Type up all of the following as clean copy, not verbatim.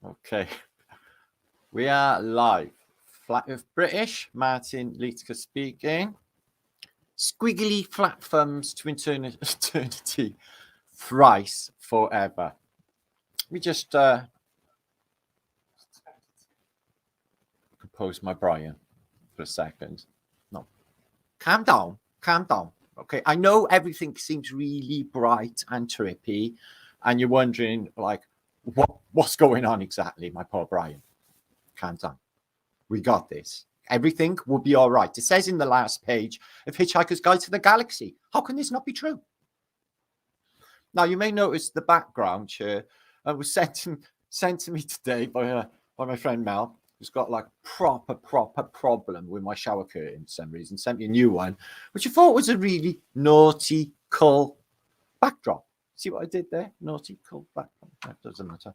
Okay, we are live. Flat Earth British, Martinliedtke speaking. Squiggly flat thumbs to eternity, thrice forever. We just compose my Brian for a second. No, calm down, calm down. Okay, I know everything seems really bright and trippy, and you're wondering, like, what's going on exactly, my poor Brian? Calm down. We got this. Everything will be all right. It says in the last page of Hitchhiker's Guide to the Galaxy. How can this not be true? Now, you may notice the background here was sent to me today by my friend Mel, who's got like proper problem with my shower curtain for some reason. Sent me a new one, which I thought was a really nautical backdrop. See what I did there? Nautical backdrop. That doesn't matter.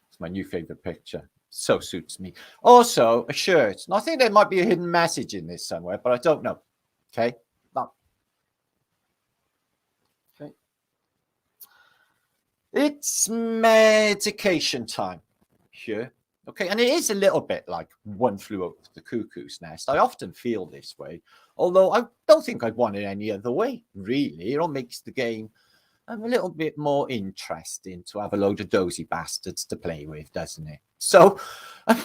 It's my new favorite picture. So suits me. Also, a shirt. Now, I think there might be a hidden message in this somewhere, but I don't know. Okay. Okay. It's medication time here. Okay. And it is a little bit like One Flew Over the Cuckoo's Nest. I often feel this way, although I don't think I'd want it any other way, really. It all makes the game a little bit more interesting to have a load of dozy bastards to play with, doesn't it? So I'm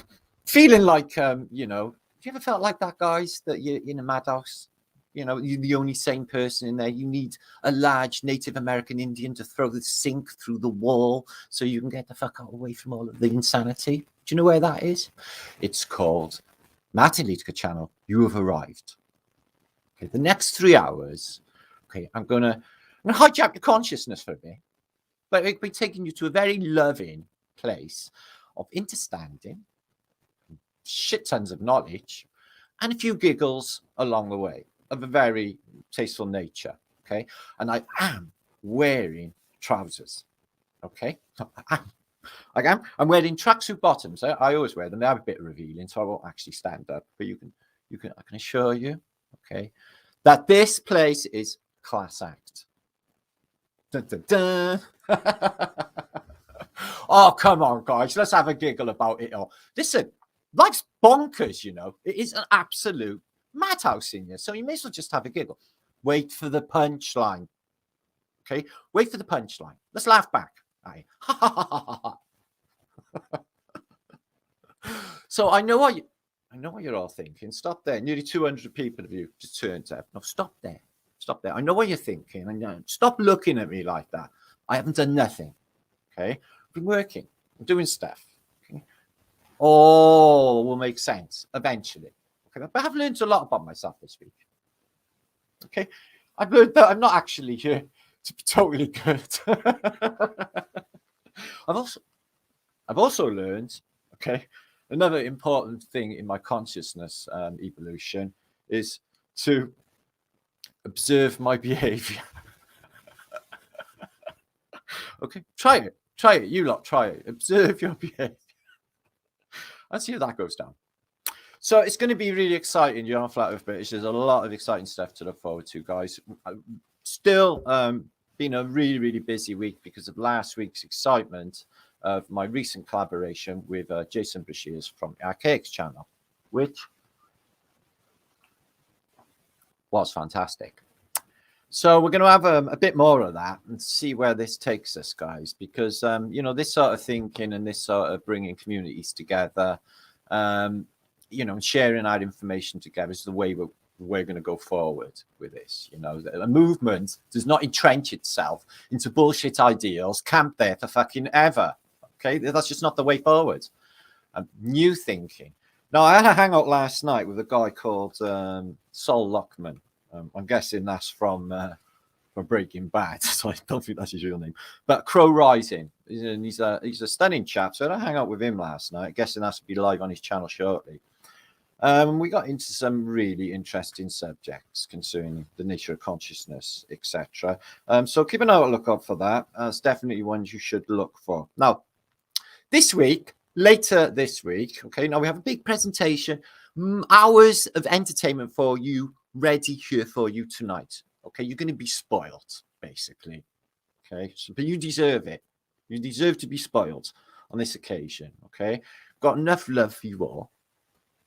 feeling like, you know, have you ever felt like that, guys, that you're in a madhouse? You know, you're the only sane person in there. You need a large Native American Indian to throw the sink through the wall so you can get the fuck out away from all of the insanity. Do you know where that is? It's called Martinliedtke channel. You have arrived. Okay, the next 3 hours, okay, I'm going to hijack your consciousness for a bit, but it'll be taking you to a very loving place of understanding, shit tons of knowledge, and a few giggles along the way of a very tasteful nature. Okay, and I am wearing trousers. Okay, I'm wearing tracksuit bottoms. I always wear them. They are a bit revealing, so I won't actually stand up. But I can assure you, okay, that this place is class act. Dun, dun, dun. Oh, come on, guys. Let's have a giggle about it all. Listen, life's bonkers, you know. It is an absolute madhouse in here. So you may as well just have a giggle. Wait for the punchline. Okay? Wait for the punchline. Let's laugh back. Right. So I know what you're all thinking. Stop there. Nearly 200 people of you just turned up. No, stop there. Stop there. I know what you're thinking. And stop looking at me like that. I haven't done nothing. Okay? I've been working. I'm doing stuff. Okay? All will make sense eventually. Okay? But I've learned a lot about myself this week. Okay? I've learned that I'm not actually here to be totally good. I've also learned, okay, another important thing in my consciousness evolution is to observe my behavior. Okay, try it. You lot, try it. Observe your behavior. Let's see how that goes down. So it's going to be really exciting. You're on Flat Earth British. There's a lot of exciting stuff to look forward to, guys. Still been a really busy week because of last week's excitement of my recent collaboration with Jason Brashears from the Archaics channel, which was fantastic. So we're going to have a bit more of that and see where this takes us, guys, because, you know, this sort of thinking and this sort of bringing communities together, you know, and sharing our information together is the way we're going to go forward with this. You know, the movement does not entrench itself into bullshit ideals, camp there for fucking ever. Okay, that's just not the way forward. New thinking. Now, I had a hangout last night with a guy called Sol Lockman. I'm guessing that's from Breaking Bad, so I don't think that's his real name. But Crow Rising, he's a stunning chap. So I had a hangout with him last night. Guessing that's to be live on his channel shortly. We got into some really interesting subjects concerning the nature of consciousness, etc. So keep an eye on lookout for that. It's definitely ones you should look for. Now, later this week, okay, now we have a big presentation, hours of entertainment for you, ready here for you tonight. Okay, you're going to be spoiled, basically. Okay, so, but you deserve it. You deserve to be spoiled on this occasion, okay? Got enough love for you all.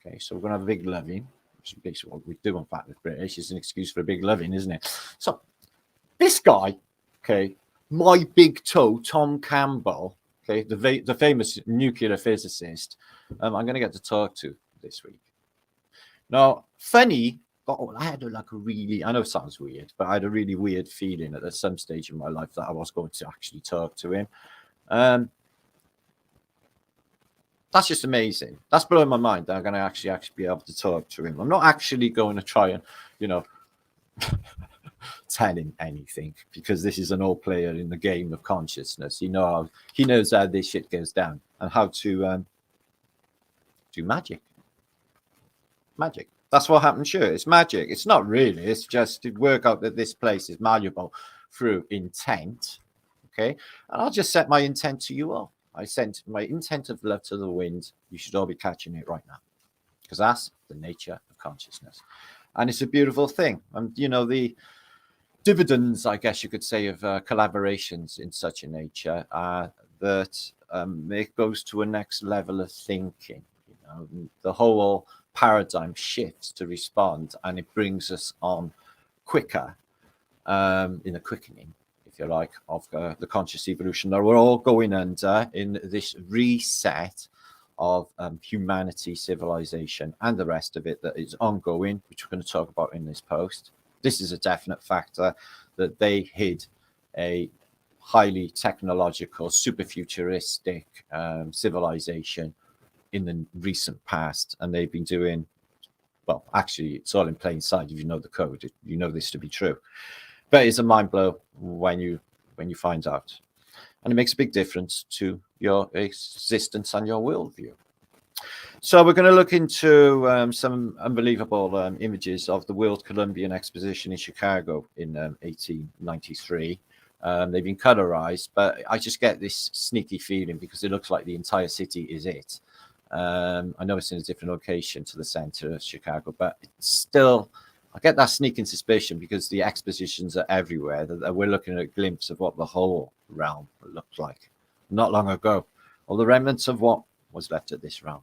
Okay, so we're going to have a big loving, which is basically what we do, in fact, with British. It's an excuse for a big loving, isn't it? So this guy, okay, my big toe, Tom Campbell, okay, the famous nuclear physicist, I'm going to get to talk to this week. Now, funny, I had like a really, I know it sounds weird, but I had a really weird feeling at some stage in my life that I was going to actually talk to him. That's just amazing. That's blowing my mind that I'm going to actually be able to talk to him. I'm not actually going to try and, you know, tell him anything, because this is an old player in the game of consciousness. He knows how this shit goes down and how to do magic. Magic. That's what happens. Sure, it's magic. It's not really. It's just to work out that this place is malleable through intent. Okay, and I'll just set my intent to you all. I sent my intent of love to the wind. You should all be catching it right now, because that's the nature of consciousness, and it's a beautiful thing. And you know, the dividends, I guess you could say, of collaborations in such a nature that it goes to a next level of thinking. You know, the whole paradigm shifts to respond, and it brings us on quicker in a quickening, if you like, of the conscious evolution that we're all going under in this reset of humanity, civilization, and the rest of it that is ongoing, which we're going to talk about in this post. This is a definite factor that they hid a highly technological, super futuristic civilization in the recent past, and they've been doing, well, actually it's all in plain sight. If you know the code, you know this to be true, but it's a mind blow when you find out, and it makes a big difference to your existence and your worldview. So we're going to look into some unbelievable images of the World Columbian Exposition in Chicago in 1893. They've been colorized, but I just get this sneaky feeling because it looks like the entire city is it. I know it's in a different location to the center of Chicago, but it's still, I get that sneaking suspicion because the expositions are everywhere. That we're looking at a glimpse of what the whole realm looked like not long ago, or the remnants of what was left of this realm.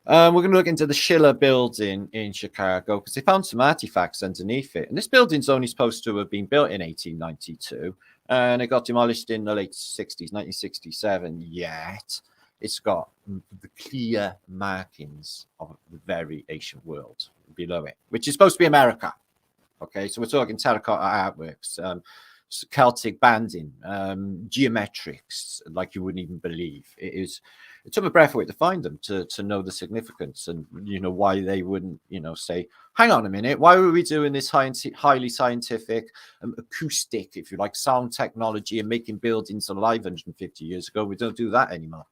We're going to look into the Shiller Building in Chicago because they found some artifacts underneath it. And this building's only supposed to have been built in 1892, and it got demolished in the late 60s, 1967. Yet it's got the clear markings of the very ancient world below it, which is supposed to be America. Okay, so we're talking Terra Cotta artworks, Celtic banding, geometrics, like you wouldn't even believe. It took my breath away to find them, to know the significance and, you know, why they wouldn't, you know, say, hang on a minute, why were we doing this highly scientific, acoustic, if you like, sound technology and making buildings alive 150 years ago? We don't do that anymore.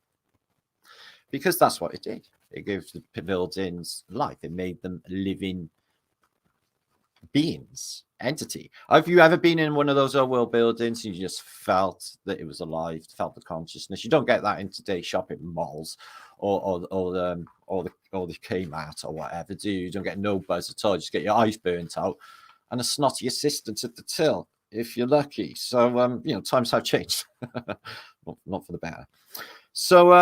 Because that's what it did. It gave the buildings life. It made them living beings, entity. Have you ever been in one of those old world buildings and you just felt that it was alive, felt the consciousness? You don't get that in today's shopping malls or the Kmart or whatever, do you? You don't get no buzz at all. You just get your eyes burnt out and a snotty assistant at the till, if you're lucky. So you know, times have changed. not for the better. So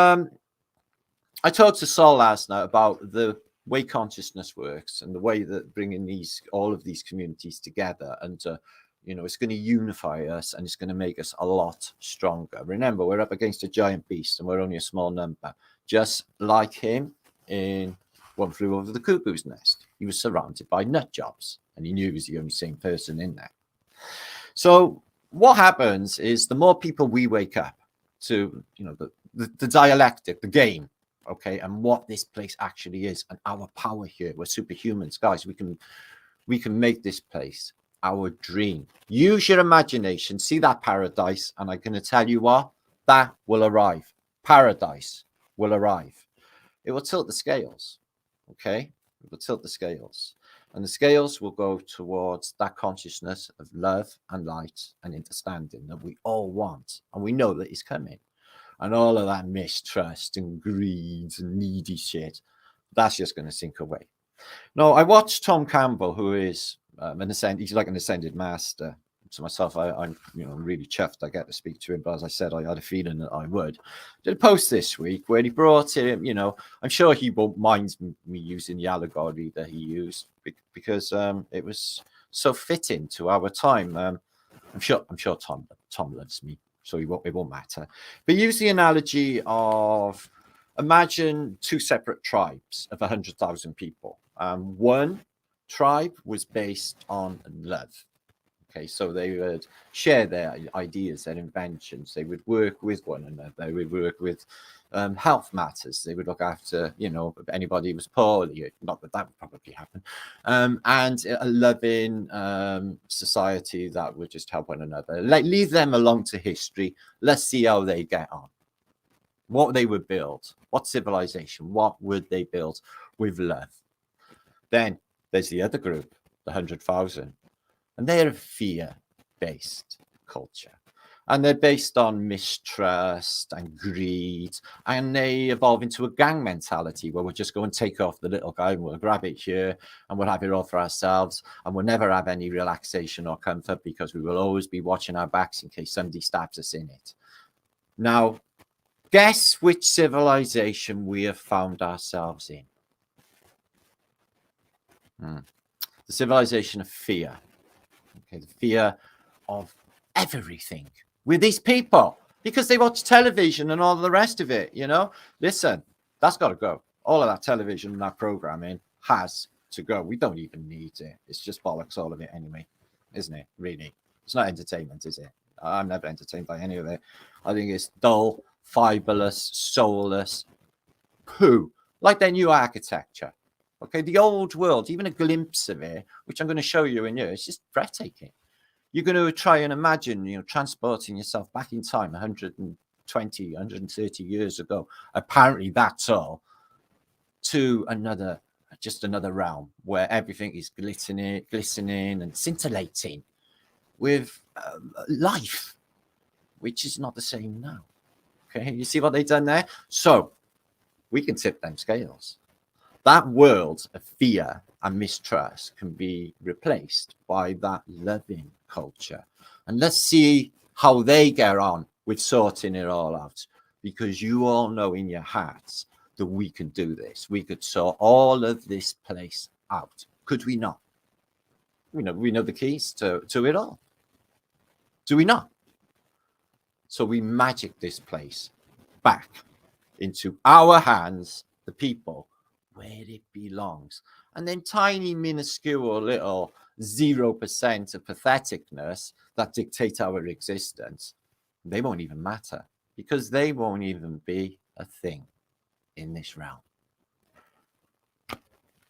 I talked to Saul last night about the way consciousness works and the way that bringing all of these communities together, and you know, it's going to unify us and it's going to make us a lot stronger. Remember, we're up against a giant beast and we're only a small number. Just like him in One Flew Over the Cuckoo's Nest, he was surrounded by nut jobs and he knew he was the only sane person in there. So what happens is the more people we wake up to, you know, the dialectic, the game, okay, and what this place actually is, and our power here. We're superhumans, guys. We can make this place our dream. Use your imagination. See that paradise, and I'm going to tell you what, that will arrive. Paradise will arrive. It will tilt the scales, okay? It will tilt the scales, and the scales will go towards that consciousness of love and light and understanding that we all want, and we know that it's coming. And all of that mistrust and greed and needy shit, that's just going to sink away. Now, I watched Tom Campbell, who is he's like an ascended master, to myself, I'm really chuffed I get to speak to him. But as I said, I had a feeling that I would. Did a post this week where he brought him. I'm sure he won't mind me using the allegory that he used because it was so fitting to our time. I'm sure Tom loves me, so it won't matter. But use the analogy of imagine two separate tribes of 100,000 people. One tribe was based on love. Okay, so they would share their ideas, their inventions. They would work with one another. They would work with health matters. They would look after, if anybody was poorly. Not that would probably happen. And a loving society that would just help one another. Leave them along to history. Let's see how they get on. What they would build. What civilization. What would they build with love? Then there's the other group, the 100,000. And they're a fear-based culture. And they're based on mistrust and greed. And they evolve into a gang mentality where we'll just go and take off the little guy and we'll grab it here and we'll have it all for ourselves. And we'll never have any relaxation or comfort because we will always be watching our backs in case somebody stabs us in it. Now, guess which civilization we have found ourselves in? The civilization of fear. Okay, the fear of everything with these people because they watch television and all the rest of it. Listen, that's got to go. All of that television and that programming has to go. We don't even need it. It's just bollocks, all of it anyway, isn't it? Really, it's not entertainment, is it? I'm never entertained by any of it. I think it's dull, fiberless, soulless poo, like their new architecture. Okay, the old world, even a glimpse of it, which I'm going to show you in here, it's just breathtaking. You're going to try and imagine, transporting yourself back in time 120, 130 years ago. Apparently that's all to another realm where everything is glistening and scintillating with life, which is not the same now. Okay, you see what they've done there? So we can tip them scales. That world of fear and mistrust can be replaced by that loving culture. And let's see how they get on with sorting it all out. Because you all know in your hearts that we can do this. We could sort all of this place out. Could we not? We know the keys to it all. Do we not? So we magic this place back into our hands, the people, where it belongs. And then tiny, minuscule, little 0% of patheticness that dictate our existence, they won't even matter because they won't even be a thing in this realm.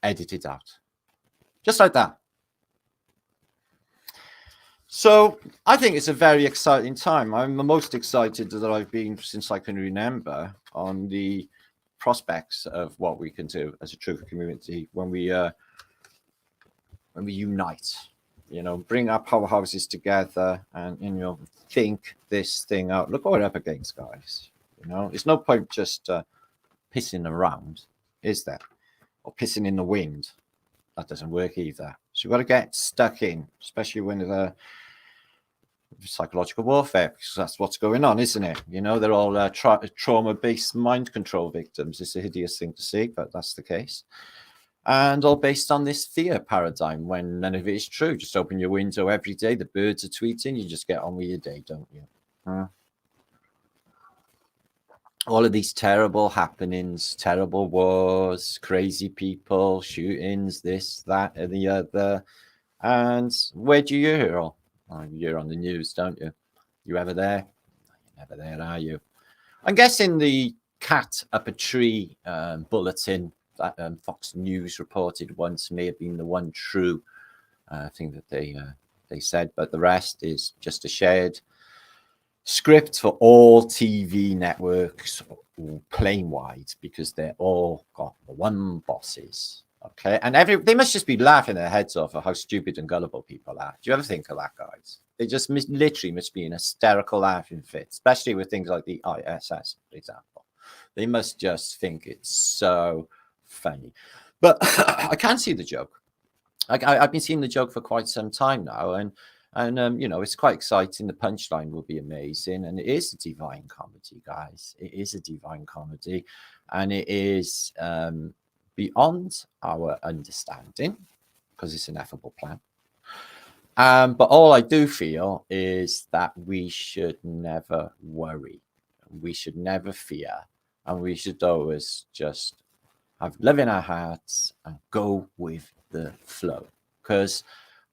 Edited out. Just like that. So I think it's a very exciting time. I'm the most excited that I've been since I can remember on the prospects of what we can do as a true community when we unite, bring our powerhouses together and think this thing out. Look what we're up against, guys. It's no point just pissing around, is there? Or pissing in the wind. That doesn't work either. So you've got to get stuck in, especially when the psychological warfare, because that's what's going on, isn't it? They're all trauma-based mind control victims. It's a hideous thing to see, but that's the case. And all based on this fear paradigm when none of it is true. Just open your window every day. The birds are tweeting. You just get on with your day, don't you? All of these terrible happenings, terrible wars, crazy people, shootings, this, that, and the other. And where do you hear all? You're on the news, don't you? You ever there? You're never there, are you? I'm guessing the cat up a tree bulletin that Fox News reported once may have been the one true thing that they said, but the rest is just a shared script for all TV networks, plain wide, because they're all got one bosses. Okay, and they must just be laughing their heads off at how stupid and gullible people are. Do you ever think of that, guys? They just literally must be an hysterical laughing fit, especially with things like the ISS, for example. They must just think it's so funny. But I can see the joke. I've been seeing the joke for quite some time now, and And, you know, it's quite exciting. The punchline will be amazing. And it is a divine comedy, guys. It is a divine comedy. And it is beyond our understanding, because it's an effable plan. But all I do feel is that we should never worry. We should never fear. And we should always just have love in our hearts and go with the flow. Because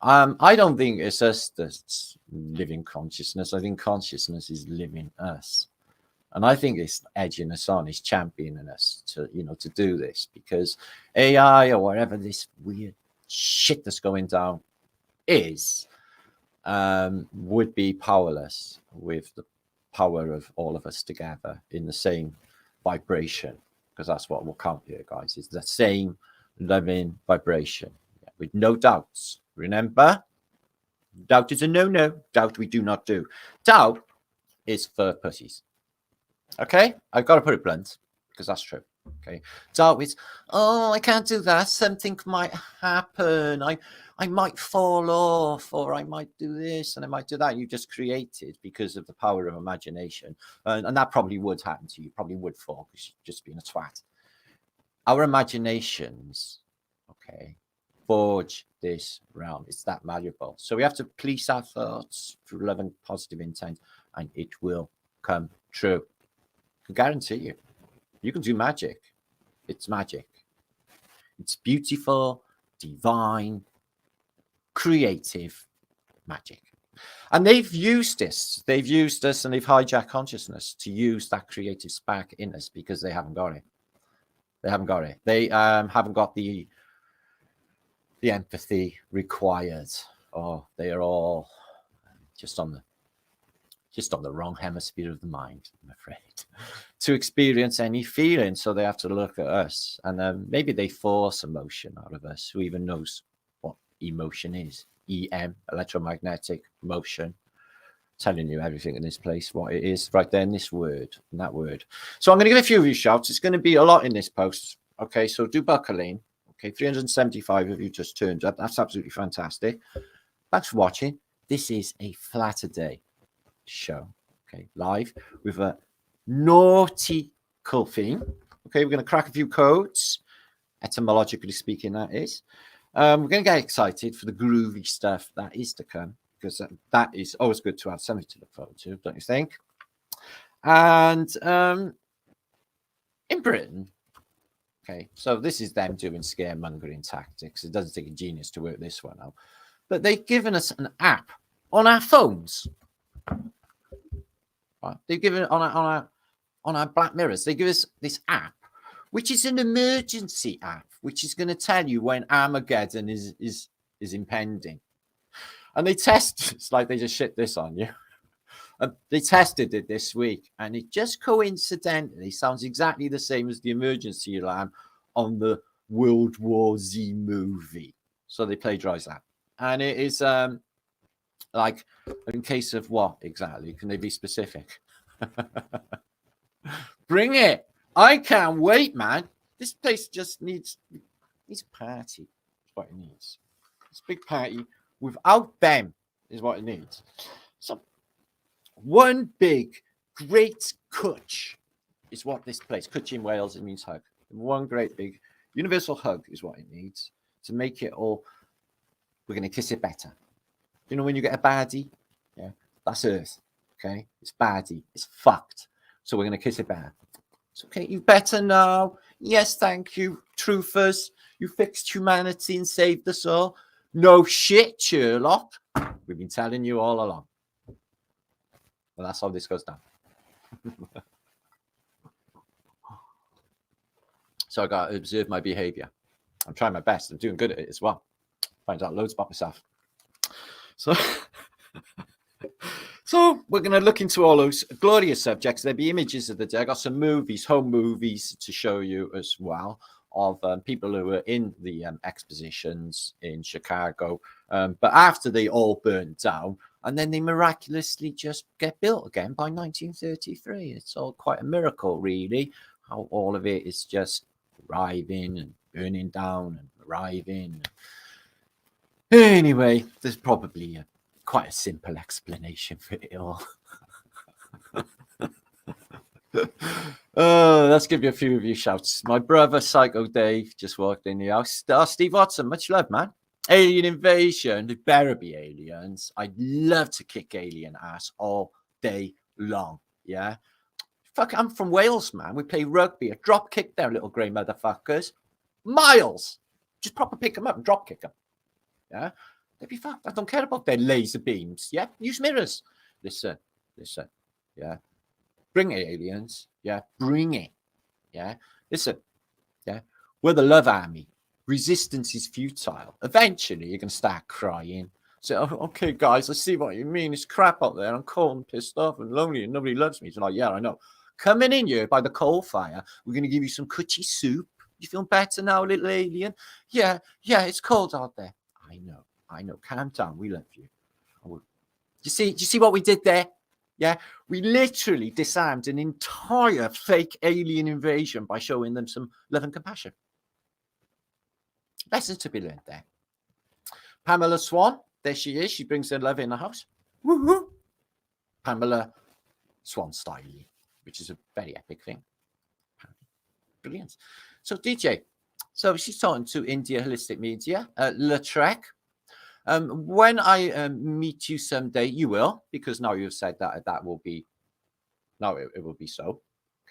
I don't think it's us that's living consciousness. I think consciousness is living us. And I think it's edging us on, it's championing us to, you know, to do this, because AI or whatever this weird shit that's going down is, would be powerless with the power of all of us together in the same vibration, because that's what will count here, guys. It's the same loving vibration, with no doubts. Remember, doubt is a no-no. Doubt we do not do. Doubt is for pussies. Okay, I've got to put it blunt, because that's true. Okay, doubt is, oh, I can't do that. Something might happen. I might fall off, or I might do this, and I might do that. You just created because of the power of imagination, and that probably would happen to you. Probably would fall because you're just being a twat. Our imaginations, okay, forge this realm. It's that malleable. So we have to police our thoughts through love and positive intent, and it will come true. I can guarantee you. You can do magic. It's magic. It's beautiful, divine, creative magic. And they've used this. They've used us, and they've hijacked consciousness to use that creative spark in us, because they haven't got it. They haven't got it. They haven't got the empathy required. Oh, they are all just on the wrong hemisphere of the mind, I'm afraid, to experience any feeling. So they have to look at us, and maybe they force emotion out of us. Who even knows what emotion is? EM, electromagnetic motion, telling you everything in this place, what it is right there in this word, in that word. So I'm going to give a few of you shouts. It's going to be a lot in this post. Okay, so do buckle in. Okay, 375 of you just turned up. That's absolutely fantastic. Thanks for watching. This is a Flatterday show, okay, live with a nautical theme. Okay, we're going to crack a few codes, etymologically speaking, that is. We're going to get excited for the groovy stuff that is to come, because that is always good to have something to look forward to, don't you think? And in Britain, okay, so this is them doing scaremongering tactics. It doesn't take a genius to work this one out, but they've given us an app on our phones. Right? They've given it on our Black Mirrors. They give us this app, which is an emergency app, which is going to tell you when Armageddon is impending. And they test, it's like they just shit this on you. They tested it this week, and it just coincidentally sounds exactly the same as the emergency alarm on the World War Z movie. So they plagiarized that. And it is like, in case of what exactly? Can they be specific? Bring it. I can't wait, man. This place just needs a party. That's what it needs. This big party without them is what it needs. So one big, great cwtch is what this place, cwtch in Wales, it means hug. One great big universal hug is what it needs to make it all, we're going to kiss it better. You know when you get a baddie? Yeah, that's Earth. Okay, it's baddie. It's fucked. So we're going to kiss it better. It's okay. You better know. Yes, thank you, truthers. You fixed humanity and saved us all. No shit, Sherlock. We've been telling you all along. Well, that's how this goes down. So I got to observe my behavior. I'm trying my best. I'm doing good at it as well. Find out loads about myself. So we're going to look into all those glorious subjects. There'll be images of the day. I got some movies, home movies to show you as well, of people who were in the expositions in Chicago. But after they all burned down, and then they miraculously just get built again by 1933. It's all quite a miracle, really, how all of it is just arriving and burning down and arriving. Anyway, there's probably quite a simple explanation for it all. Let's give you a few of your shouts. My brother Psycho Dave just walked in the house. Steve Watson, much love, man. Alien invasion, there better be aliens. I'd love to kick alien ass all day long. Yeah. Fuck, I'm from Wales, man. We play rugby. A drop kick there, little grey motherfuckers. Miles. Just proper pick them up and drop kick them. Yeah. They'd be fucked. I don't care about their laser beams. Yeah. Use mirrors. Listen. Yeah. Bring it, aliens. Yeah. Bring it. Yeah. Listen. Yeah. We're the love army. Resistance is futile. Eventually, you're going to start crying. So, okay, guys, I see what you mean. It's crap out there. I'm cold and pissed off and lonely and nobody loves me. It's like, yeah, I know. Coming in here by the coal fire, we're going to give you some coochie soup. You feel better now, little alien? Yeah, it's cold out there. I know. Calm down. We love you. Do you see what we did there? Yeah, we literally disarmed an entire fake alien invasion by showing them some love and compassion. Lessons to be learned there. Pamela Swan, there she is. She brings her love in the house. Woohoo! Pamela Swan style, which is a very epic thing. Brilliant. So DJ, so she's talking to India Holistic Media, Lautrec. When I meet you someday, you will, because now you've said that will be, now it will be so.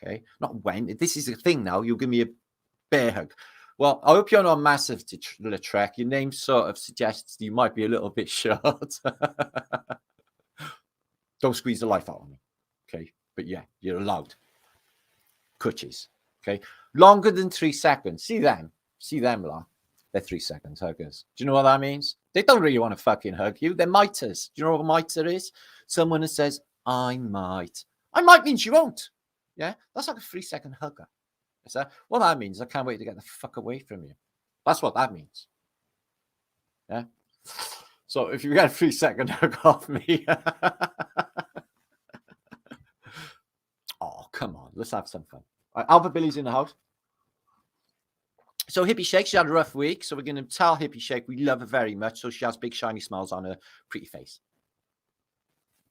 Okay, not when. This is a thing now. You'll give me a bear hug. Well, I hope you're not massive, Lautrec. Your name sort of suggests you might be a little bit short. Don't squeeze the life out of me. Okay, but yeah, you're allowed. Coochies. Okay, longer than 3 seconds. See them, lot. They're 3 seconds huggers. Do you know what that means? They don't really want to fucking hug you. They're miters. Do you know what a miter is? Someone that says, I might. I might means you won't. Yeah, that's like a 3-second hugger. So what that means, I can't wait to get the fuck away from you. That's what that means. Yeah. So if you get a 3-second hug off me, oh come on, let's have some fun. Right, Albert Billy's in the house. So Hippie Shake, she had a rough week, so we're going to tell Hippie Shake we love her very much, so she has big shiny smiles on her pretty face.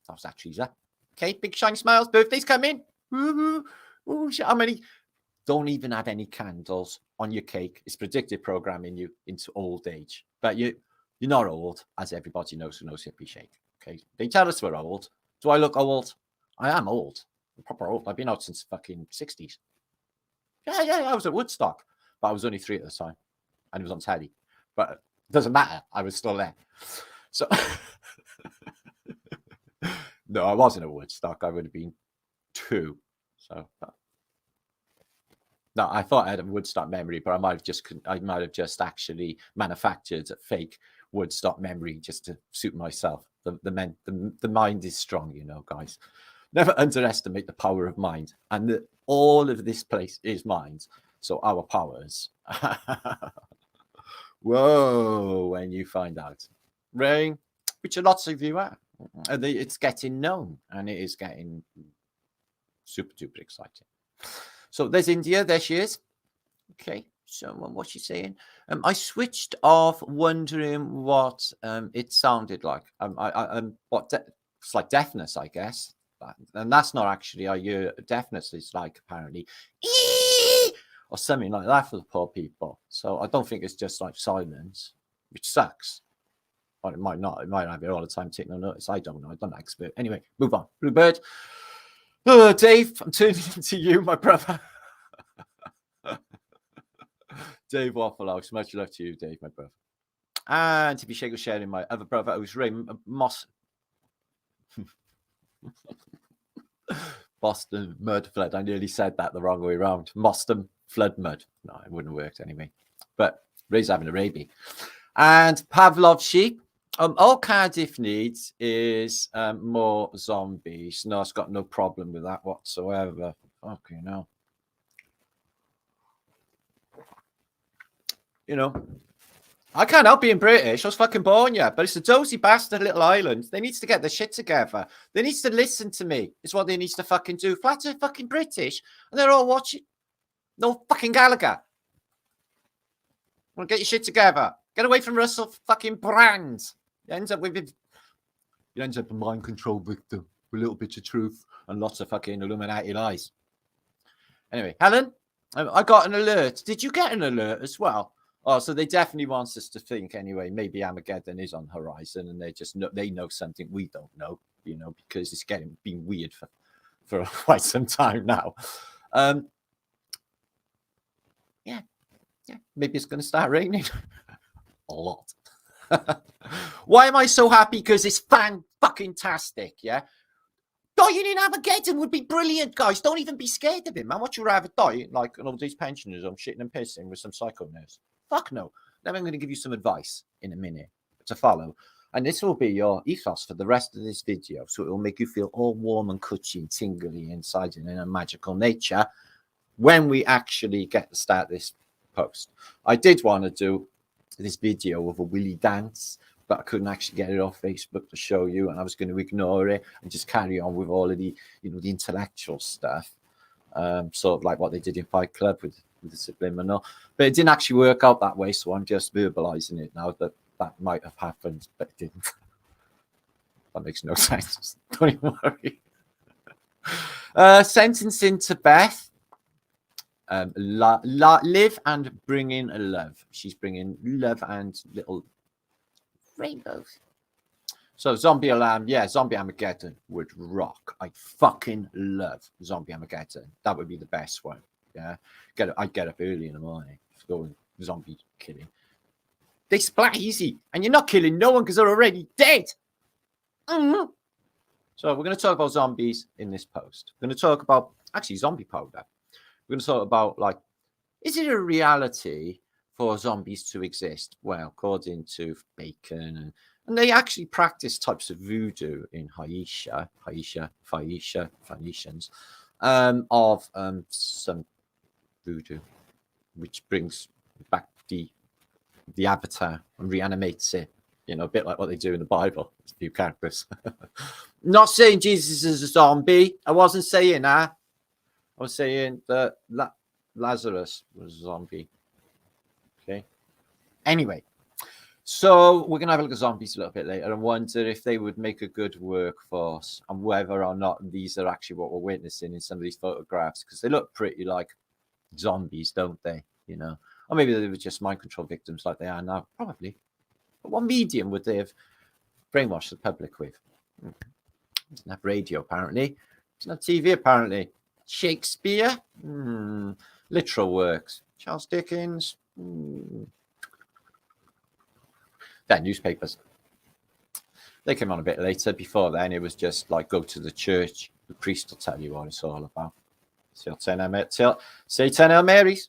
How's that, Teresa? Okay, big shiny smiles. Birthday's coming. Ooh, how many? Don't even have any candles on your cake. It's predictive programming you into old age. But you're not old, as everybody knows who knows Hippie Shake. Okay, they tell us we're old. Do I look old? I am old. I'm proper old. I've been out since fucking 60s. Yeah, I was at Woodstock, but I was only 3 at the time, and it was on telly. But it doesn't matter. I was still there. So no, I wasn't at Woodstock. I would have been 2. So. No, I thought I had a Woodstock memory, but I might have just actually manufactured a fake Woodstock memory just to suit myself. The mind is strong, you know, guys. Never underestimate the power of mind, and all of this place is mind. So our powers. Whoa! When you find out, Ray, which lots of you are, it's getting known, and it is getting super duper exciting. So there's India. There she is. Okay. So what's she saying? I switched off, wondering what it sounded like. It's like deafness, I guess. And that's not actually how your deafness is like, apparently, or something like that for the poor people. So I don't think it's just like silence, which sucks. Or it might not. It might have it all the time, taking no notice. I don't know. I'm not an expert. Anyway, move on. Bluebird. Dave, I'm turning to you, my brother. Dave Wafflehouse, much love to you, Dave, my brother. And to be sharing my other brother, who's Raymond Moss. Boston mud flood. I nearly said that the wrong way around. Boston flood mud. No, it wouldn't have worked anyway. But Ray's having a raby. And Pavlov sheep. All Cardiff needs is more zombies. No, it's got no problem with that whatsoever. Okay, no. You know, I can't help being British. I was fucking born yet, but it's a dozy bastard little island. They need to get their shit together. They need to listen to me. It's what they need to fucking do. Flat are fucking British, and they're all watching. No fucking Gallagher. Well, get your shit together. Get away from Russell fucking Brand. You end up with He ends up a mind control victim with little bits of truth and lots of fucking Illuminati lies. Anyway, Helen, I got an alert. Did you get an alert as well? Oh, so they definitely want us to think anyway. Maybe Armageddon is on the horizon, and they know something we don't know, because it's been weird for quite some time now. Yeah, maybe it's going to start raining a lot. Why am I so happy? Because it's fan-fucking-tastic, yeah? Dying in Armageddon would be brilliant, guys. Don't even be scared of it, man. What, you rather die like all these pensioners I'm shitting and pissing with some psycho nurse? Fuck no. Then I'm going to give you some advice in a minute to follow. And this will be your ethos for the rest of this video. So it will make you feel all warm and cushy and tingly inside and in a magical nature when we actually get to start this post. I did want to do this video of a willy dance, but I couldn't actually get it off Facebook to show you, and I was going to ignore it and just carry on with all of the, the intellectual stuff, sort of like what they did in Fight Club with the subliminal. But it didn't actually work out that way, so I'm just verbalizing it now that might have happened, but it didn't. That makes no sense. Don't even worry. Sentencing to Beth. Live and bring in love. She's bringing love and little rainbows. So Zombie Alarm, yeah, Zombie Armageddon would rock. I fucking love Zombie Armageddon. That would be the best one. Yeah, I'd get up early in the morning to go and zombie killing. They splat easy, and you're not killing no one because they're already dead. So we're going to talk about zombies in this post. We're going to talk about actually zombie powder. We're going to talk about, like, is it a reality for zombies to exist? Well, according to Bacon, and they actually practice types of voodoo in Phoenicians, of some voodoo, which brings back the avatar and reanimates it, a bit like what they do in the Bible. It's a few characters. Not saying Jesus is a zombie. I wasn't saying that. I was saying that Lazarus was a zombie. Okay. Anyway, so we're going to have a look at zombies a little bit later and wonder if they would make a good workforce and whether or not these are actually what we're witnessing in some of these photographs, because they look pretty like zombies, don't they? Or maybe they were just mind control victims like they are now. Probably. But what medium would they have brainwashed the public with? Doesn't have radio, apparently. Doesn't have TV, apparently. Shakespeare? Literal works. Charles Dickens? Then newspapers. They came on a bit later. Before then, it was just like go to the church. The priest will tell you what it's all about. Say 10 Hail Marys.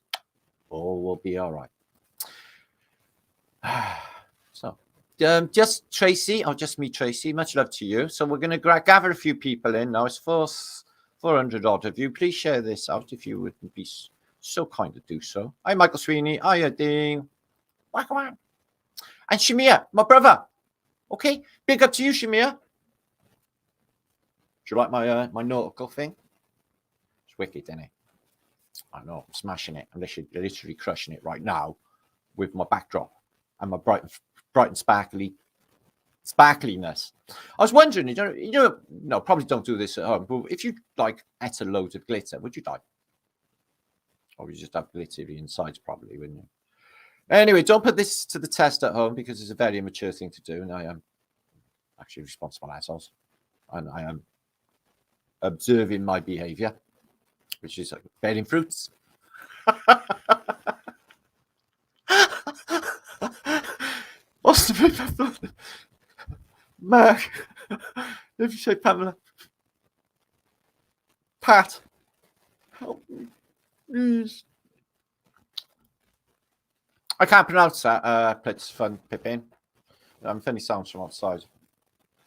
All will be all right. So, just Tracy, or just me, Tracy. Much love to you. So we're going to gather a few people in now. It's 400 odd of you. Please share this out if you would be so kind to do so. Hi, Michael Sweeney. Hi, Dean. And Shamir, my brother. Okay, big up to you, Shamir. Do you like my nautical thing? It's wicked, isn't it? I know, I'm smashing it. I'm literally crushing it right now with my backdrop and my bright and sparkliness. I was wondering, probably don't do this at home, but if you like ate a load of glitter, would you die? Or would you just have glittery insides, probably, wouldn't you? Anyway, don't put this to the test at home because it's a very immature thing to do, and I am actually responsible assholes, and I am observing my behavior, which is like bearing fruits. What's the bit? Mark, if you say Pamela, Pat, help me, please. I can't pronounce that. It's fun, Pippin. Funny sounds from outside.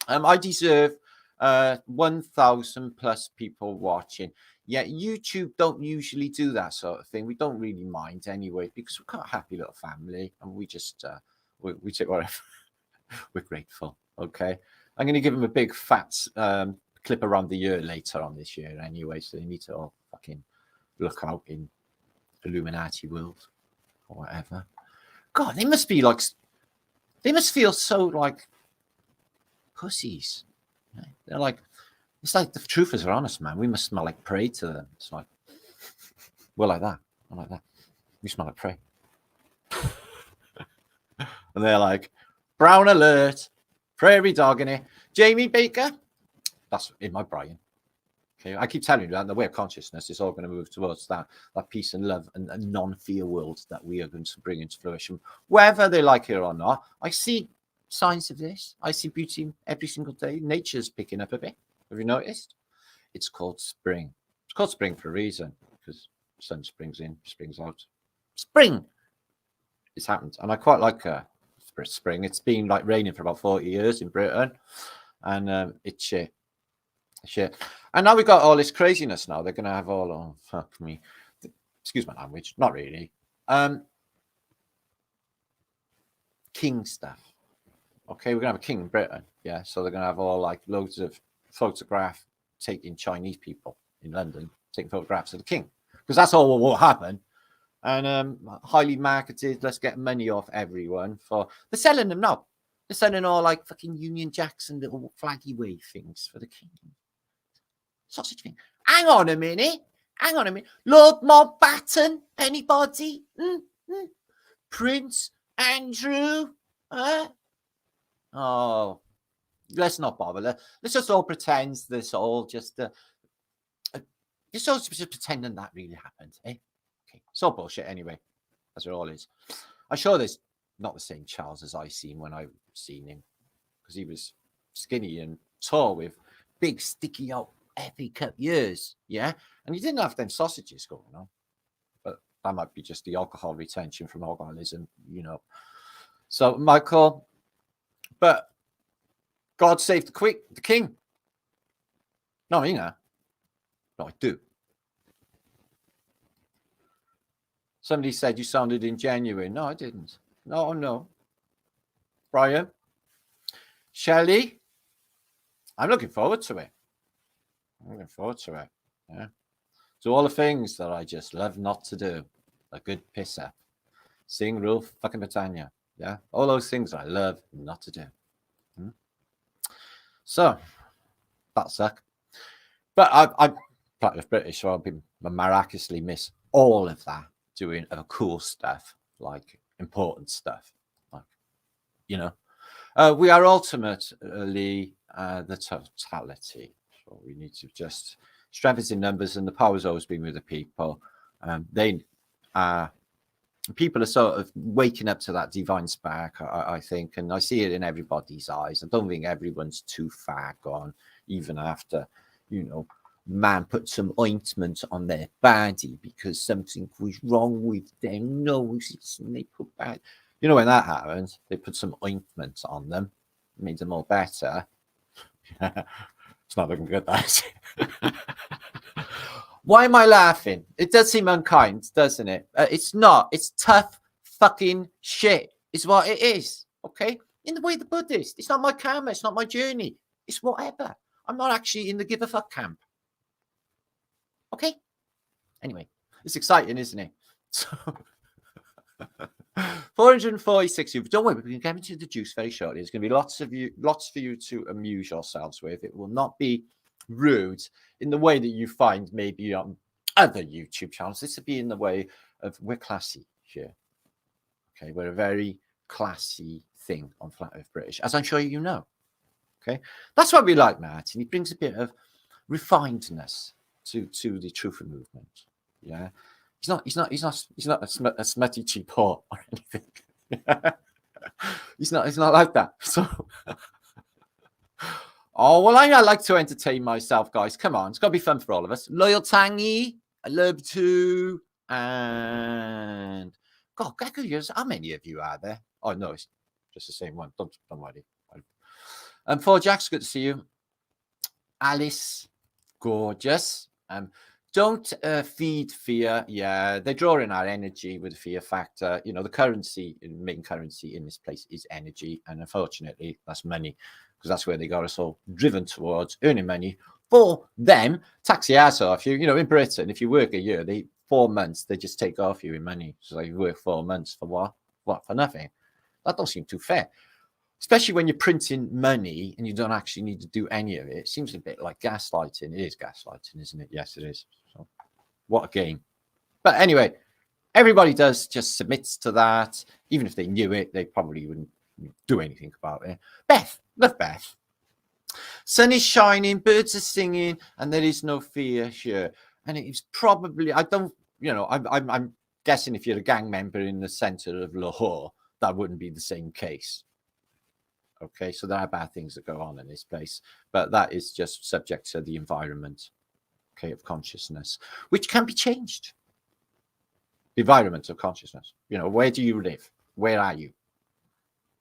I deserve 1,000 plus people watching. Yeah, YouTube don't usually do that sort of thing. We don't really mind anyway because we've got a happy little family and we just we take whatever. We're grateful. Okay, I'm going to give them a big fat clip around the year later on this year anyway, so they need to all fucking look out in Illuminati world or whatever. God, they must be like, they must feel so like pussies. They're like, it's like the truthers are honest, man. We must smell like prey to them. It's like, we're like that. I'm like that. We smell like prey. And they're like, brown alert, prairie dog in it. Jamie Baker, that's in my brain. Okay, I keep telling you that the way of consciousness is all going to move towards that peace and love and non-fear world that we are going to bring into fruition, whether they like it or not. I see signs of this. I see beauty every single day. Nature's picking up a bit. Have you noticed? It's called spring. It's called spring for a reason, because sun springs in, springs out. Spring! It's happened. And I quite like spring. It's been like raining for about 40 years in Britain. And it's shit. Shit. And now we've got all this craziness now. They're going to have all, oh, fuck me. Excuse my language. Not really. King stuff. Okay, we're going to have a king in Britain. Yeah, so they're going to have all like loads of photograph taking Chinese people in London, taking photographs of the king. Because that's all what will happen. And highly marketed, let's get money off everyone. They're selling them now. They're selling all like fucking Union Jacks and little flaggy wave things for the king. Sausage thing. Hang on a minute. Lord Mountbatten, anybody? Prince Andrew? Oh, let's not bother. Let's just all pretend this all just just pretending that really happened, eh? Okay, it's all bullshit anyway, as it all is. I'm sure there's not the same Charles as I seen when I've seen him, because he was skinny and tall with big sticky out epic cup ears, yeah, and he didn't have them sausages going on, but that might be just the alcohol retention from alcoholism, you know. So Michael, but God save the king. No, you know. No, I do. Somebody said you sounded ingenuine. No, I didn't. No. Brian, Shelley, I'm looking forward to it. Yeah. So all the things that I just love not to do. A good pisser. Sing real fucking Britannia. Yeah. All those things I love not to do. So that suck. But I'm part of British, so I've been miraculously miss all of that, doing cool stuff, like important stuff. Like, you know, we are ultimately the totality. So we need to just strength is in numbers, and the power's always been with the people. People are sort of waking up to that divine spark, I think, and I see it in everybody's eyes. I don't think everyone's too far gone, even after, you know, man put some ointment on their body because something was wrong with their noses, and they put bad. You know, when that happens, they put some ointment on them, made them all better. It's not looking good, that. Why am I laughing? It does seem unkind, doesn't it? It's not. It's tough fucking shit. It's what it is. Okay? In the way the Buddhist. It's not my karma. It's not my journey. It's whatever. I'm not actually in the give a fuck camp. Okay? Anyway, it's exciting, isn't it? So 446 of you. Don't worry, we can get into the juice very shortly. There's going to be lots for you to amuse yourselves with. It will not be rude in the way that you find maybe on other YouTube channels. This will be in the way of we're classy here. Okay, we're a very classy thing on Flat Earth British, as I'm sure you know. Okay, that's what we like, Martin. He brings a bit of refinedness to the truth movement. Yeah, he's not a smutty cheap whore or anything. He's not like that. So. Oh, well, I like to entertain myself, guys. Come on. It's got to be fun for all of us. Loyal Tangy, I love to. And God, how many of you are there? Oh, no, it's just the same one. Don't worry. Four Jacks, good to see you. Alice, gorgeous. Don't feed fear. Yeah, they're drawing our energy with the fear factor. You know, the currency, main currency in this place is energy. And unfortunately, that's money. Because that's where they got us all driven towards, earning money for them. Tax the ass off you. You know, in Britain, if you work a year, 4 months, they just take off you in money. So you work 4 months for what? What? For nothing. That don't seem too fair. especially when you're printing money and you don't actually need to do any of it. It seems a bit like gaslighting. It is gaslighting, isn't it? Yes, it is. So, what a game. But anyway, everybody just submits to that. Even if they knew it, they probably wouldn't do anything about it. Beth, love Beth. Sun is shining, birds are singing, and there is no fear here. And it's probably, I don't, you know, I'm guessing if you're a gang member in the center of Lahore, that wouldn't be the same case. Okay, so there are bad things that go on in this place, but that is just subject to the environment, okay, of consciousness, which can be changed. The environment of consciousness. You know, where do you live? Where are you?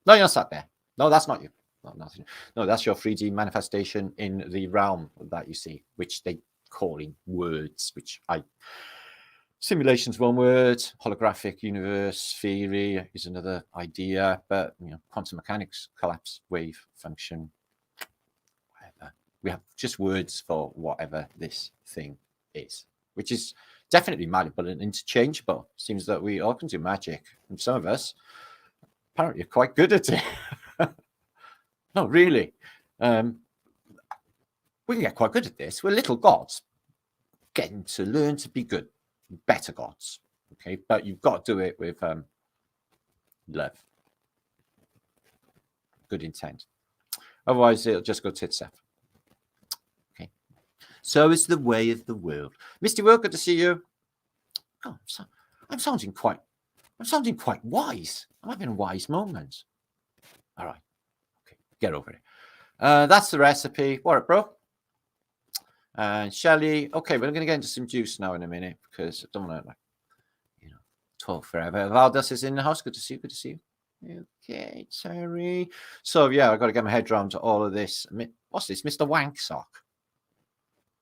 No, you're not sat there. No, that's not you. No, nothing. No, that's your 3D manifestation in the realm that you see, which they call in words, which simulation's one word, holographic universe theory is another idea, but you know, quantum mechanics, collapse, wave, function, whatever. We have just words for whatever this thing is, which is definitely malleable and interchangeable. Seems that we all can do magic, and some of us apparently are quite good at it. No, really. We can get quite good at this. We're little gods getting to learn to be good. Better gods, okay, but you've got to do it with love, good intent, otherwise it'll just go tits up. Okay, so it's the way of the world. Misty World, good to see you. Oh, I'm sounding quite wise. I'm having a wise moment. All right, okay, get over it. That's the recipe. What up, bro? And Shelley, okay, we're going to get into some juice now in a minute because I don't want to, like, you know, talk forever. Valdas is in the house. Good to see you. Good to see you. Okay, Terry. So yeah, I've got to get my head around to all of this. What's this, Mr. Wank Sock?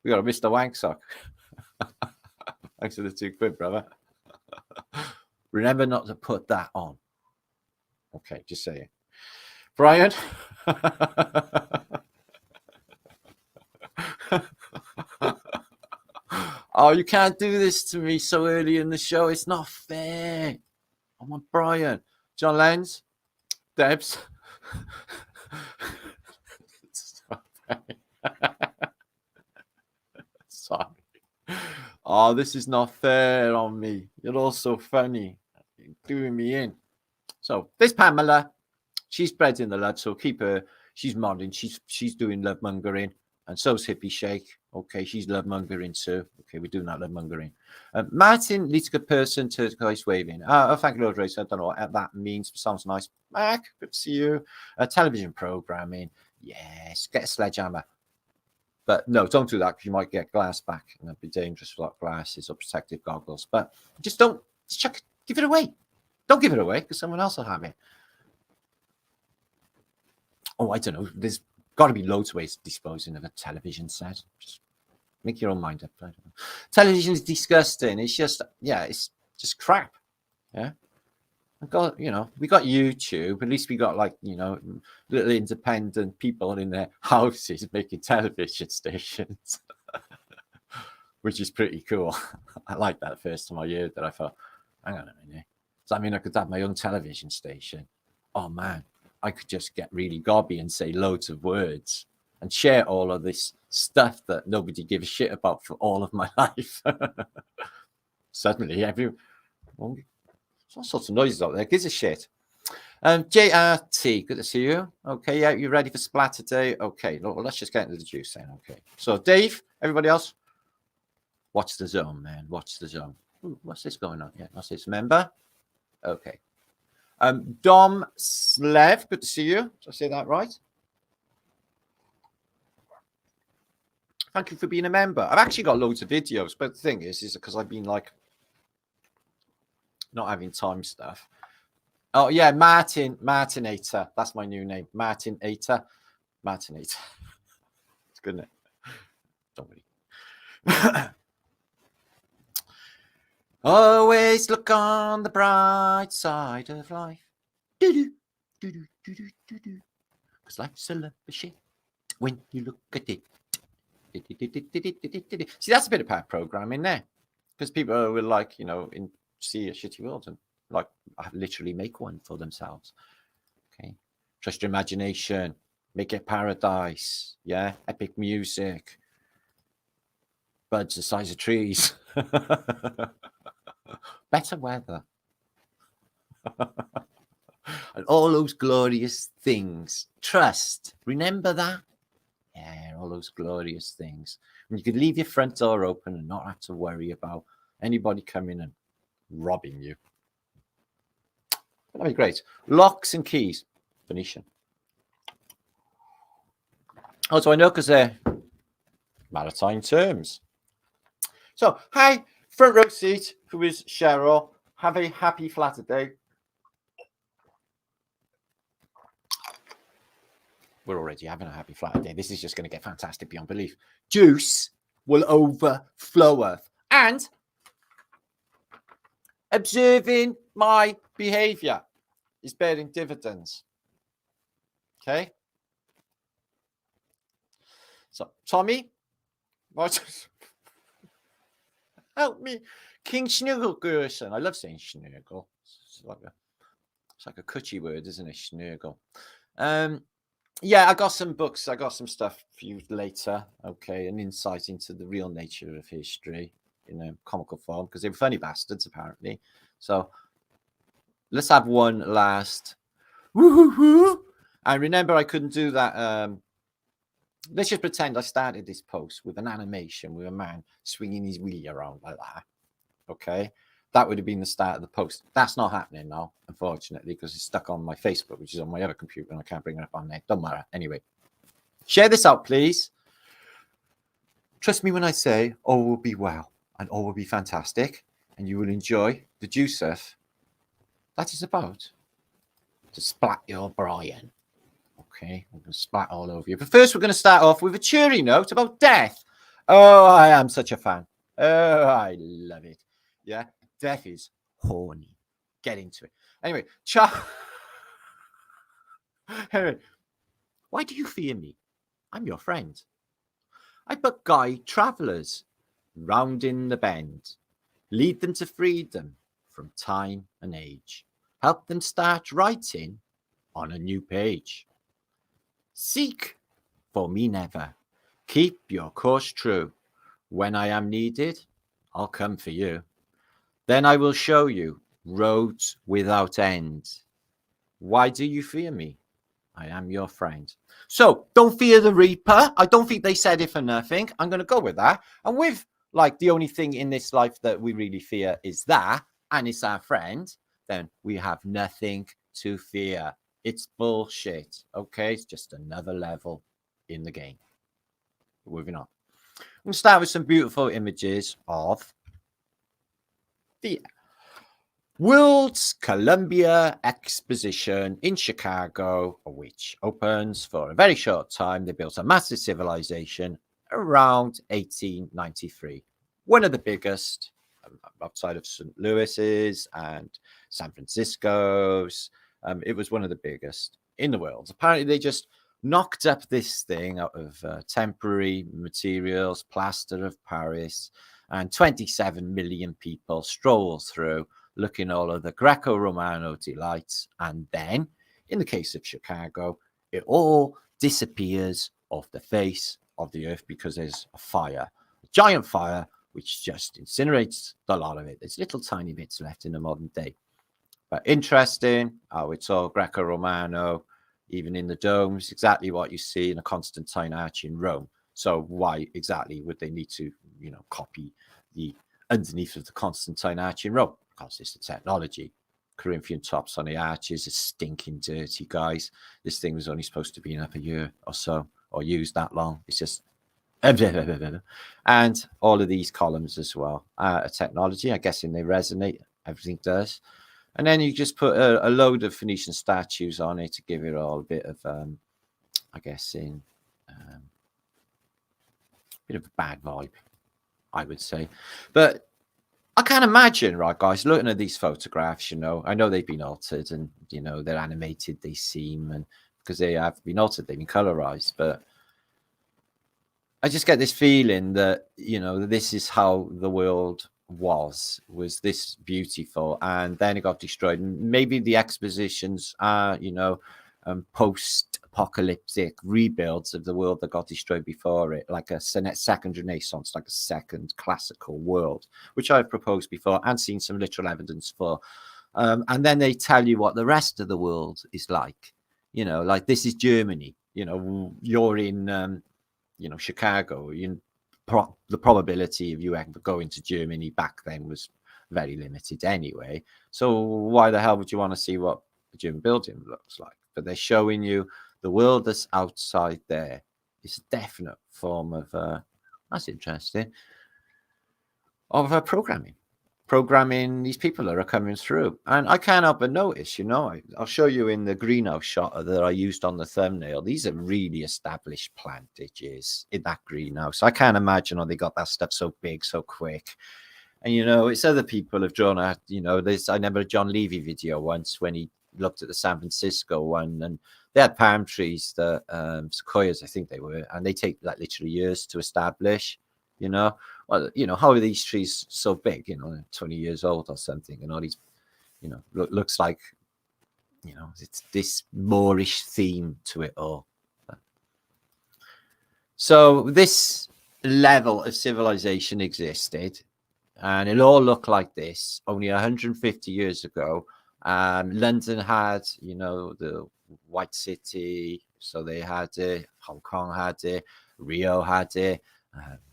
We got a Mr. Wank Sock. Thanks for the £2, brother. Remember not to put that on. Okay, just say it, Brian. Oh, you can't do this to me so early in the show. It's not fair. I want Brian. John Lenz, Debs. Sorry. Oh, this is not fair on me. You're all so funny. You're doing me in. So this Pamela, she's bred in the love, so keep her. She's modding. She's doing love mongering. And so's Hippie Shake. Okay, she's love mongering too. Okay, we're doing that love mongering. Martinliedtke person, turquoise waving. Oh, thank you, Lord Race. I don't know what that means. Sounds nice. Mac, good to see you. Television programming. Yes, get a sledgehammer. But no, don't do that because you might get glass back and that'd be dangerous without glasses or protective goggles. But just don't, just chuck it, give it away. Don't give it away because someone else will have it. Oh, I don't know. There's got to be loads of ways of disposing of a television set. Just make your own mind up. I don't know. Television is disgusting. It's just, yeah, it's just crap. Yeah. You know, we got YouTube. At least we got, like, you know, little independent people in their houses making television stations, which is pretty cool. I like that first time I heard that. I thought, hang on a minute. Does that mean I could have my own television station? Oh man, I could just get really gobby and say loads of words and share all of this stuff that nobody gives a shit about for all of my life. Suddenly, everyone. All sorts of noises out there. Gives a shit. JRT, good to see you. Okay, yeah, you ready for Splatterday? Okay, well, let's just get into the juice then. Okay, so Dave, everybody else, watch the zone, man. Watch the zone. Ooh, what's this going on? Yeah, what's this? Member? Okay. Dom Slev, good to see you. Did I say that right? Thank you for being a member. I've actually got loads of videos, but the thing is because I've been like not having time stuff. Oh yeah, Martinator. That's my new name. Martinator. It's good, isn't it? Don't worry. Always look on the bright side of life. Because life's a lovely shit when you look at it. See, that's a bit of power programming there. Because people will, like, you know, see a shitty world and like literally make one for themselves. Okay. Trust your imagination. Make it paradise. Yeah. Epic music. Buds the size of trees. Better weather. And all those glorious things. Trust. Remember that? Yeah, all those glorious things. And you could leave your front door open and not have to worry about anybody coming and robbing you. That'd be great. Locks and keys. Phoenician. Also, I know because they're maritime terms. So, hi, front row seat, who is Cheryl. Have a happy Flatterday. We're already having a happy Flatterday. This is just going to get fantastic beyond belief. Juice will overflow. And observing my behavior is bearing dividends. Okay. So, Tommy, help me. King Schnurgelgerson. I love saying Schnurgel. It's like a cutchy word, isn't it? Schnurgel. Yeah, I got some books. I got some stuff for you later. Okay, an insight into the real nature of history in a comical form, because they were funny bastards, apparently. So let's have one last. Woo-hoo-hoo. And remember, I couldn't do that. Let's just pretend I started this post with an animation with a man swinging his wheel around like that. Okay, that would have been the start of the post. That's not happening now, unfortunately, because it's stuck on my Facebook, which is on my other computer, and I can't bring it up on there. Don't matter. Anyway, share this out, please. Trust me when I say all will be well and all will be fantastic, and you will enjoy the juice that is about to splat your Brian. Okay, I'm going to splat all over you. But first, we're going to start off with a cheery note about death. Oh, I am such a fan. Oh, I love it. Yeah, death is horny. Get into it. Anyway, anyway, why do you fear me? I'm your friend. I but guide travellers rounding the bend, lead them to freedom from time and age, help them start writing on a new page. Seek for me never. Keep your course true. When I am needed, I'll come for you. Then I will show you roads without end. Why do you fear me? I am your friend. So don't fear the Reaper. I don't think they said it for nothing. I'm going to go with that. And with like the only thing in this life that we really fear is that, and it's our friend, then we have nothing to fear. It's bullshit. Okay, it's just another level in the game. Moving on. We'll start with some beautiful images of the World's Columbia Exposition in Chicago, which opens for a very short time. They built a massive civilization around 1893. One of the biggest outside of St. Louis's and San Francisco's. It was one of the biggest in the world. Apparently, they just knocked up this thing out of temporary materials, plaster of Paris, and 27 million people stroll through, looking all of the Greco-Romano delights. And then, in the case of Chicago, it all disappears off the face of the earth because there's a fire, a giant fire, which just incinerates a lot of it. There's little tiny bits left in the modern day. But interesting how it's all Greco-Romano, even in the domes, exactly what you see in a Constantine arch in Rome. So why exactly would they need to, copy the underneath of the Constantine arch in Rome? Because it's the technology. Corinthian tops on the arches are stinking dirty, guys. This thing was only supposed to be up a year or so, or used that long. It's just... And all of these columns as well are technology. I'm guessing they resonate. Everything does. And then you just put a load of Phoenician statues on it to give it all a bit of, bit of a bad vibe, I would say. But I can't imagine, right, guys, looking at these photographs, I know they've been altered and, they're animated, they seem, and because they have been altered, they've been colorized. But I just get this feeling that, this is how the world was this beautiful, and then it got destroyed. Maybe the expositions are post-apocalyptic rebuilds of the world that got destroyed before it, like a second Renaissance, like a second classical world, which I've proposed before and seen some literal evidence for. And then they tell you what the rest of the world is like. You know, like this is Germany. You know, you're in, Chicago. The probability of you ever going to Germany back then was very limited anyway. So why the hell would you want to see what a German building looks like? But they're showing you the world that's outside there. It's a definite form of, that's interesting, of programming these people that are coming through. And I can't help but notice, I'll show you in the greenhouse shot that I used on the thumbnail. These are really established plantages in that greenhouse. I can't imagine how they got that stuff so big so quick. And, it's other people have drawn out, I remember a John Levy video once when he looked at the San Francisco one, and they had palm trees, the sequoias, I think they were, and they take like literally years to establish, Well, how are these trees so big, 20 years old or something, and all these, looks like, it's this Moorish theme to it all. So this level of civilization existed, and it all looked like this only 150 years ago. London had, the White City, so they had it. Hong Kong had it. Rio had it.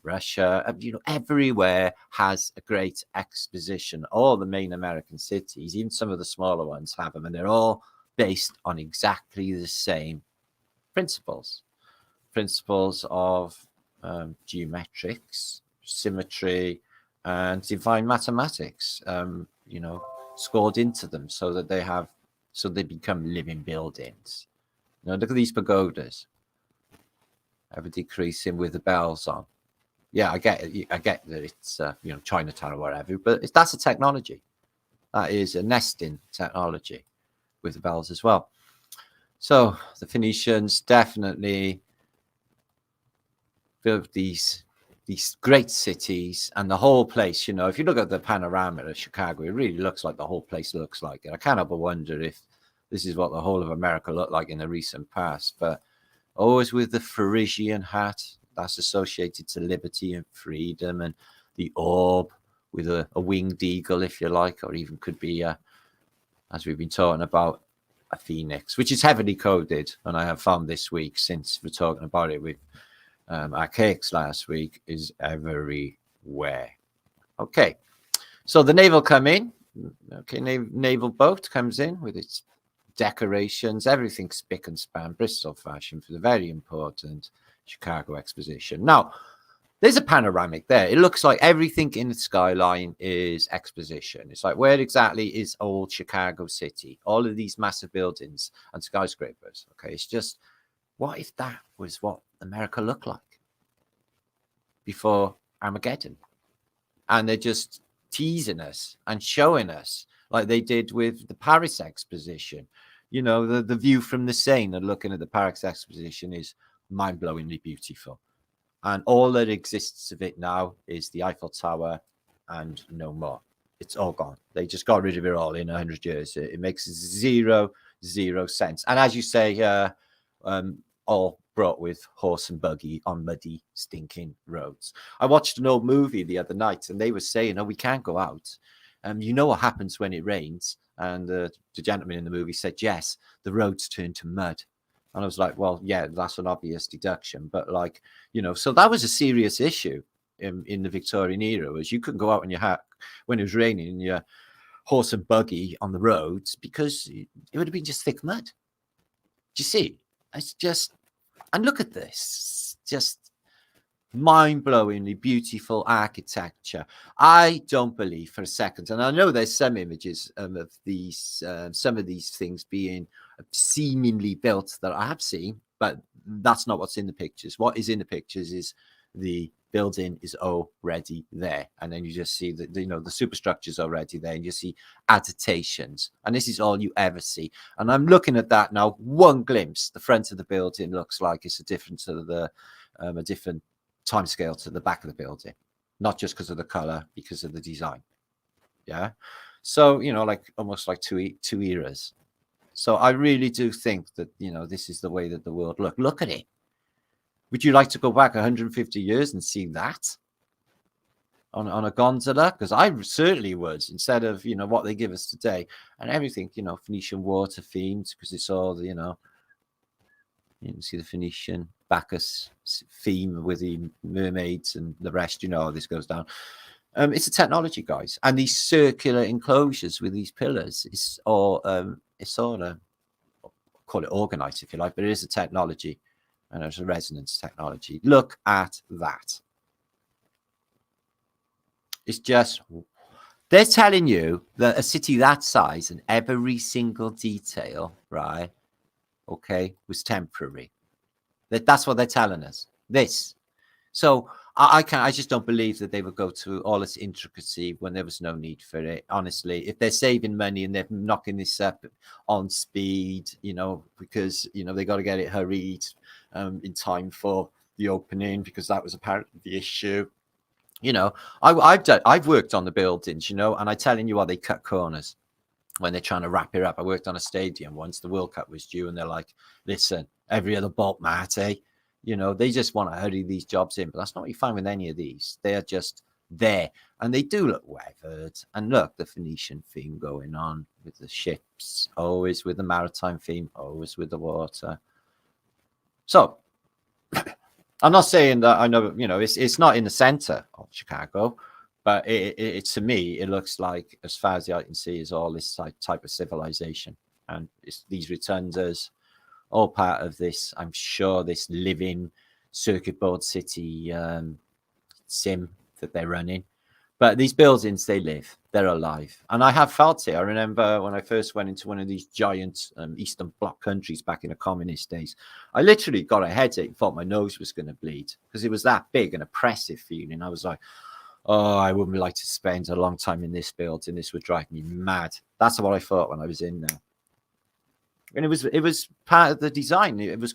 Russia, everywhere has a great exposition. All the main American cities, even some of the smaller ones, have them, and they're all based on exactly the same principles of geometrics, symmetry, and divine mathematics, scored into them so that they become living buildings. Look at these pagodas, ever decreasing with the bells on. Yeah, I get it. I get that it's Chinatown or whatever, but that's a technology. That is a nesting technology with the bells as well. So the Phoenicians definitely built these great cities, and the whole place, if you look at the panorama of Chicago, it really looks like the whole place looks like it. I kind of wonder if this is what the whole of America looked like in the recent past, but always with the Parisian hat that's associated to liberty and freedom, and the orb with a winged eagle, if you like, or even could be, as we've been talking about, a phoenix, which is heavily coded, and I have found this week, since we're talking about it with archaics last week, is everywhere. Okay, so the naval come in. Okay, naval boat comes in with its decorations, everything spick and span, Bristol fashion, for the very important Chicago Exposition. Now, there's a panoramic there. It looks like everything in the skyline is Exposition. It's like, where exactly is old Chicago City? All of these massive buildings and skyscrapers. Okay, it's just, what if that was what America looked like before Armageddon? And they're just teasing us and showing us, like they did with the Paris Exposition. The view from the Seine and looking at the Paris Exposition is mind-blowingly beautiful. And all that exists of it now is the Eiffel Tower and no more. It's all gone. They just got rid of it all in 100 years. It makes zero sense. And as you say, all brought with horse and buggy on muddy, stinking roads. I watched an old movie the other night, and they were saying, we can't go out. You know what happens when it rains? And the gentleman in the movie said, yes, the roads turn to mud. And I was like, well, yeah, that's an obvious deduction. But so that was a serious issue in the Victorian era, was you couldn't go out in your hat when it was raining in your horse and buggy on the roads, because it would have been just thick mud. Do you see? It's just, and look at this, just mind-blowingly beautiful architecture. I don't believe for a second, and I know there's some images of these, some of these things being seemingly built that I have seen, but that's not what's in the pictures. What is in the pictures is the building is already there, and then you just see that the superstructure's already there, and you see adaptations, and this is all you ever see. And I'm looking at that now. One glimpse, the front of the building looks like it's a different time scale to the back of the building, not just because of the color, because of the design. Yeah, so like almost like two eras. So I really do think that, you know, this is the way that the world look at it. Would you like to go back 150 years and see that on a gondola? Because I certainly would, instead of, you know, what they give us today and everything, you know, Phoenician water themed, because it's all the, you know, you can see the Phoenician Bacchus theme with the mermaids and the rest, you know, how this goes down. It's a technology, guys, and these circular enclosures with these pillars is all it's sort of, call it organized if you like, but it is a technology, and it's a resonance technology. Look at that. It's just, they're telling you that a city that size and every single detail, right, okay, was temporary. That's what they're telling us. This. So I just don't believe that they would go to all this intricacy when there was no need for it. Honestly, if they're saving money and they're knocking this up on speed, you know, because, you know, they got to get it hurried in time for the opening, because that was apparently the issue. You know, I've worked on the buildings, you know, and I'm telling you, they cut corners when they're trying to wrap it up. I worked on a stadium once. The World Cup was due, and they're like, "Listen, every other bolt, Mate." You know, they just want to hurry these jobs in, but that's not what you find with any of these. They are just there, and they do look weathered. And look, the Phoenician theme going on with the ships, always with the maritime theme, always with the water. So I'm not saying that I know, you know, it's not in the center of Chicago, but it to me, it looks like, as far as the eye can see, is all this type of civilization. And it's these rotunders, all part of this, I'm sure, this living circuit board city sim that they're running. But these buildings, they live, they're alive. And I have felt it. I remember when I first went into one of these giant Eastern Bloc countries back in the communist days, I literally got a headache, thought my nose was going to bleed, because it was that big and oppressive feeling. I was like, oh, I wouldn't like to spend a long time in this building. This would drive me mad. That's what I thought when I was in there. And it was part of the design. It was,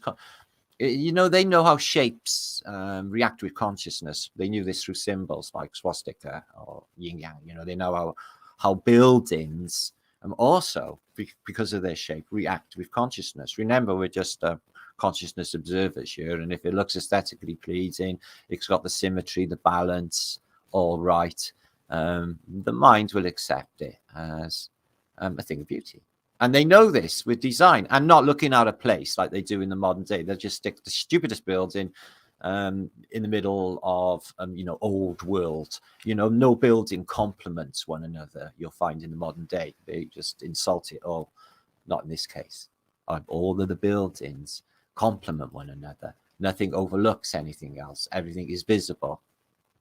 you know, they know how shapes react with consciousness. They knew this through symbols like swastika or yin yang. You know, they know how buildings also, because of their shape, react with consciousness. Remember, we're just consciousness observers here, and if it looks aesthetically pleasing, it's got the symmetry, the balance, all right, the mind will accept it as a thing of beauty. And they know this with design, and not looking out of place like they do in the modern day. They'll just stick the stupidest building in the middle of, you know, old world. You know, no building complements one another, you'll find in the modern day. They just insult it all. Not in this case. All of the buildings complement one another. Nothing overlooks anything else. Everything is visible.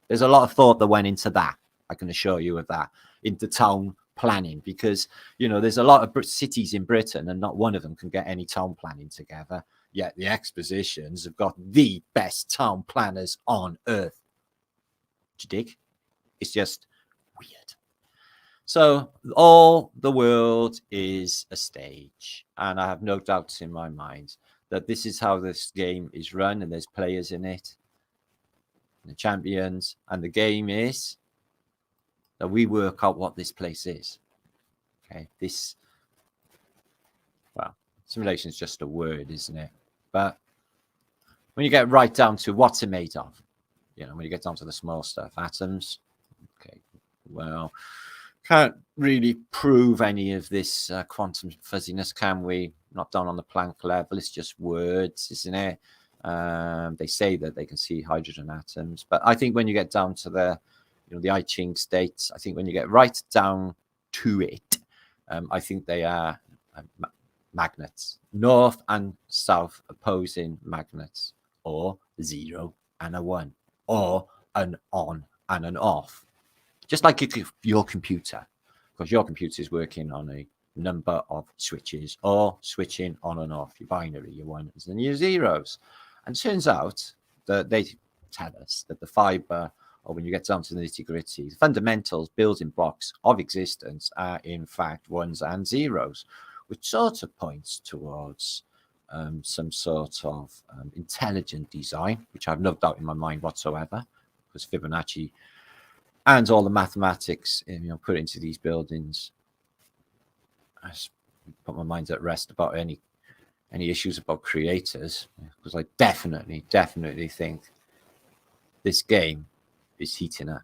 There's a lot of thought that went into that. I can assure you of that. Into town planning, because, you know, there's a lot of cities in Britain and not one of them can get any town planning together, yet the Expositions have got the best town planners on earth. Do you dig? It's just weird. So all the world is a stage, and I have no doubts in my mind that this is how this game is run, and there's players in it, the champions, and the game is that we work out what this place is. Okay, this, well, simulation is just a word, isn't it? But when you get right down to what's it made of, you know, when you get down to the small stuff, atoms, okay, well, can't really prove any of this quantum fuzziness, can we? Not down on the Planck level, it's just words, isn't it? They say that they can see hydrogen atoms, but I think when you get down to the, you know, the I Ching states, I think when you get right down to it, I think they are magnets, north and south opposing magnets, or 0 and a 1, or an on and an off, just like your computer, because your computer is working on a number of switches, or switching on and off, your binary, your ones and your zeros. And it turns out that they tell us that the fiber, or when you get down to the nitty-gritty, the fundamentals, building blocks of existence are in fact ones and zeros, which sort of points towards some sort of intelligent design, which I have no doubt in my mind whatsoever, because Fibonacci and all the mathematics, you know, put into these buildings, as put my mind at rest about any issues about creators, because I definitely think this game is heating up,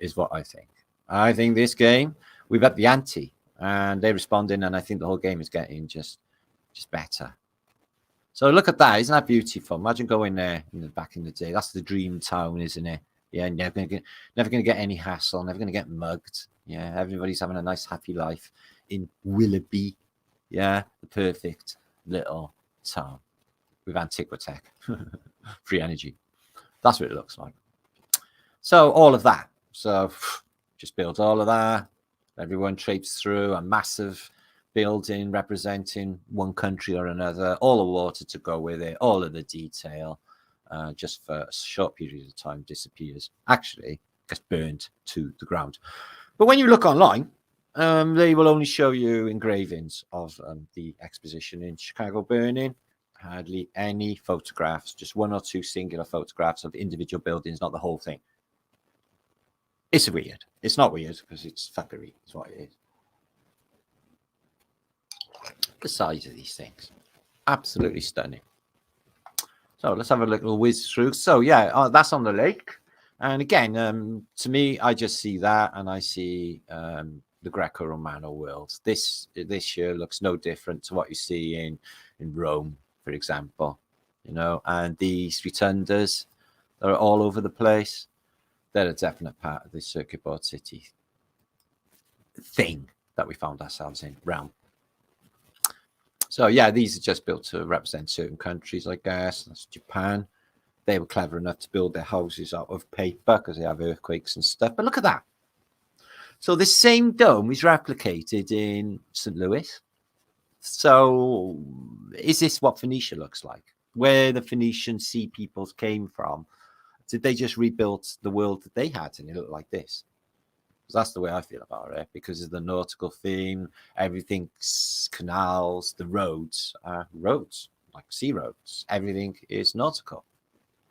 is what I think. I think this game, we've had the ante, and they're responding, and I think the whole game is getting just better. So look at that. Isn't that beautiful? Imagine going there back in the day. That's the dream town, isn't it? Yeah, never gonna get any hassle, never gonna get mugged. Yeah, everybody's having a nice, happy life in Willoughby. Yeah, the perfect little town with antiquitech, free energy. That's what it looks like. So all of that. So just build all of that. Everyone traipses through a massive building representing one country or another. All the water to go with it. All of the detail. Just for a short period of time disappears. Actually, gets burned to the ground. But when you look online, they will only show you engravings of the exposition in Chicago burning. Hardly any photographs, just one or two singular photographs of individual buildings, not the whole thing. It's weird. It's not weird because it's fuckery. It's what it is. The size of these things, absolutely stunning. So let's have a little whiz through. So yeah, that's on the lake. And again, to me, I just see that, and I see the Greco-Romano world. This year looks no different to what you see in Rome, for example. You know, and these rotundas that are all over the place, they're a definite part of the circuit board city thing that we found ourselves in, realm. So yeah, these are just built to represent certain countries, I guess. That's Japan. They were clever enough to build their houses out of paper because they have earthquakes and stuff. But look at that. So this same dome is replicated in St. Louis. So is this what Phoenicia looks like? Where the Phoenician sea peoples came from? Did they just rebuild the world that they had and it looked like this? Because that's the way I feel about it. Because of the nautical theme, everything's canals, the roads are roads, like sea roads. Everything is nautical.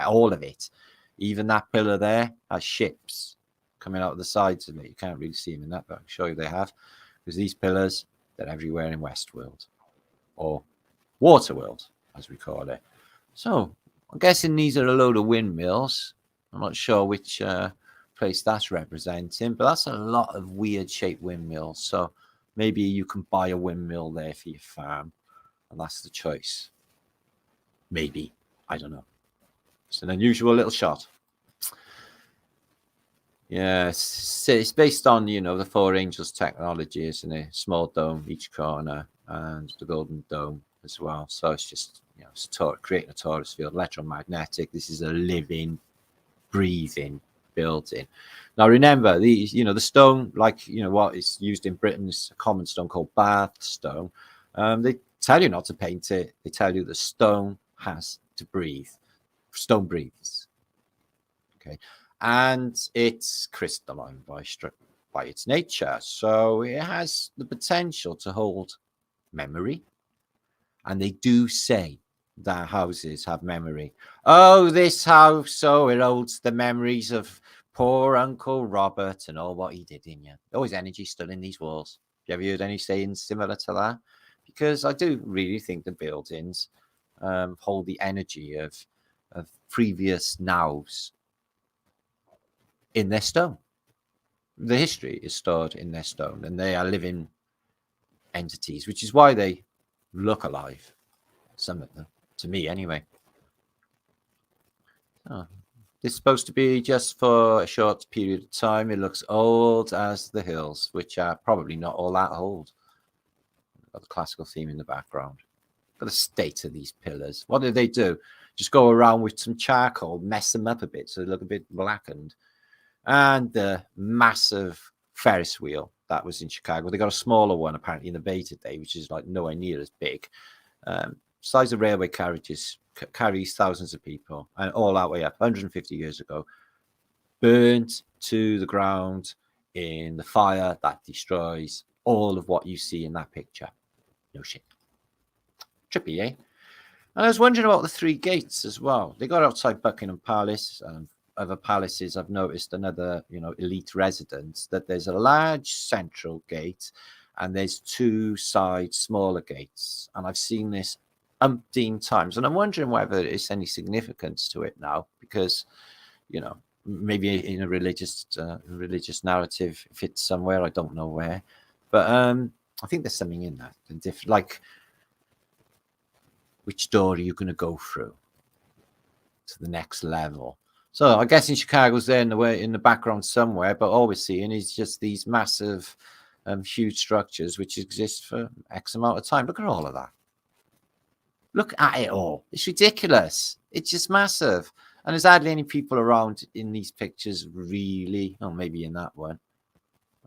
All of it. Even that pillar there has ships coming out of the sides of it. You can't really see them in that, but I'll show you they have. Because these pillars, they're everywhere in Westworld. Or Waterworld, as we call it. So, I'm guessing these are a load of windmills. I'm not sure which place that's representing, but that's a lot of weird shaped windmills. So, maybe you can buy a windmill there for your farm. And that's the choice. Maybe. I don't know. It's an unusual little shot. Yeah, it's based on, you know, the Four Angels technology, isn't it? Small dome each corner and the golden dome as well. So it's just, you know, it's creating a torus field, electromagnetic. This is a living, breathing building. Now, remember, these, you know, the stone, like, you know, what is used in Britain is a common stone called Bath stone. They tell you not to paint it. They tell you the stone has to breathe. Stone breathes. Okay. And it's crystalline by its nature. So it has the potential to hold memory. And they do say that houses have memory. Oh, this house, oh, it holds the memories of poor Uncle Robert and all what he did in you. Always energy still in these walls. Have you ever heard any sayings similar to that? Because I do really think the buildings hold the energy of previous nows in their stone. The history is stored in their stone, and they are living entities, which is why they look alive. Some of them, to me anyway. Oh, this is supposed to be just for a short period of time. It looks old as the hills, which are probably not all that old. Got the classical theme in the background. Got the state of these pillars. What do? Just go around with some charcoal, mess them up a bit so they look a bit blackened. And the massive Ferris wheel that was in Chicago. They got a smaller one apparently in the beta day, which is like nowhere near as big. Size of railway carriages, carries thousands of people, and all that way up 150 years ago, burnt to the ground in the fire that destroys all of what you see in that picture. No shit. Trippy, eh? And I was wondering about the three gates as well. They got outside Buckingham Palace and other palaces. I've noticed another, you know, elite residence, that there's a large central gate, and there's 2 side smaller gates. And I've seen this umpteen times, and I'm wondering whether it's any significance to it now, because, you know, maybe in a religious narrative fits somewhere, I don't know where, but I think there's something in that, like which door are you going to go through to the next level. So I guess in Chicago's there in the background somewhere, but all we're seeing is just these massive huge structures which exist for X amount of time. Look at all of that. Look at it all. It's ridiculous. It's just massive. And there's hardly any people around in these pictures, really. Oh, maybe in that one.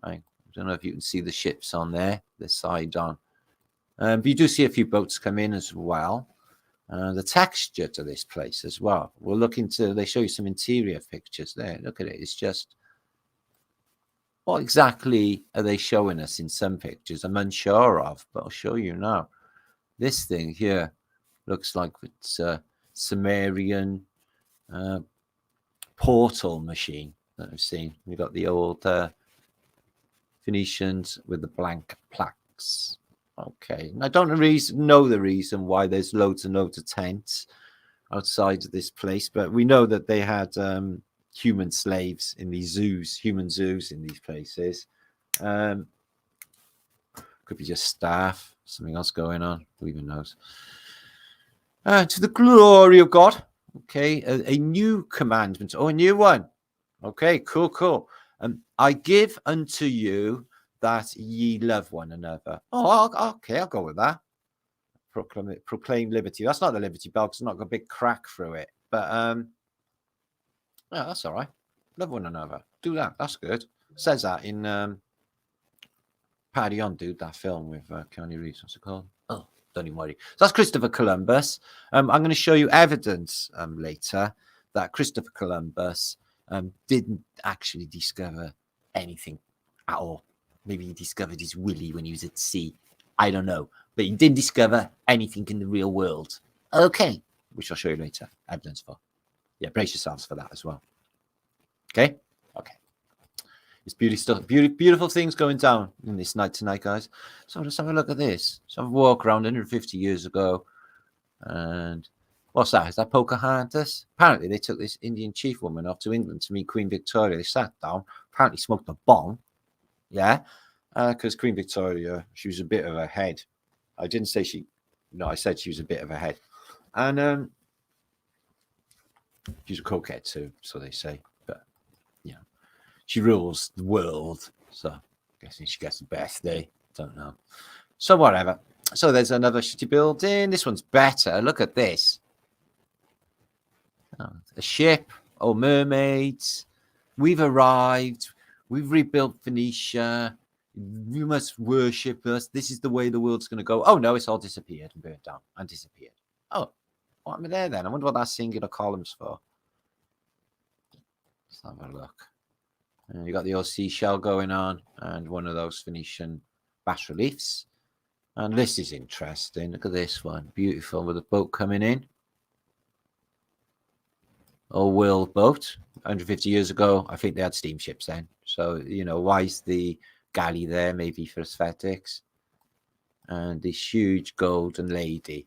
I don't know if you can see the ships on there, the side on. But you do see a few boats come in as well. The texture to this place as well. We'll look into, they show you some interior pictures there. Look at it. It's just, what exactly are they showing us in some pictures? I'm unsure of, but I'll show you now. This thing here looks like it's a Sumerian portal machine that I've seen. We've got the old Phoenicians with the blank plaques. Okay, I don't know the reason why there's loads and loads of tents outside of this place, but we know that they had human slaves in these zoos, human zoos in these places. Could be just staff, something else going on, who even knows. To the glory of God. Okay, a new commandment. Oh, a new one. Okay, cool. I give unto you that ye love one another. Oh, okay, I'll go with that. Proclaim liberty. That's not the Liberty Bell, because it's not got a big crack through it. But yeah, that's all right. Love one another. Do that. That's good. It says that in Paddy On, dude, that film with Keanu Reeves. What's it called? Oh, don't even worry. So that's Christopher Columbus. I'm going to show you evidence later that Christopher Columbus didn't actually discover anything at all. Maybe he discovered his willy when he was at sea. I don't know. But he didn't discover anything in the real world. Okay. Which I'll show you later. Evidence for. Yeah, brace yourselves for that as well. Okay? Okay. It's beautiful things going down in this night tonight, guys. So let's have a look at this. So I've walked around 150 years ago. And what's that? Is that Pocahontas? Apparently they took this Indian chief woman off to England to meet Queen Victoria. They sat down, apparently smoked a bong. Yeah, because Queen Victoria, she was a bit of a head. I didn't say I said she was a bit of a head. And she's a coquette too, so they say. But, you know, she rules the world. So I'm guessing she gets the best day. Don't know. So whatever. So there's another shitty building. This one's better. Look at this. Oh, a ship. Oh, mermaids. We've arrived. We've rebuilt Phoenicia. You must worship us. This is the way the world's going to go. Oh, no, it's all disappeared and burnt down and disappeared. Oh, what happened there then? I wonder what that singular column's for. Let's have a look. And you got the old seashell going on and one of those Phoenician bas reliefs. And this is interesting. Look at this one. Beautiful with a boat coming in. Old world boat. 150 years ago, I think they had steamships then. So, you know, why is the galley there? Maybe for aesthetics. And this huge golden lady.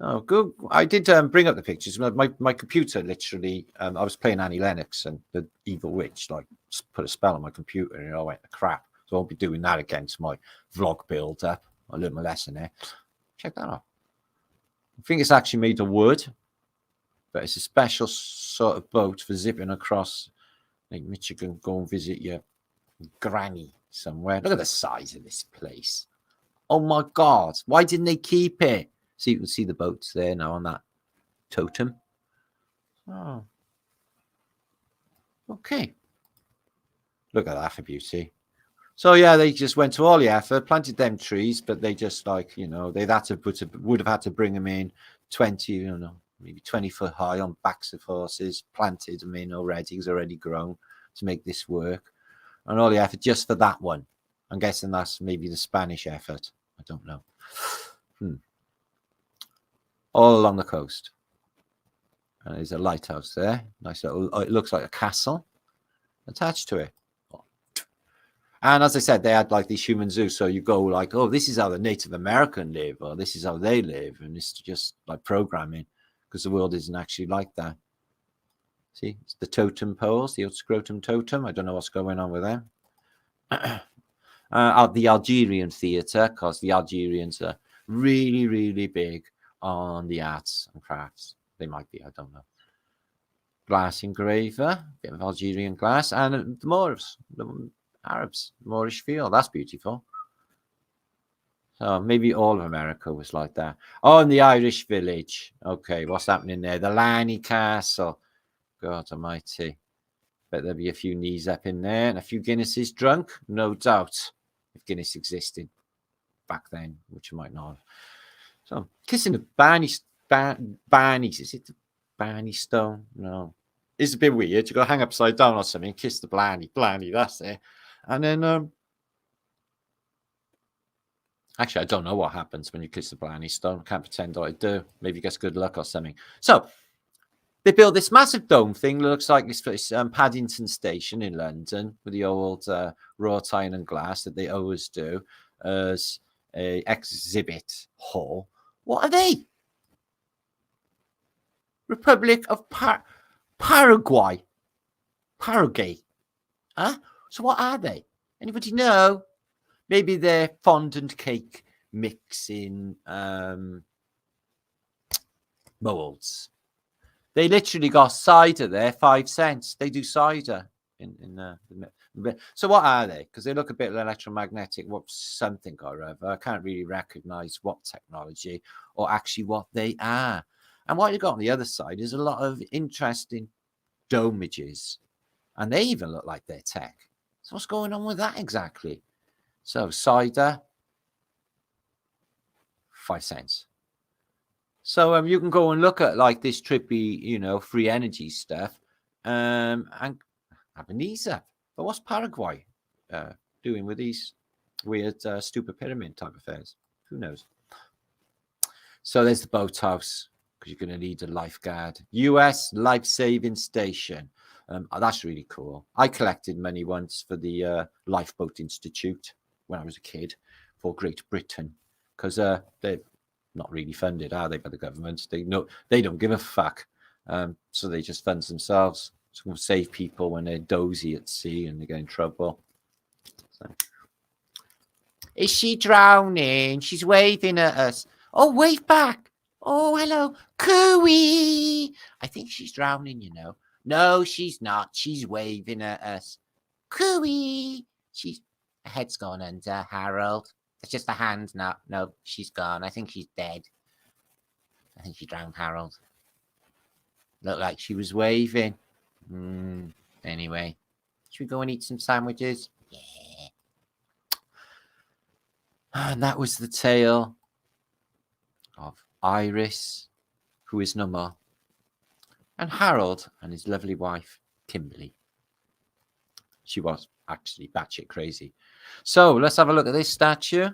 Oh, good. I did bring up the pictures. My computer literally, I was playing Annie Lennox and the evil witch, like, put a spell on my computer and it all went to crap. So I won't be doing that against my vlog build up. I learned my lesson there. Check that out. I think it's actually made of wood, but it's a special sort of boat for zipping across Lake Michigan. Go and visit your granny somewhere. Look at the size of this place. Oh my God. Why didn't they keep it? So you can see the boats there now on that totem. Oh. Okay. Look at that for beauty. So yeah, they just went to all the effort, planted them trees, but they just like, you know, they'd had to would have had to bring them in 20, you know, maybe 20 foot high on backs of horses, planted them in already, it's already grown to make this work. And all the effort just for that one. I'm guessing that's maybe the Spanish effort. I don't know. All along the coast. And there's a lighthouse there. Nice little, it looks like a castle attached to it. And as I said, they had like these human zoos. So you go like, oh, this is how the Native American live, or this is how they live. And it's just like programming, because the world isn't actually like that. See, it's the totem poles, the scrotum totem. I don't know what's going on with them. The Algerian theatre, because the Algerians are really, really big on the arts and crafts. They might be, I don't know. Glass engraver, bit of Algerian glass, and the Moors, the Arabs, Moorish field. That's beautiful. So maybe all of America was like that. Oh, and the Irish village. Okay, what's happening there? The Lanny Castle. God almighty. Bet there'll be a few knees up in there and a few Guinnesses drunk, no doubt, if Guinness existed back then, which it might not have. So, kissing the Barney's, is it the Barney stone? No. It's a bit weird. You got to hang upside down or something, kiss the Blarney, that's it. And then, actually, I don't know what happens when you kiss the Blarney stone. I can't pretend I do. Maybe you get good luck or something. So, they built this massive dome thing. Looks like it's Paddington Station in London with the old wrought iron and glass that they always do as a exhibit hall. What are they? Republic of Paraguay. Paraguay. Huh? So what are they? Anybody know? Maybe they're fondant cake mixing molds. They literally got cider there, 5 cents. They do cider so what are they? Because they look a bit electromagnetic, what something or other. I can't really recognize what technology or actually what they are. And what you got on the other side is a lot of interesting domages. And they even look like they're tech. So what's going on with that exactly? So cider, 5 cents. So you can go and look at like this trippy, free energy stuff and have a knees up. But what's Paraguay doing with these weird stupid pyramid type affairs? Who knows? So there's the boathouse, because you're going to need a lifeguard. US Life-Saving Station. That's really cool. I collected money once for the Lifeboat Institute when I was a kid for Great Britain, because they're not really funded, are they, by the government? They don't give a fuck. So they just fund themselves to save people when they're dozy at sea and they get in trouble. So. Is she drowning? She's waving at us. Oh, wave back. Oh, hello. Cooey. I think she's drowning, No, she's not. She's waving at us. Cooey. Her head's gone under, Harold. It's just a hand now. No, she's gone. I think she's dead. I think she drowned Harold. Looked like she was waving. Anyway, should we go and eat some sandwiches? Yeah. And that was the tale of Iris, who is no more, and Harold and his lovely wife, Kimberly. She was actually batshit crazy. So let's have a look at this statue.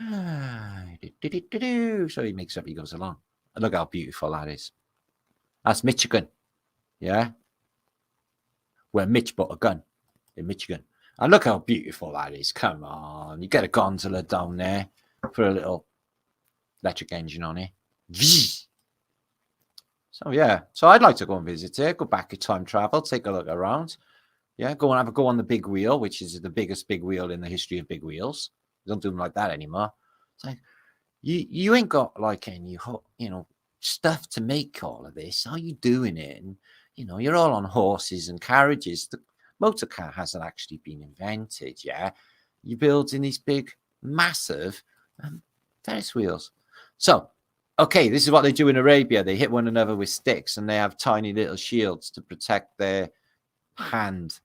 So he makes up, he goes along. And look how beautiful that is. That's Michigan. Yeah. Where Mitch bought a gun in Michigan. And look how beautiful that is. Come on. You get a gondola down there. Put a little electric engine on it. So yeah. So I'd like to go and visit it. Go back in time travel. Take a look around. Yeah. Go and have a go on the big wheel, which is the biggest big wheel in the history of big wheels. They don't do them like that anymore. It's like, you ain't got like any, stuff to make all of this. How are you doing it? And, you're all on horses and carriages. The motor car hasn't actually been invented. Yeah. You're building these big, massive Ferris wheels. So, okay, this is what they do in Arabia. They hit one another with sticks and they have tiny little shields to protect their hand.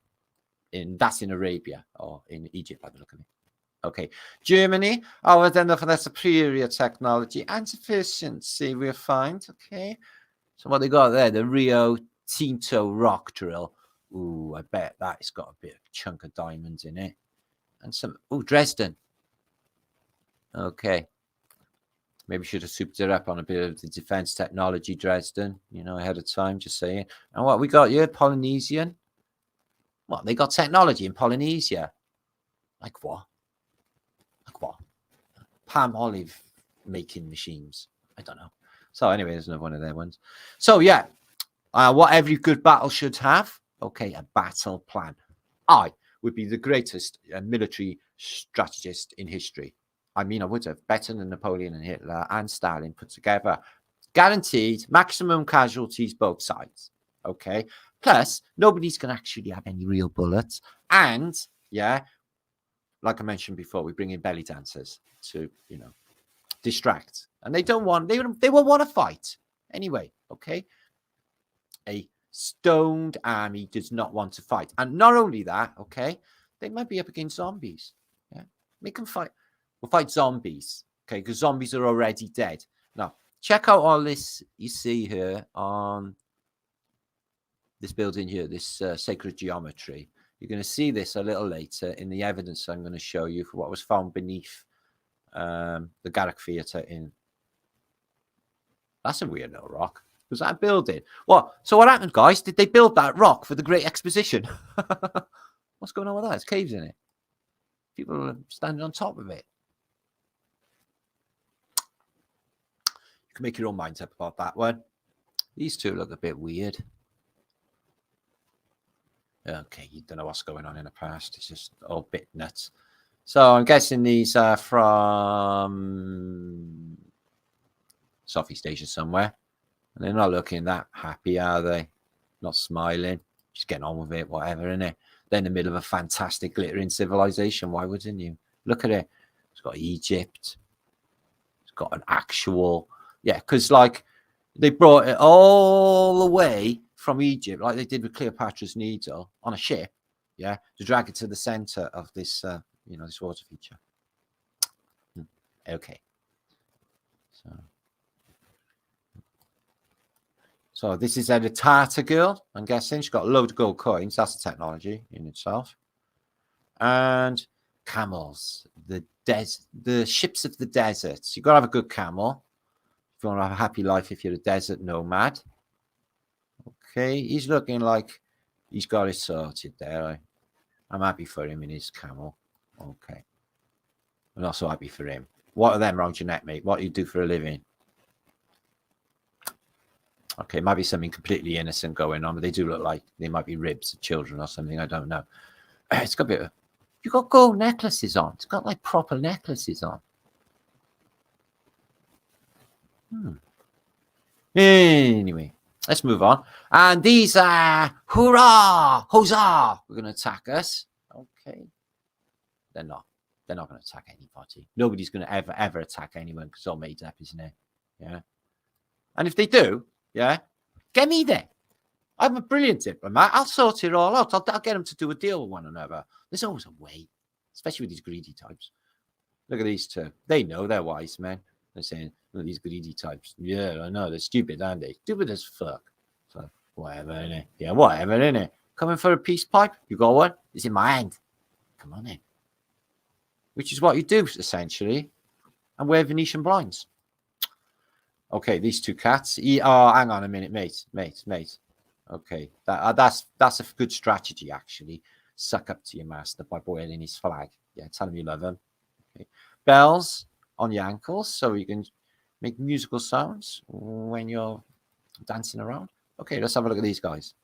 That's in Arabia or in Egypt, by the look of it. Okay, Germany. Oh, then for their superior technology and efficiency, we'll find. Okay, so what they got there, the Rio Tinto rock drill. Ooh, I bet that's got a bit of chunk of diamonds in it, and some. Oh, Dresden. Okay, maybe should have souped it up on a bit of the defense technology, Dresden. Ahead of time. Just saying. And what we got here, Polynesian. What, they got technology in Polynesia? Like what? Like what? Palm olive making machines. I don't know. So anyway, there's another one of their ones. So yeah, what every good battle should have. Okay, a battle plan. I would be the greatest military strategist in history. I mean, I would have better than Napoleon and Hitler and Stalin put together. Guaranteed maximum casualties both sides. Okay. Plus, nobody's going to actually have any real bullets. And yeah, like I mentioned before, we bring in belly dancers to, you know, distract. And they don't want, they will want to fight anyway. Okay. A stoned army does not want to fight. And not only that, okay, they might be up against zombies. Yeah. Make them fight. We'll fight zombies. Okay. Because zombies are already dead. Now, check out all this you see here on this building here, this sacred geometry. You're going to see this a little later in the evidence I'm going to show you for what was found beneath the Garrick Theatre in. That's a weird little rock. Was that a building? What? So what happened, guys? Did they build that rock for the Great Exposition? What's going on with that? It's caves in it. People are standing on top of it. You can make your own minds up about that one. These two look a bit weird. Okay, you don't know what's going on in the past. It's just all a bit nuts. So I'm guessing these are from Southeast Asia somewhere. And they're not looking that happy, are they? Not smiling. Just getting on with it, whatever, innit? They're in the middle of a fantastic glittering civilization. Why wouldn't you? Look at it. It's got Egypt. It's got an actual... Yeah, because, like, they brought it all the way from Egypt, like they did with Cleopatra's Needle, on a ship, yeah, to drag it to the center of this, you know, this water feature. Okay. So this is a Tartar girl, I'm guessing. She's got a load of gold coins. That's a technology in itself. And camels, the ships of the deserts. You've got to have a good camel if you want to have a happy life if you're a desert nomad. Okay, he's looking like he's got it sorted there. I'm happy for him in his camel. Okay. I'm not so happy for him. What are them around your neck, mate? What do you do for a living? Okay, might be something completely innocent going on, but they do look like they might be ribs of children or something. I don't know. It's got a bit of... You've got gold necklaces on. It's got like proper necklaces on. Anyway. Let's move on. And these are, hurrah, huzzah, we're going to attack us. Okay. They're not. They're not going to attack anybody. Nobody's going to ever attack anyone because it's all made up, isn't it? Yeah. And if they do, yeah, get me there. I'm a brilliant diplomat. I'll sort it all out. I'll get them to do a deal with one another. There's always a way, especially with these greedy types. Look at these two. They know they're wise men. They're saying, look, these greedy types. Yeah, I know. They're stupid, aren't they? Stupid as fuck. So, whatever, innit? Yeah, whatever, innit? Coming for a peace pipe? You got one? It's in my hand. Come on in. Which is what you do, essentially. And wear Venetian blinds. Okay, these two cats. Oh, hang on a minute, mate. Okay, that's a good strategy, actually. Suck up to your master by boiling his flag. Yeah, tell him you love him. Okay. Bells on your ankles so you can make musical sounds when you're dancing around. Okay, let's have a look at these guys.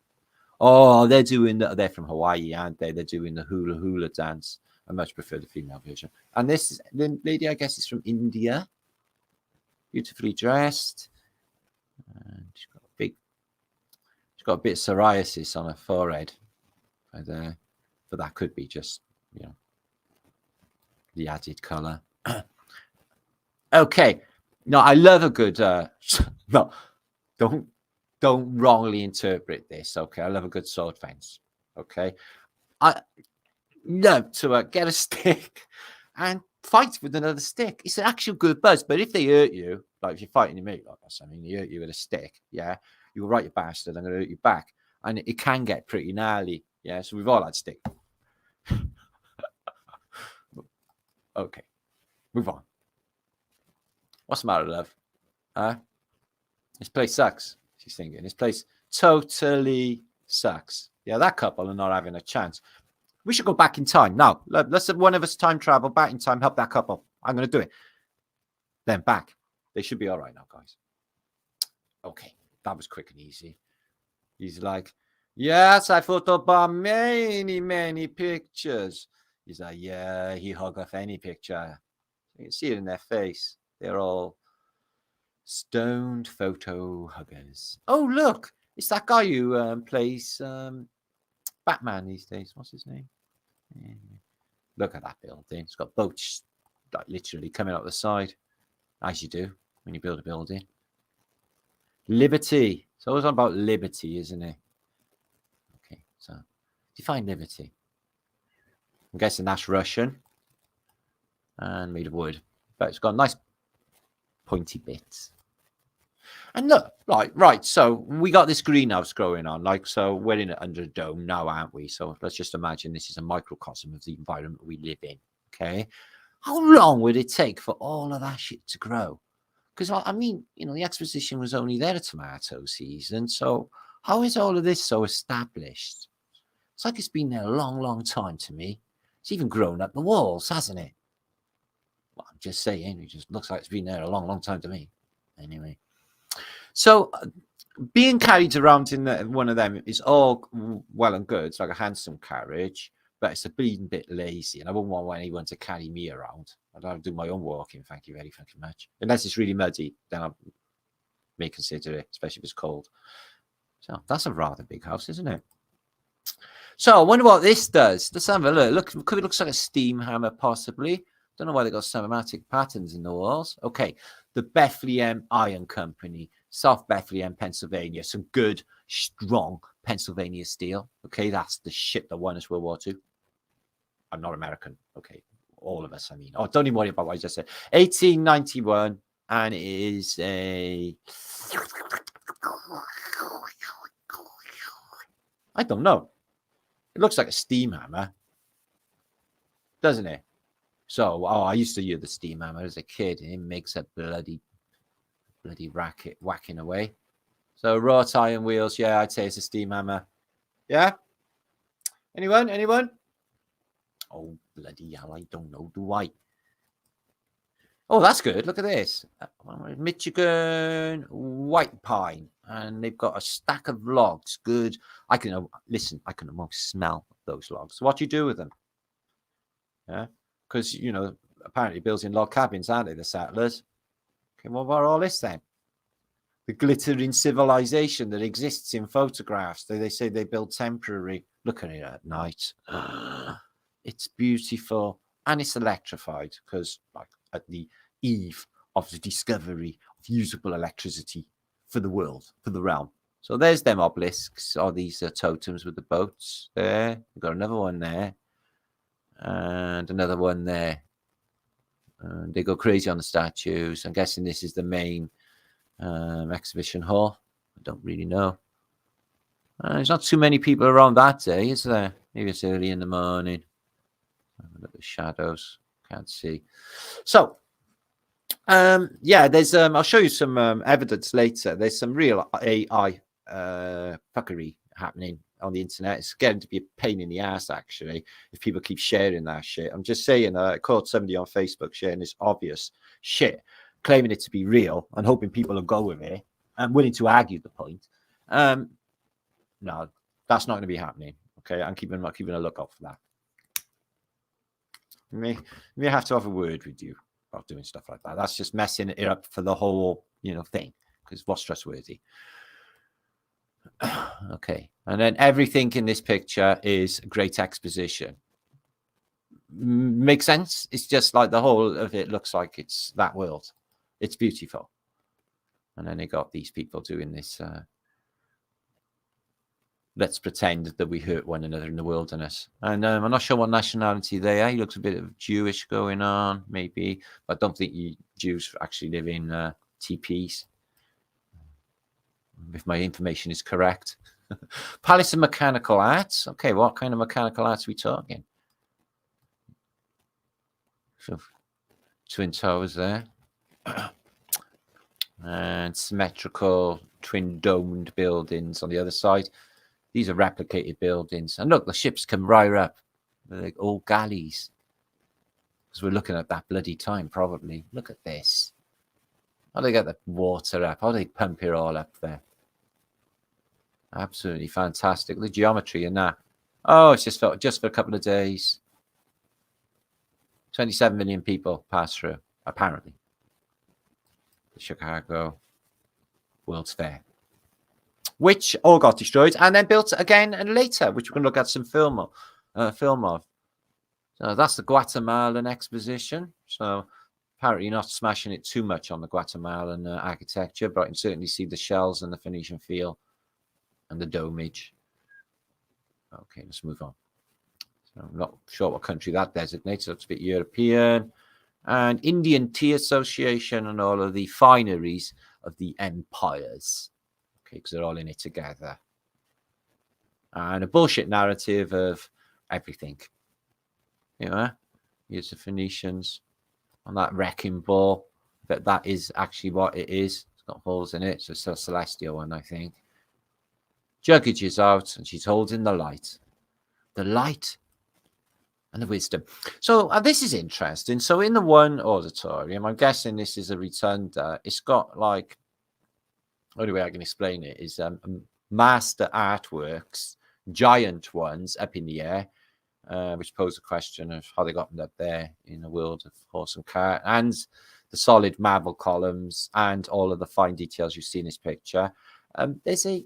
Oh, they're from Hawaii, aren't they? They're doing the hula hula dance. I much prefer the female version. And this is the lady, I guess, is from India. Beautifully dressed. And she's got a bit of psoriasis on her forehead. But that could be just, you know, the added color. Okay. No, I love a good no, don't wrongly interpret this. Okay. I love a good sword fence. Okay. I love to get a stick and fight with another stick. It's an actual good buzz. But if they hurt you, like if you're fighting your mate like or something, they hurt you with a stick, yeah, you go, right, you bastard, I'm gonna hurt you back. And it can get pretty gnarly. Yeah. So we've all had stick. Okay. Move on. What's the matter, love? This place sucks. She's thinking. This place totally sucks. Yeah, that couple are not having a chance. We should go back in time. Now, let's have one of us time travel back in time, help that couple. I'm going to do it. Then back. They should be all right now, guys. Okay, that was quick and easy. He's like, yes, I photobomb many, many pictures. He's like, yeah, he hug off any picture. You can see it in their face. They're all stoned photo huggers. Oh, look, it's that guy who plays Batman these days. What's his name? Yeah. Look at that building. It's got boats like literally coming out the side, as you do when you build a building. Liberty. It's always about liberty, isn't it? Okay, so define liberty. I'm guessing that's Russian and made of wood, but it's got nice pointy bits. And look, right, so we got this greenhouse growing on, like, so we're in it under a dome now, aren't we? So let's just imagine this is a microcosm of the environment we live in, okay? How long would it take for all of that shit to grow? Because, I mean, you know, the Exposition was only there at tomato season, so how is all of this so established? It's like it's been there a long, long time to me. It's even grown up the walls, hasn't it? Well, I'm just saying, it just looks like it's been there a long, long time to me. Anyway. So being carried around in one of them is all well and good. It's like a handsome carriage, but it's a bleeding bit lazy. And I wouldn't want anyone to carry me around. I'd have to do my own walking. Thank you very fucking much. Unless it's really muddy, then I may consider it, especially if it's cold. So that's a rather big house, isn't it? So I wonder what this does. Let's have a look. It looks like a steam hammer, possibly. Don't know why they got cinematic patterns in the walls. Okay, the Bethlehem Iron Company, South Bethlehem, Pennsylvania. Some good, strong Pennsylvania steel. Okay, that's the shit that won us World War II. I'm not American. Okay, all of us, I mean. Oh, don't even worry about what I just said. 1891, and it is a... I don't know. It looks like a steam hammer, doesn't it? So, I used to use the steam hammer as a kid, and it makes a bloody racket whacking away. So, wrought iron wheels, yeah, I'd say it's a steam hammer. Yeah? Anyone? Oh, bloody hell, I don't know, do I? Oh, that's good. Look at this. Michigan white pine. And they've got a stack of logs. Good. I can almost smell those logs. So what do you do with them? Yeah. Because, you know, apparently building log cabins, aren't they, the settlers? Okay, what about all this then? The glittering civilization that exists in photographs. They say they build temporary. Look at it at night. It's beautiful. And it's electrified because, like, at the eve of the discovery of usable electricity for the world, for the realm. So there's them obelisks, or these totems with the boats there. We've got another one there. And another one there. And they go crazy on the statues. I'm guessing this is the main exhibition hall. I don't really know. There's not too many people around that day, is there? Maybe it's early in the morning. Look at the shadows. Can't see. So, yeah, there's I'll show you some evidence later. There's some real AI fuckery happening on the internet. It's getting to be a pain in the ass, actually, if people keep sharing that shit. I'm just saying, I caught somebody on Facebook sharing this obvious shit, claiming it to be real and hoping people will go with it and willing to argue the point. No, that's not going to be happening. Okay, I'm keeping a lookout for that. May have to have a word with you about doing stuff like that. That's just messing it up for the whole, thing. Because what's trustworthy? Okay, and then everything in this picture is a great exposition. Makes sense? It's just like the whole of it looks like it's that world. It's beautiful. And then they got these people doing this. Let's pretend that we hurt one another in the wilderness. And I'm not sure what nationality they are. He looks a bit of Jewish going on, maybe. But I don't think Jews actually live in teepees, if my information is correct. Palace of Mechanical Arts. Okay, what kind of mechanical arts are we talking? So, twin towers there. And symmetrical twin domed buildings on the other side. These are replicated buildings. And look, the ships come right up. They're like old galleys. Because we're looking at that bloody time, probably. Look at this. How do they get the water up? How do they pump it all up there? Absolutely fantastic. The geometry in that. Oh, it's just for a couple of days. 27 million people pass through, apparently. The Chicago World's Fair. Which all got destroyed and then built again and later, which we're going to look at some film of. So that's the Guatemalan Exposition. So apparently not smashing it too much on the Guatemalan architecture, but I can certainly see the shells and the Phoenician feel and the domage. Okay, let's move on. So I'm not sure what country that designates. That's a bit European. And Indian Tea Association and all of the fineries of the empires. Okay, because they're all in it together. And a bullshit narrative of everything. You know, here's the Phoenicians on that wrecking ball. But that is actually what it is. It's got holes in it. So it's a celestial one, I think. Juggage is out and she's holding the light. The light and the wisdom. So this is interesting. So in the one auditorium, I'm guessing this is a rotunda. It's got like, the only way I can explain it is master artworks, giant ones up in the air, which pose a question of how they got them up there in a world of horse and cart, and the solid marble columns and all of the fine details you see in this picture. There's a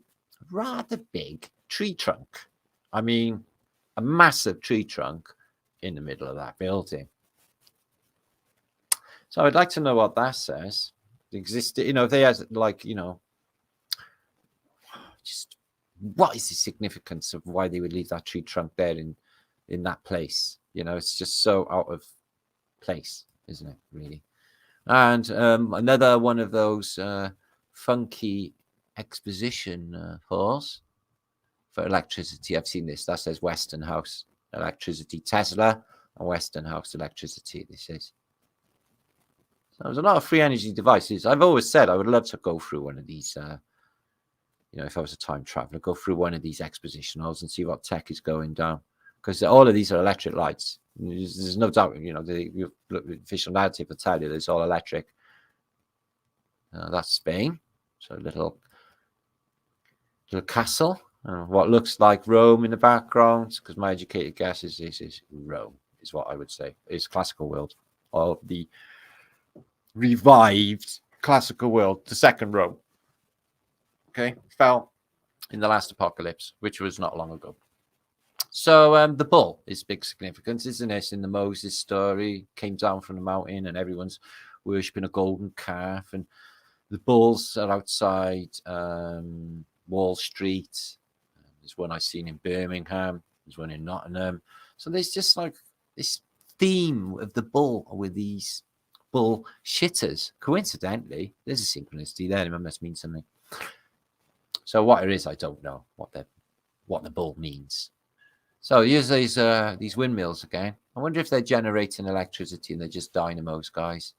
rather big tree trunk. I mean, a massive tree trunk in the middle of that building. So I'd like to know what that says. Existed, you know, if they had like, you know, just what is the significance of why they would leave that tree trunk there in that place? You know, it's just so out of place, isn't it, really? And another one of those funky exposition halls for electricity. I've seen this. That says Westinghouse electricity, Tesla, and Westinghouse electricity. This is. So there's a lot of free energy devices. I've always said I would love to go through one of these. You know, if I was a time traveler, go through one of these exposition halls and see what tech is going down. Because all of these are electric lights. There's no doubt, you know, the official narrative will tell you it's all electric. That's Spain. So a little castle. What looks like Rome in the background, because my educated guess is this is Rome, is what I would say. It's classical world, or the revived classical world, the second Rome. Okay, fell in the last apocalypse, which was not long ago. So the bull is big significance, isn't it? In the Moses story, came down from the mountain and everyone's worshipping a golden calf, and the bulls are outside Wall Street. There's one I've seen in Birmingham. There's one in Nottingham. So there's just like this theme of the bull with these bull shitters. Coincidentally, there's a synchronicity there. It must mean something. So what it is, I don't know what the bull means. So here's these windmills again. I wonder if they're generating electricity and they're just dynamos, guys.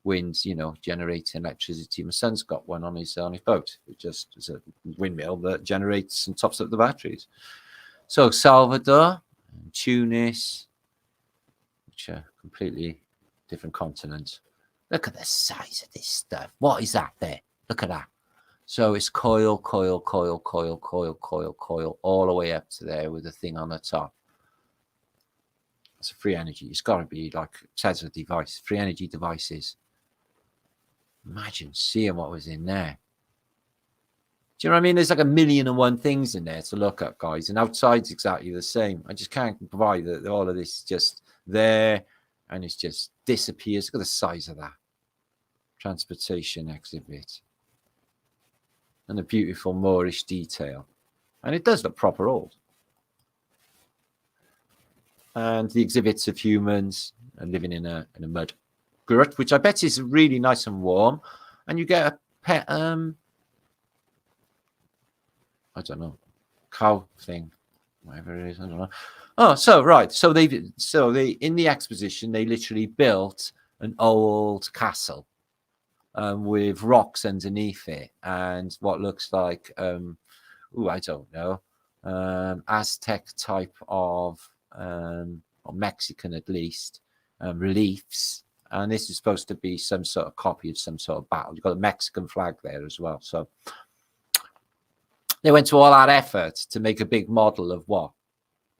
Winds, you know, generating electricity. My son's got one on his boat. It just is a windmill that generates and tops up the batteries. So Salvador, and Tunis, which are completely different continents. Look at the size of this stuff. What is that there? Look at that. So it's coil, all the way up to there with the thing on the top. It's a free energy. It's got to be like Tesla device, free energy devices. Imagine seeing what was in there. Do you know what I mean? There's like 1,000,001 things in there to look at, guys. And outside's exactly the same. I just can't provide that all of this is just there and it just disappears. Look at the size of that. Transportation exhibit. And a beautiful Moorish detail. And it does look proper old. And the exhibits of humans living in a mud grut, which I bet is really nice and warm. And you get a pet, I don't know, cow thing, whatever it is, I don't know. Oh, so right, so they in the exposition they literally built an old castle with rocks underneath it and what looks like I don't know, Aztec type of, or Mexican at least, reliefs. And this is supposed to be some sort of copy of some sort of battle. You've got a Mexican flag there as well. So they went to all that effort to make a big model of what?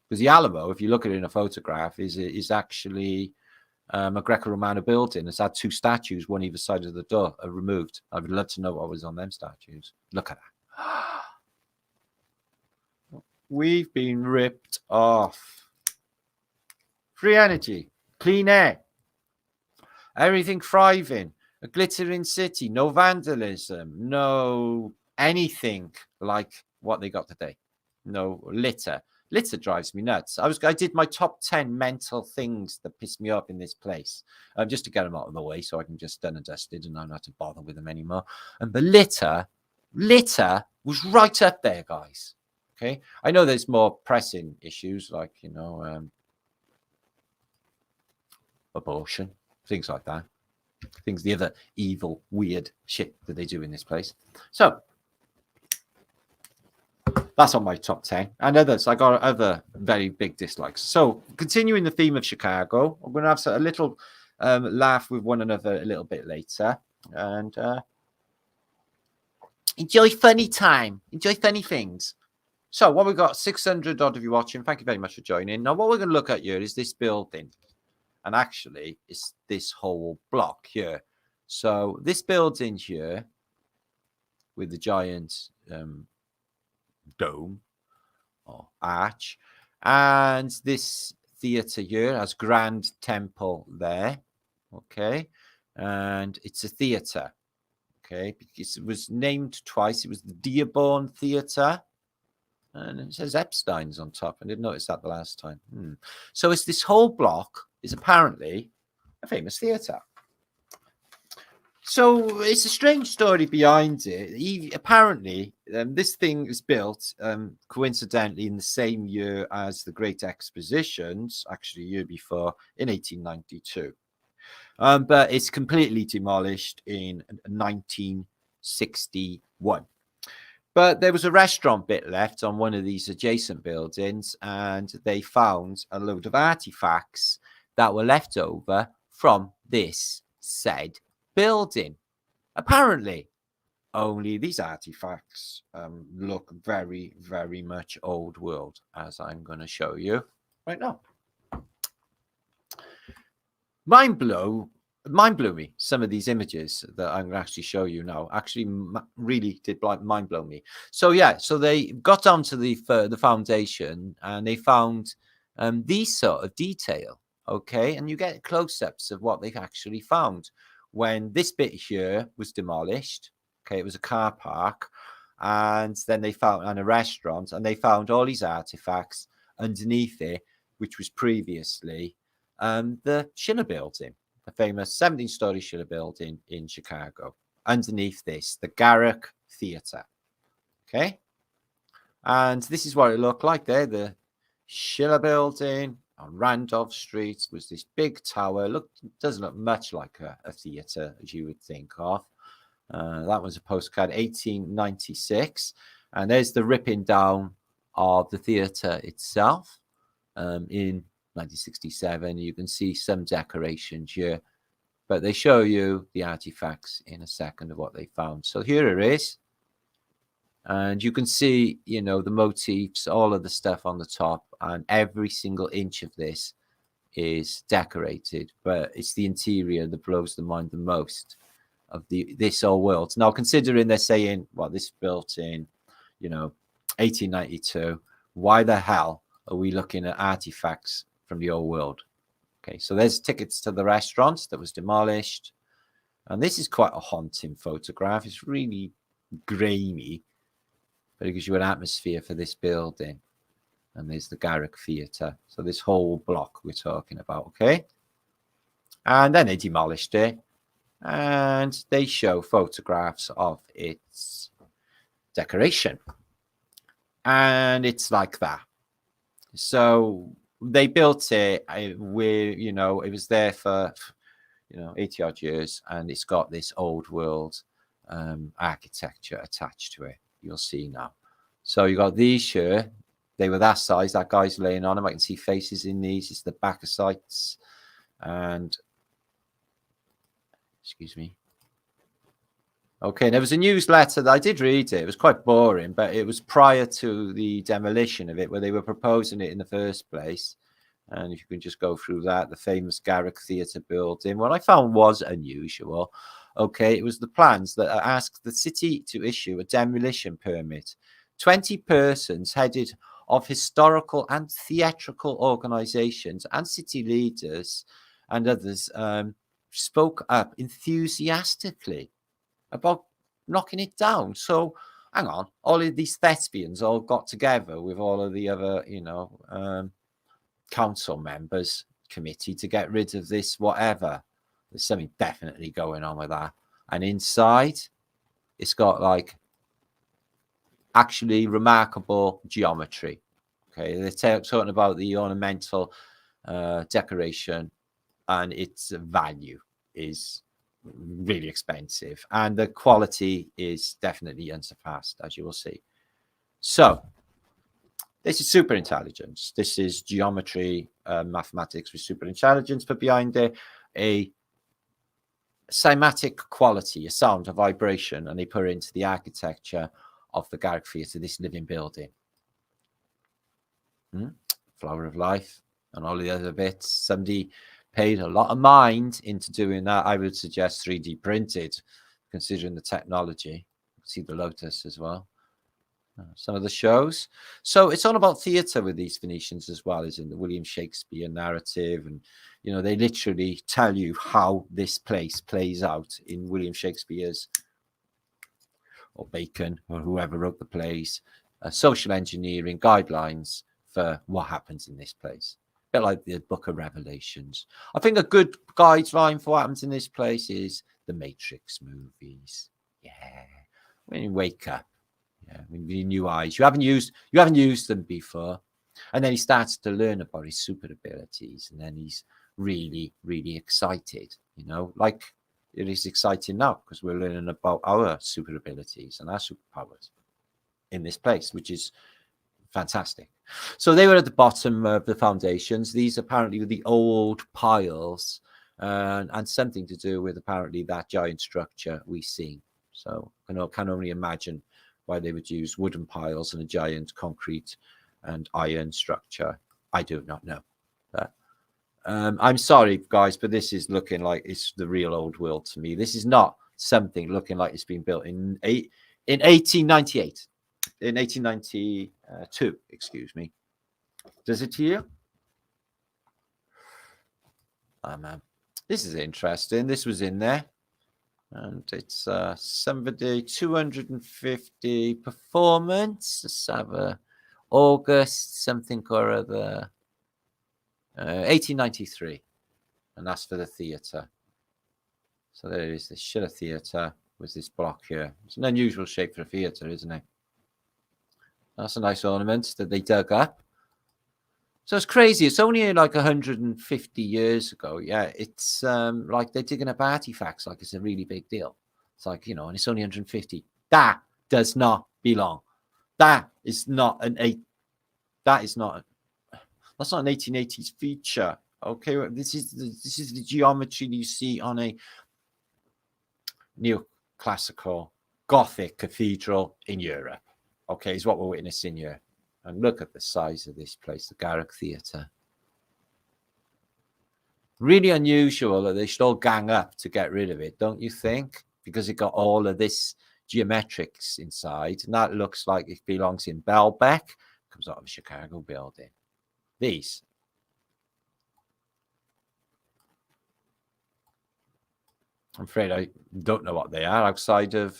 Because the Alamo, if you look at it in a photograph, is actually a Greco-Romano building. It's had two statues, one either side of the door, are removed. I would love to know what was on them statues. Look at that. We've been ripped off. Free energy, clean air, everything thriving, a glittering city, no vandalism, no anything like what they got today. No litter. Litter drives me nuts. I did my top 10 mental things that piss me off in this place, just to get them out of the way so I can just done and dusted and I don't have to bother with them anymore. And the litter was right up there, guys. Okay, I know there's more pressing issues like, you know, abortion, things like that. Things, the other evil, weird shit that they do in this place. So that's on my top 10. And others, I got other very big dislikes. So continuing the theme of Chicago, I'm going to have a little laugh with one another a little bit later. And enjoy funny time. Enjoy funny things. So what we've got, 600 odd of you watching. Thank you very much for joining. Now, what we're going to look at here is this building. And actually, it's this whole block here. So this building here with the giant dome or arch. And this theatre here has Grand Temple there. Okay. And it's a theatre. Okay. Because it was named twice. It was the Dearborn Theatre. And it says Epstein's on top. I didn't notice that the last time. So it's this whole block is apparently a famous theatre. So it's a strange story behind it. Apparently, this thing is built coincidentally in the same year as the Great Expositions, actually a year before, in 1892. But it's completely demolished in 1961. But there was a restaurant bit left on one of these adjacent buildings, and they found a load of artifacts that were left over from this said building. Apparently, only these artifacts look very, very much old world, as I'm going to show you right now. Mind blew me, some of these images that I'm going to actually show you now. Actually, really did mind blow me. So yeah, so they got down to the foundation and they found these sort of detail. Okay, and you get close-ups of what they've actually found. When this bit here was demolished, okay, it was a car park, and then they found a restaurant, and they found all these artifacts underneath it, which was previously the Shiller Building, the famous 17-story Shiller Building in Chicago. Underneath this, the Garrick Theatre. Okay, and this is what it looked like there. The Shiller Building on Randolph Street was this big tower. Doesn't look much like a theatre as you would think of. That was a postcard, 1896. And there's the ripping down of the theatre itself in 1967. You can see some decorations here, but they show you the artifacts in a second of what they found. So here it is. And you can see, you know, the motifs, all of the stuff on the top, and every single inch of this is decorated. But it's the interior that blows the mind the most of this old world. Now, considering they're saying, well, this built in, you know, 1892, why the hell are we looking at artifacts from the old world? Okay, so there's tickets to the restaurant that was demolished. And this is quite a haunting photograph. It's really grainy, but it gives you an atmosphere for this building. And there's the Garrick Theatre. So this whole block we're talking about, okay? And then they demolished it. And they show photographs of its decoration. And it's like that. So they built it where, you know, it was there for, you know, 80 odd years. And it's got this old world architecture attached to it. You'll see now. So you got these here. They were that size. That guy's laying on them. I can see faces in these. It's the Bacchosites. And, excuse me. Okay, there was a newsletter that I did read it. It was quite boring, but it was prior to the demolition of it, where they were proposing it in the first place. And if you can just go through that, the famous Garrick Theatre building, what I found was unusual. Okay, it was the plans that asked the city to issue a demolition permit. 20 persons headed of historical and theatrical organizations and city leaders and others spoke up enthusiastically about knocking it down. So hang on, all of these thespians all got together with all of the other, council members committee to get rid of this whatever. There's something definitely going on with that. And inside, it's got like actually remarkable geometry. Okay, they're talking about the ornamental decoration, and its value is really expensive, and the quality is definitely unsurpassed, as you will see. So this is super intelligence. This is geometry, mathematics with super intelligence, but behind it, a cymatic quality, a sound, a vibration, and they put it into the architecture of the Garrick Theatre, this living building. Flower of Life and all the other bits. Somebody paid a lot of mind into doing that. I would suggest 3D printed, considering the technology. See the lotus as well. Some of the shows. So it's all about theatre with these Phoenicians as well as in the William Shakespeare narrative. And, they literally tell you how this place plays out in William Shakespeare's or Bacon or whoever wrote the plays, social engineering guidelines for what happens in this place. A bit like the Book of Revelations. I think a good guideline for what happens in this place is the Matrix movies. Yeah. When you wake up, with new eyes. You haven't used them before. And then he starts to learn about his super abilities, and then he's really, really excited, like it is exciting now because we're learning about our super abilities and our superpowers in this place, which is fantastic. So they were at the bottom of the foundations. These apparently were the old piles and something to do with apparently that giant structure we see. So I can only imagine why they would use wooden piles and a giant concrete and iron structure. I do not know. But, I'm sorry, guys, but this is looking like it's the real old world to me. This is not something looking like it's been built in 1898. In 1892, excuse me. Does it to you? This is interesting. This was in there. And it's somebody 250 performance. Let's have a August something or other. 1893. And that's for the theatre. So there it is, the Shiller Theatre with this block here. It's an unusual shape for a theatre, isn't it? That's a nice ornament that they dug up. So it's crazy. It's only like 150 years ago. Yeah, it's like they're digging up artifacts like it's a really big deal. It's like, and it's only 150. That does not belong. That's not an 1880s feature. Okay, this is the geometry you see on a neoclassical Gothic cathedral in Europe. Okay, is what we're witnessing here. And look at the size of this place, the Garrick Theatre. Really unusual that they should all gang up to get rid of it, don't you think? Because it got all of this geometrics inside. And that looks like it belongs in Belbeck. Comes out of a Chicago building. These. I'm afraid I don't know what they are outside of,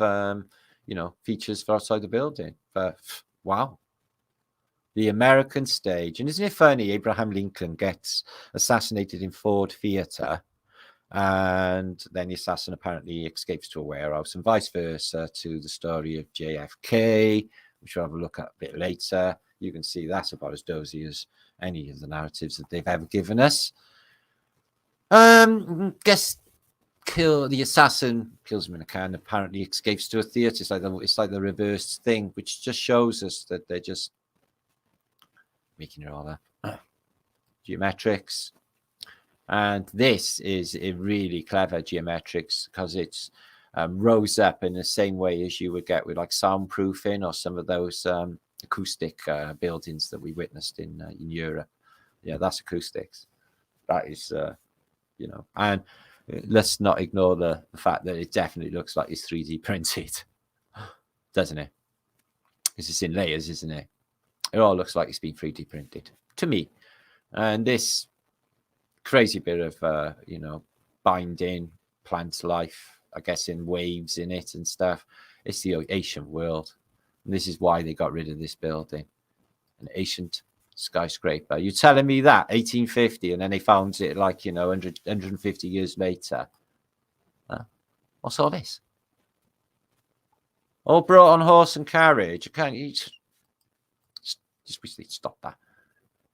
features for outside the building. But, wow. The American stage. And isn't it funny, Abraham Lincoln gets assassinated in Ford Theatre, and then the assassin apparently escapes to a warehouse, and vice versa to the story of JFK, which we'll have a look at a bit later. You can see that's about as dozy as any of the narratives that they've ever given us. The assassin kills him in a car and apparently escapes to a theatre. It's like the reversed thing, which just shows us that they're just making it all up. Geometrics. And this is a really clever geometrics because it's rose up in the same way as you would get with like soundproofing or some of those acoustic buildings that we witnessed in Europe. Yeah, that's acoustics. That is, you know, and let's not ignore the fact that it definitely looks like it's 3D printed, doesn't it? Because it's in layers, isn't it? It all looks like it's been 3D printed to me. And this crazy bit of, you know, binding, plant life, I guess, in waves in it and stuff. It's the ancient world. And this is why they got rid of this building. An ancient skyscraper. You're telling me that 1850 and then they found it like, you know, 150 years later. What's all this? All brought on horse and carriage. Can't you just basically stop that?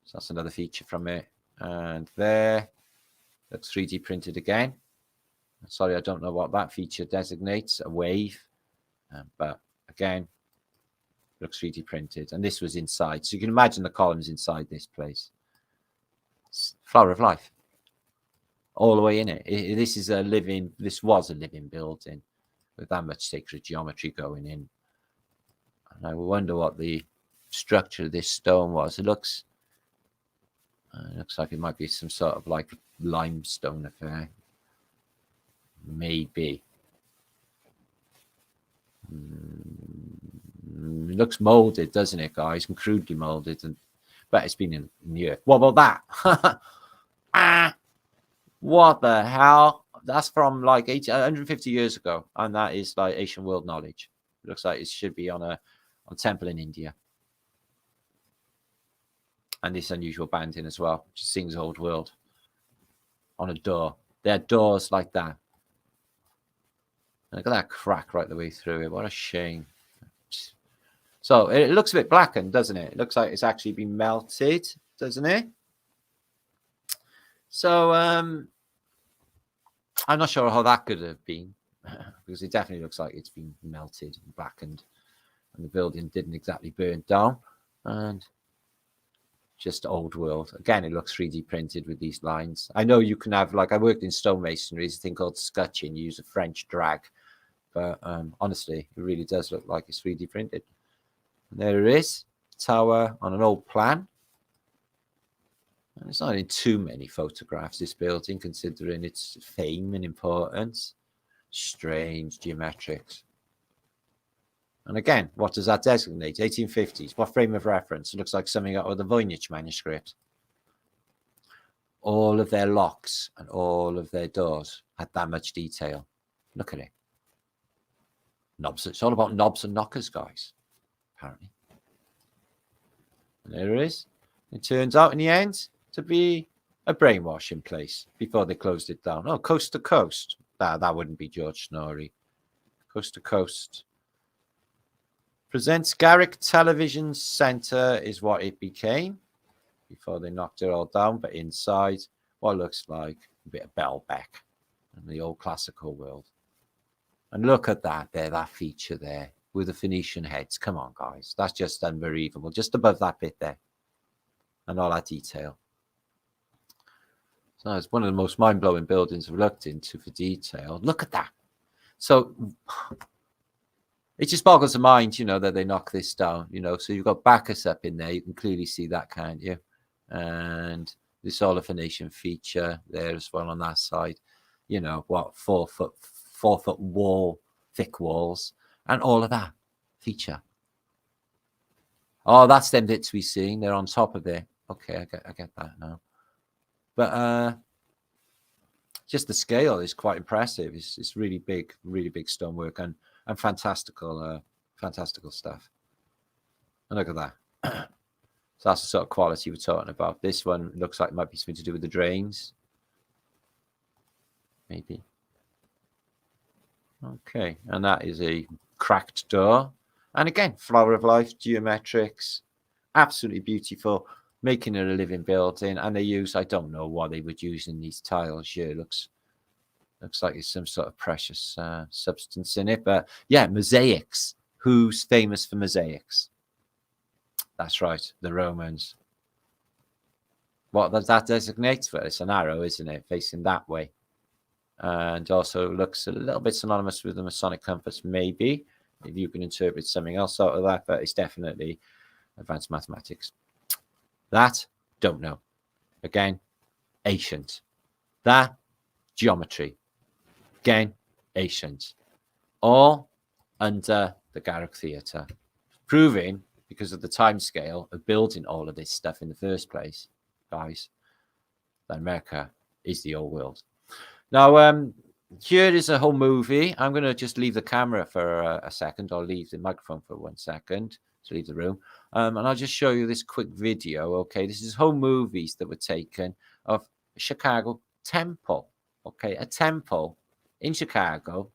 So that's another feature from it. And there, looks 3D printed again. Sorry, I don't know what that feature designates, a wave. But again, looks 3D printed. And this was inside. So you can imagine the columns inside this place. It's Flower of Life. All the way in it. This was a living building with that much sacred geometry going in. And I wonder what the structure of this stone was. It looks like it might be some sort of like limestone affair. Maybe. It looks molded, doesn't it, guys? And crudely molded, but it's been in the earth. What about that? What the hell? That's from like 150 years ago, and that is like ancient world knowledge. It looks like it should be on a temple in India. And this unusual banding as well, which sings old world. On a door. There are doors like that. And look at that crack right the way through it. What a shame. So it looks a bit blackened, doesn't it? It looks like it's actually been melted, doesn't it? So I'm not sure how that could have been, because it definitely looks like it's been melted and blackened. And the building didn't exactly burn down. And just old world. Again, it looks 3D printed with these lines. I know you can have, like, I worked in stonemasonry, there's a thing called scutching. You use a French drag. But honestly, it really does look like it's 3D printed. And there it is. Tower on an old plan. And it's not in too many photographs, this building, considering its fame and importance. Strange geometrics. And again, what does that designate? 1850s. What frame of reference? It looks like something out of the Voynich manuscript. All of their locks and all of their doors had that much detail. Look at it. Knobs. It's all about knobs and knockers, guys. Apparently. And there it is. It turns out in the end to be a brainwashing place before they closed it down. Oh, coast to coast. That wouldn't be George Snorri. Coast to coast. Presents Garrick Television Centre is what it became before they knocked it all down. But inside, what looks like a bit of Belbeck and the old classical world. And look at that there, that feature there with the Phoenician heads. Come on, guys. That's just unbelievable. Just above that bit there. And all that detail. So it's one of the most mind-blowing buildings I've looked into for detail. Look at that. So it just boggles the mind, you know, that they knock this down, you know. So you've got Bacchus up in there. You can clearly see that, can't you? And this all a Phoenician feature there as well on that side. You know, what, 4 foot wall, thick walls, and all of that feature. Oh, that's them bits we see. They're on top of there. Okay, I get that now. But just the scale is quite impressive. It's really big stonework and fantastical stuff. And look at that. So that's the sort of quality we're talking about. This one looks like it might be something to do with the drains. Maybe. Okay, and that is a cracked door. And again, Flower of Life, geometrics, absolutely beautiful, making it a living building. And they use, I don't know what they would use in these tiles here. Looks like it's some sort of precious substance in it. But yeah, mosaics. Who's famous for mosaics? That's right, the Romans. what does that designate? Well, it's an arrow, isn't it, facing that way? And also looks a little bit synonymous with the Masonic compass, maybe, if you can interpret something else out of that, but it's definitely advanced mathematics. That, don't know. Again, ancient. That, geometry. Again, ancient. All under the Garrick Theatre, proving, because of the time scale of building all of this stuff in the first place, guys, that America is the old world. Now, here is a whole movie. I'm going to just leave the camera for a second. I'll leave the microphone for 1 second to leave the room. And I'll just show you this quick video. Okay, this is whole movies that were taken of Chicago temple. Okay, a temple in Chicago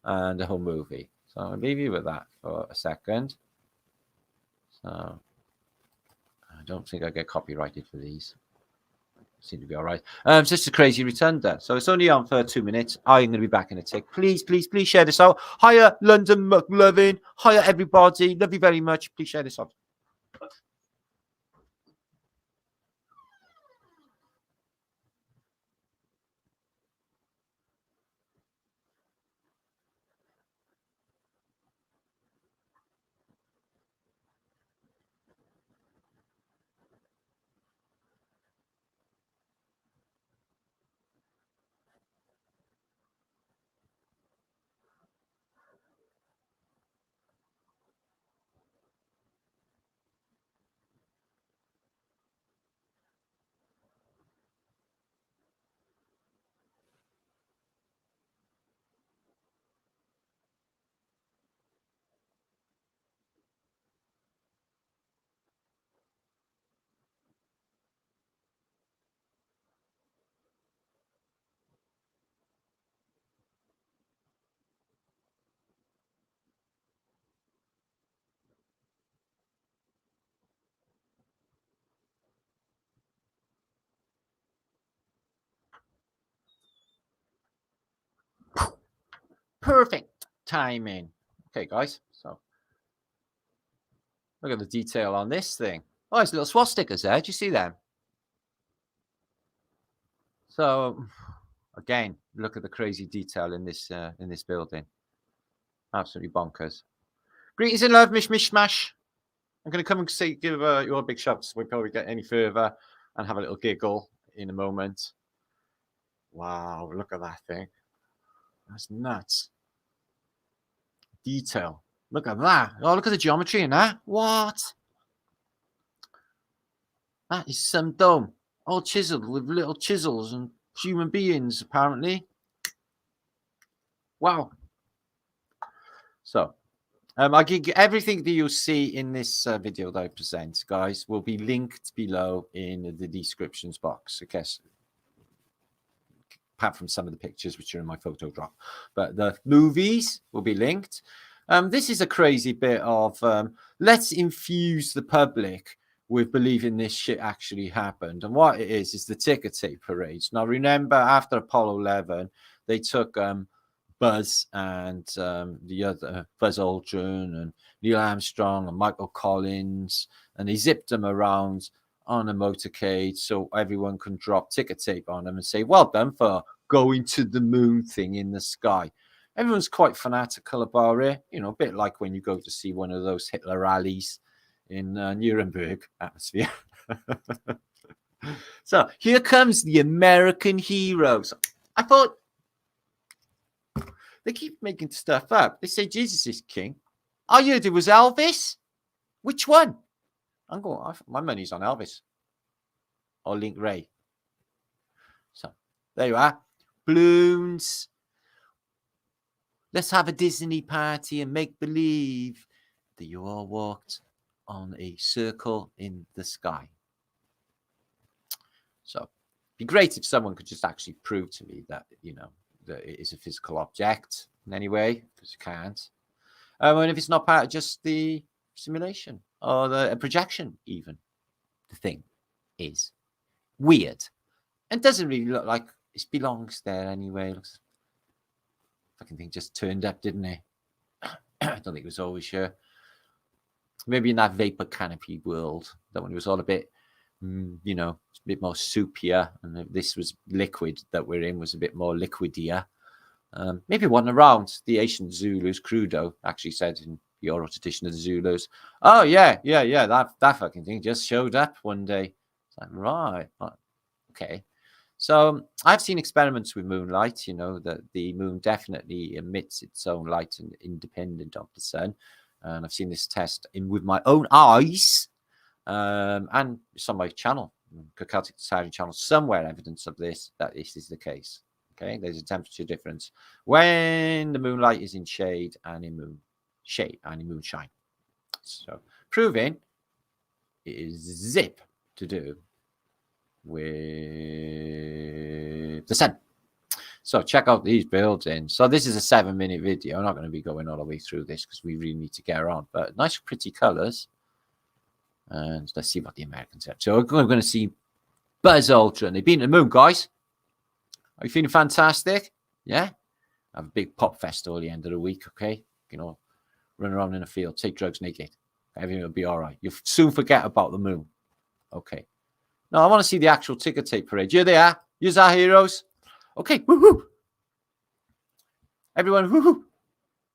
and a whole movie. So I'll leave you with that for a second. So I don't think I get copyrighted for these. Seem to be all right. It's just a crazy return there. So it's only on for 2 minutes. I'm going to be back in a tick. Please, please, please share this out. Hiya, London McLovin. Hiya, everybody. Love you very much. Please share this out. Perfect timing. Okay, guys. So look at the detail on this thing. Oh, there's little swastikas there. Do you see them? So again, look at the crazy detail in this building. Absolutely bonkers. Greetings and love, mish mish smash. I'm going to come and give you a big shout so we probably get any further and have a little giggle in a moment. Wow, look at that thing. That's nuts. Detail. Look at that. Oh, look at the geometry in that. What? That is some dome. All chiseled with little chisels and human beings, apparently. Wow. So, I give everything that you'll see in this video that I present, guys, will be linked below in the descriptions box. Okay, apart from some of the pictures which are in my photo drop, but the movies will be linked. This is a crazy bit of let's infuse the public with believing this shit actually happened. And what it is the ticker tape parades. Now, remember, after Apollo 11, they took Buzz and the other Buzz Aldrin and Neil Armstrong and Michael Collins, and they zipped them around on a motorcade so everyone can drop ticker tape on them and say, well done for going to the moon thing in the sky. Everyone's quite fanatical about it, you know, a bit like when you go to see one of those Hitler rallies in Nuremberg atmosphere. So here comes the American heroes. I thought, they keep making stuff up. They say Jesus is king. I heard it was Elvis. Which one? I'm going, my money's on Elvis or Link Ray. So there you are. Balloons. Let's have a Disney party and make believe that you all walked on a circle in the sky. So it'd be great if someone could just actually prove to me that, you know, that it is a physical object in any way, because you can't. And if it's not part of just the simulation or the projection, even, the thing is weird and doesn't really look like it belongs there anyway. It looks, fucking thing just turned up, didn't it? I don't think it was always here. Maybe in that vapor canopy world, that when it was all a bit you know, it's a bit more soupier, and if this was liquid that we're in was a bit more liquidier. Maybe one around the ancient Zulus. Crudo actually said in the oral tradition of the Zulus, oh yeah, that fucking thing just showed up one day. It's like, right, okay. So I've seen experiments with moonlight, you know, that the moon definitely emits its own light and independent of the sun. And I've seen this test with my own eyes. And it's on my channel, Celtic Society channel, somewhere evidence of this, that this is the case. Okay, there's a temperature difference when the moonlight is in shade and in moonshine. So proving it is zip to do with the sun. So check out these buildings. So this is a 7-minute video. I'm not going to be going all the way through this because we really need to get around, but nice pretty colors. And let's see what the Americans have. So we're going to see Buzz Aldrin. They've been to the moon, guys. Are you feeling fantastic? Yeah? Have a big pop festival at the end of the week, okay? You know, run around in a field, take drugs naked. Everything will be all right. You'll soon forget about the moon. Okay. Now, I want to see the actual ticker tape parade. You're there. You're our heroes. Okay. Woohoo. Everyone, woohoo.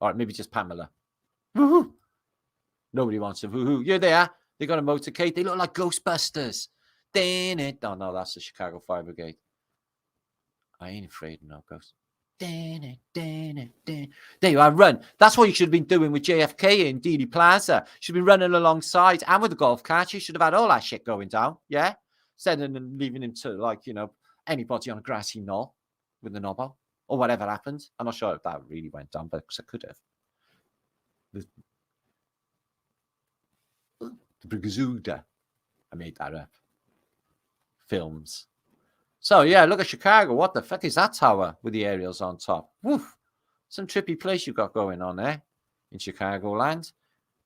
All right, maybe just Pamela. Woohoo. Nobody wants to woohoo. You're there. They got a motorcade. They look like Ghostbusters. Oh, no, that's the Chicago Fire Brigade. I ain't afraid of no ghosts. There you are, run. That's what you should have been doing with JFK in Dealey Plaza. You should have been running alongside and with the golf cart. You should have had all that shit going down, yeah? Sending and leaving him to, like, you know, anybody on a grassy knoll with the knobbo or whatever happened. I'm not sure if that really went down, but I could have. The Brigazuda. I made that up. Films. So, yeah, look at Chicago. What the fuck is that tower with the aerials on top? Woof. Some trippy place you've got going on there in Chicagoland.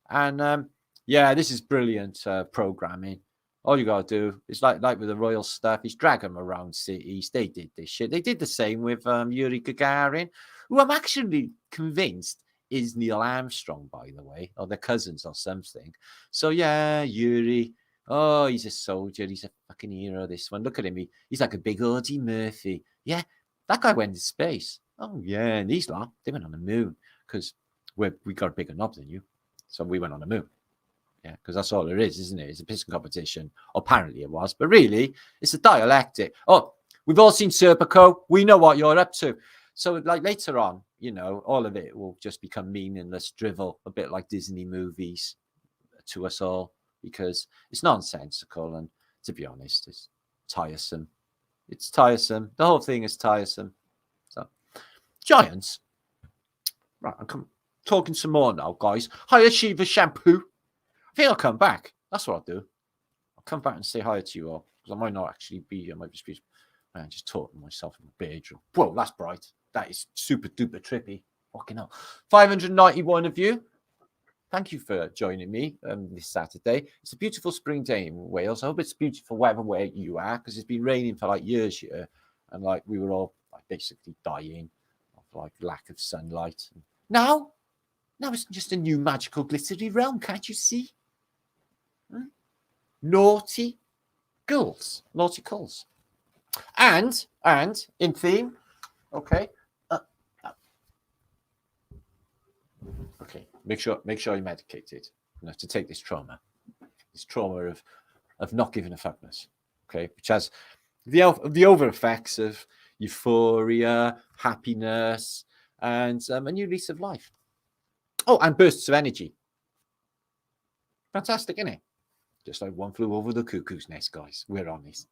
And, yeah, this is brilliant programming. All you got to do is, like with the royal stuff, is drag them around cities. They did this shit. They did the same with Yuri Gagarin, who I'm actually convinced is Neil Armstrong, by the way, or their cousins or something. So, yeah, Yuri... Oh, he's a soldier. He's a fucking hero, this one. Look at him. He's like a big Audie Murphy. Yeah, that guy went to space. Oh, yeah. And these lot, they went on the moon because we got a bigger knob than you. So we went on the moon. Yeah, because that's all there is, isn't it? It's a pissing competition. Apparently it was. But really, it's a dialectic. Oh, we've all seen Serpico. We know what you're up to. So, like, later on, you know, all of it will just become meaningless drivel, a bit like Disney movies to us all. Because it's nonsensical, and to be honest, it's tiresome. It's tiresome. The whole thing is tiresome. So, Giants. Right, I'm talking some more now, guys. Hi, Shiva Shampoo. I think I'll come back. That's what I'll do. I'll come back and say hi to you all, because I might not actually be here. I might just be just talking to myself in the bedroom. Whoa, that's bright. That is super duper trippy. Fucking hell. 591 of you. Thank you for joining me this Saturday. It's a beautiful spring day in Wales. I hope it's beautiful weather where you are, because it's been raining for like years here, and like we were all like basically dying of like lack of sunlight. Now it's just a new magical glittery realm. Can't you see? Naughty girls, and in theme. Okay. Okay, make sure you're medicated, you know, to take this trauma of not giving a fuckness, okay, which has the over effects of euphoria, happiness, and a new lease of life. Oh, and bursts of energy. Fantastic, isn't it? Just like One Flew Over the Cuckoo's Nest, guys. We're on this.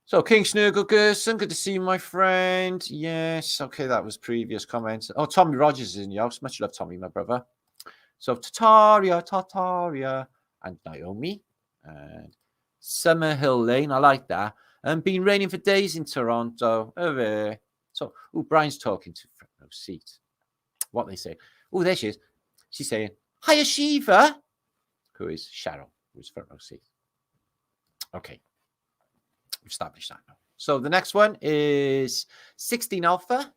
So, King Snurgle Gerson, good to see you, my friend. Yes, okay, that was previous comments. Oh, Tommy Rogers is in the house. Much love, Tommy, my brother. So, Tartaria, and Naomi, and Summerhill Lane. I like that. And been raining for days in Toronto. So, Brian's talking to front row seat. What they say? Oh, there she is. She's saying, "Hiya, Shiva," who is Cheryl, who's front row seat. Okay. Established that now. So the next one is 16 Alpha.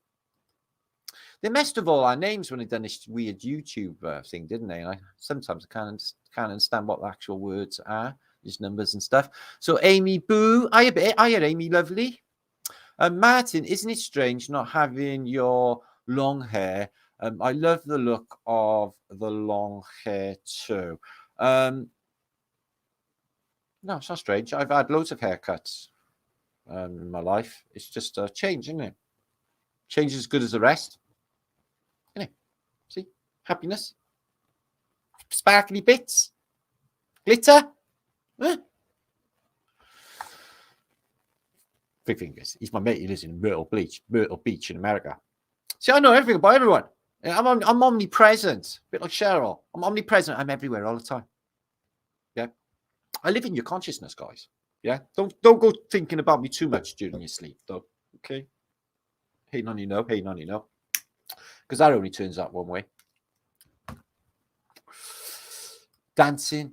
They messed with all our names when they done this weird YouTube thing, didn't they? And sometimes I can't understand what the actual words are. his numbers and stuff. So Amy Boo, hiya Amy, lovely. Martin, isn't it strange not having your long hair? I love the look of the long hair too. No, it's not strange. I've had loads of haircuts in my life. It's just a change, isn't it? Change is as good as the rest. Isn't it? See? Happiness. Sparkly bits. Glitter. Big fingers. He's my mate. He lives in Myrtle Beach in America. See, I know everything about everyone. I'm omnipresent. A bit like Cheryl. I'm omnipresent. I'm everywhere all the time. Yeah. I live in your consciousness, guys. Yeah. Don't go thinking about me too much during your sleep, though. Okay. Hey, none you know. Hey, none you know. Because that only turns out one way. Dancing,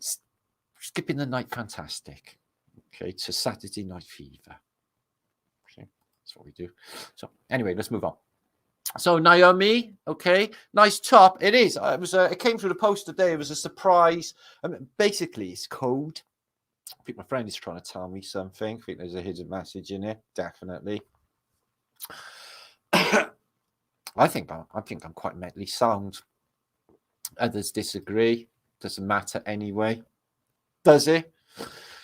skipping the night, fantastic. Okay, to Saturday Night Fever. Okay, that's what we do. So anyway, let's move on. So Naomi, okay, nice top. It is. It came through the post today. It was a surprise. Basically, it's code. I think my friend is trying to tell me something. I think there's a hidden message in it. Definitely. I think I'm quite mentally sound. Others disagree. Doesn't matter anyway, does it?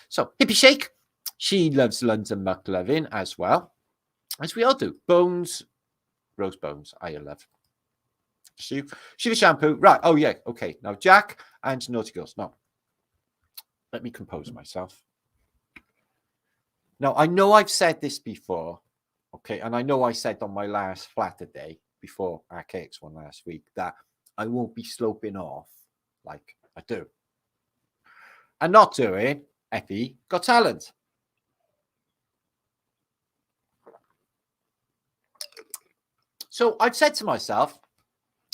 So Hippie Shake, she loves London muck loving as well, as we all do. Bones, Rose Bones, I love. She the shampoo, right? Oh yeah, okay. Now Jack and Naughty Girls. Now let me compose myself. Now I know I've said this before, okay, and I know I said on my last Flatterday before our cakes one last week that I won't be sloping off like I do. And not doing Effie Got Talent. So I've said to myself,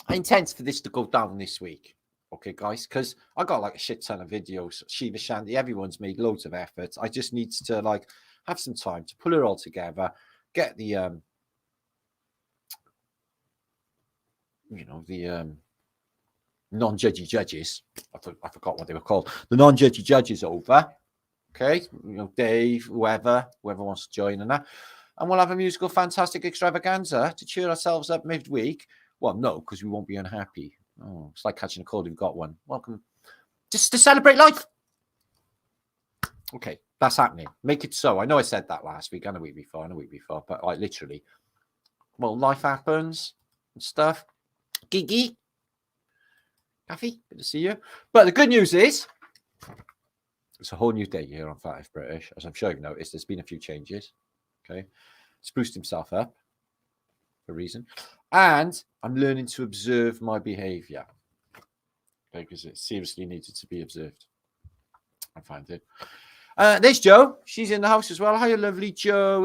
I intend for this to go down this week. Okay, guys, because I got like a shit ton of videos. Shiva Shanti, everyone's made loads of efforts. I just need to like have some time to pull it all together, get the non-judgy judges. I forgot what they were called. The non-judgy judges over. Okay, Dave, whoever wants to join in that. And we'll have a musical fantastic extravaganza to cheer ourselves up midweek. Well, no, because we won't be unhappy. Oh, it's like catching a cold if you've got one. Welcome. Just to celebrate life. Okay, that's happening. Make it so. I know I said that last week and a week before, but like literally. Well, life happens and stuff. Gigi. Kathy, good to see you. But the good news is, it's a whole new day here on Fat F British. As I'm sure you've noticed, there's been a few changes. Okay. Spruced himself up for a reason. And I'm learning to observe my behavior. Okay, because it seriously needed to be observed. I find it. There's Joe. She's in the house as well. Hiya, lovely Joe.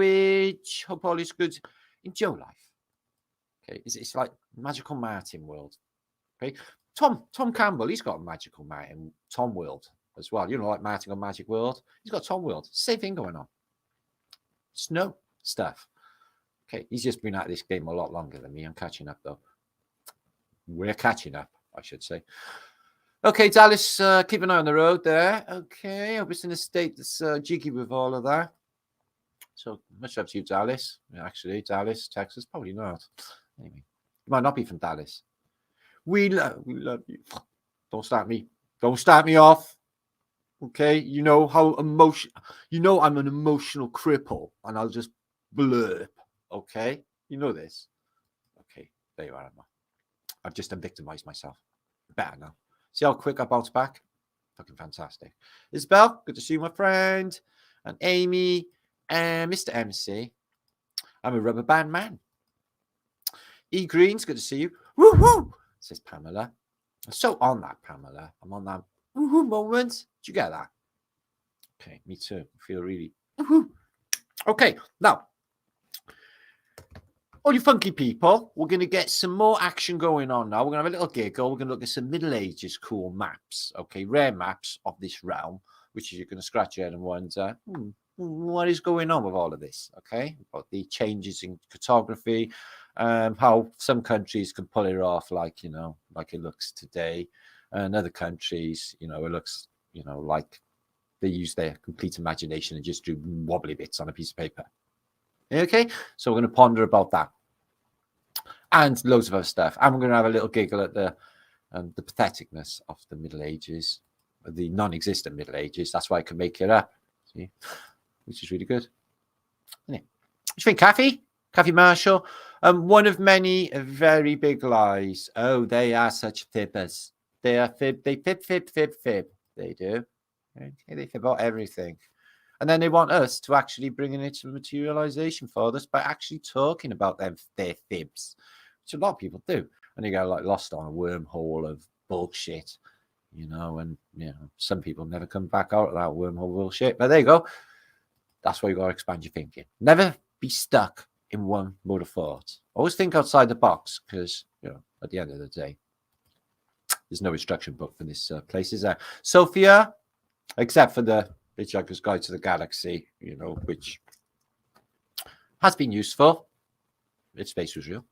Hope all is good in Joe life. Okay. It's like magical Martin world. Okay. Tom Campbell, he's got a magical Martin Tom world as well. Like Martin on Magic World. He's got Tom world. Same thing going on. Snow stuff. Okay, he's just been at this game a lot longer than me. I'm catching up though. We're catching up, I should say. Okay, Dallas, keep an eye on the road there. Okay, hope it's in a state that's jiggy with all of that. So much up to you, Dallas. Actually, Dallas, Texas, probably not. Anyway, you might not be from Dallas. We love you. Don't start me. Don't start me off. Okay, you know how I'm an emotional cripple, and I'll just blurb. Okay, you know this. Okay, there you are, Emma. I've just victimized myself. Better now. See how quick I bounce back? Fucking fantastic. Isabel, good to see you, my friend. And Amy and Mr. MC. I'm a rubber band man. E Greens, good to see you. Woo-hoo! Says Pamela. I'm so on that, Pamela. I'm on that woohoo moment. Did you get that? Okay, me too. I feel really woohoo. Okay, now, all you funky people, we're going to get some more action going on now. We're going to have a little giggle. We're going to look at some Middle Ages cool maps, okay, rare maps of this realm, which is you're going to scratch your head and wonder, what is going on with all of this, okay? About the changes in cartography, how some countries can pull it off like it looks today, and other countries, it looks, like They used their complete imagination and just drew wobbly bits on a piece of paper. Okay, so we're going to ponder about that. And loads of other stuff. And we're going to have a little giggle at the patheticness of the Middle Ages, the non-existent Middle Ages. That's why I can make it up. See? Which is really good. What do you think, Kathy? Kathy Marshall? One of many very big lies. Oh, they are such fibbers. They are fib. They fib. They do. Okay, they fib about everything. And then they want us to actually bring it to materialization for us by actually talking about their fibs, which a lot of people do. And you get like lost on a wormhole of bullshit, you know, and you know, some people never come back out of that wormhole bullshit. But there you go. That's why you got to expand your thinking. Never be stuck in one mode of thought. Always think outside the box, because you know, at the end of the day, there's no instruction book for this place, is there? Sophia, except for the Hitchhiker's Guide to the Galaxy, you know, which has been useful. Its space was real.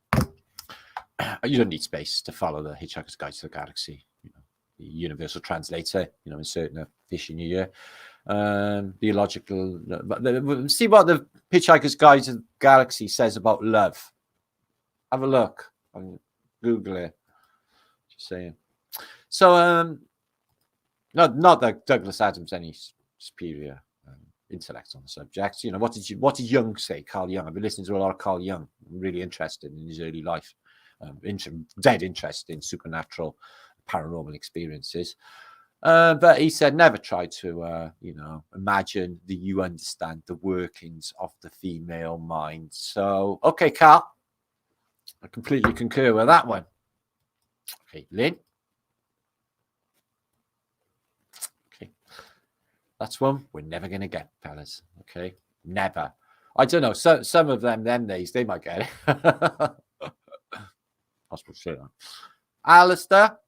You don't need space to follow the Hitchhiker's Guide to the Galaxy. You know, the universal translator, you know, inserting a fish in your ear. Theological. See what the Hitchhiker's Guide to the Galaxy says about love. Have a look. Google it. Just saying. So, not that Douglas Adams any superior intellect on the subject. You know, what did Jung say? Carl Jung. I've been listening to a lot of Carl Jung. I'm really interested in his early life. Dead interest in supernatural, paranormal experiences. But he said, never try to, you know, imagine that you understand the workings of the female mind. So, okay, Carl, I completely concur with that one. Okay, Lynn. That's one we're never going to get, fellas. Okay? Never. I don't know. So, some of them days, they might get it. I suppose say that. Alistair.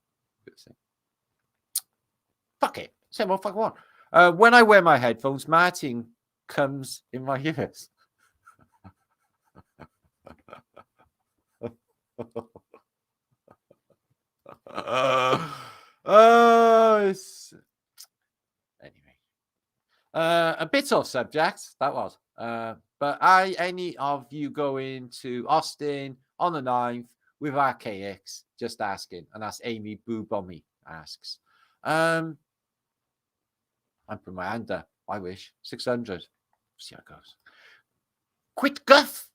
Fuck it. Say what fuck I want. When I wear my headphones, Martin comes in my ears. Anyway. A bit off subject, that was. But are any of you going to Austin on the 9th with Archaics? Just asking. And that's Amy Boobommy asks. I'm putting my hand up. I wish. 600. See how it goes. Quit Guff.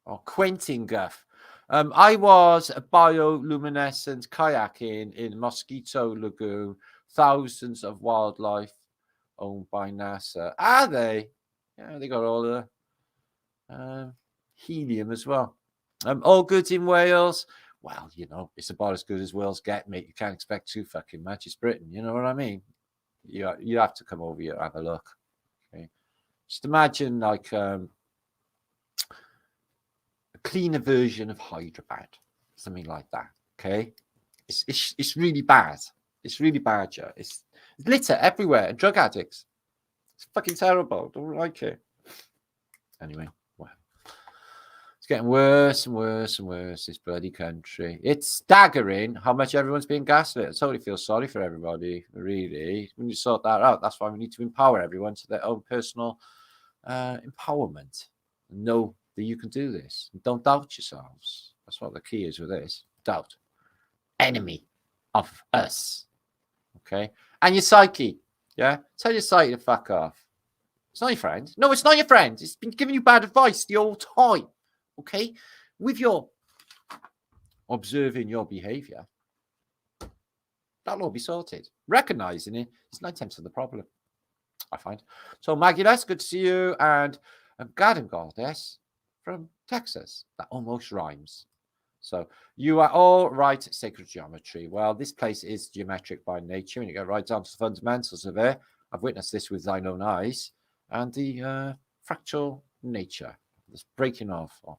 Or Quentin Guff. I was bioluminescent kayaking in Mosquito Lagoon. Thousands of wildlife owned by NASA. Are they? Yeah, they got all the helium as well. All good in Wales. Well, you know, it's about as good as Wales get, mate. You can't expect too fucking much. It's Britain, you know what I mean? You have to come over here and have a look. Okay, just imagine like a cleaner version of Hyderabad, something like that. Okay, it's really bad. It's really bad, yeah. It's litter everywhere and drug addicts. It's fucking terrible. Don't like it. Anyway, well, it's getting worse and worse and worse, this bloody country. It's staggering how much everyone's being gaslit. I totally feel sorry for everybody, really. We need to sort that out. That's why we need to empower everyone to their own personal empowerment. Know that you can do this. Don't doubt yourselves. That's what the key is with this. Doubt. Enemy of us. Okay? And your psyche. Yeah? Tell your psyche to fuck off. It's not your friend. No, it's not your friend. It's been giving you bad advice the whole time. Okay? With your observing your behavior, that'll all be sorted. Recognizing it is 9/10 of the problem, I find. So, Maggie, good to see you. And Garden Goddess from Texas. That almost rhymes. So, you are all right, sacred geometry. Well, this place is geometric by nature, and you get right down to the fundamentals of it. I've witnessed this with thine own eyes. And the fractal nature, this breaking off of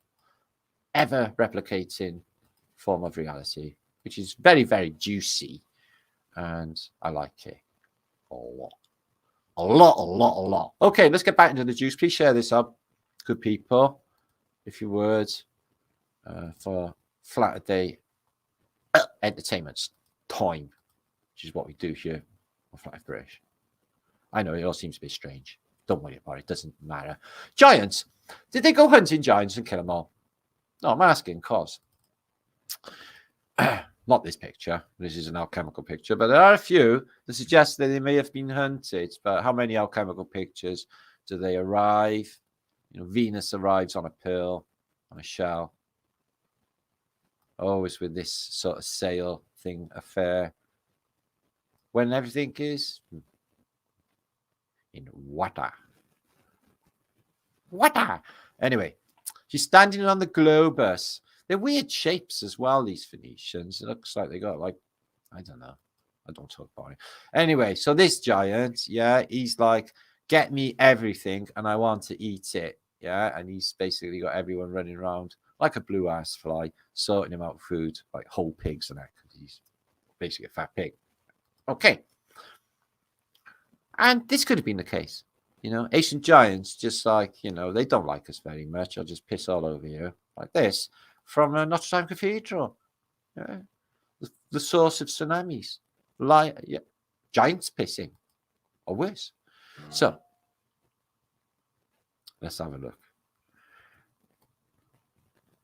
ever replicating form of reality, which is very, very juicy. And I like it a lot. A lot. Okay, let's get back into the juice. Please share this up, good people, if you would, for Flatterday Entertainment's time, which is what we do here on Flat British. I know it all seems a bit strange. Don't worry about it. Doesn't matter. Giants. Did they go hunting giants and kill them all? No, I'm asking cause. Not this picture. This is an alchemical picture, but there are a few that suggest that they may have been hunted. But how many alchemical pictures do they arrive? You know, Venus arrives on a pearl, on a shell. Always with this sort of sail thing affair. When everything is in water. Water. Anyway, she's standing on the globus. They're weird shapes as well, these Phoenicians. It looks like they got like, I don't know. I don't talk about it. Anyway, so this giant, yeah, he's like, get me everything and I want to eat it. Yeah, and he's basically got everyone running around like a blue ass fly, sorting him out food, like whole pigs and that, because he's basically a fat pig. Okay. And this could have been the case. You know, ancient giants, just like, you know, they don't like us very much. I'll just piss all over you like this from Notre Dame Cathedral. Yeah. The source of tsunamis. Yeah. Giants pissing or worse. So, let's have a look.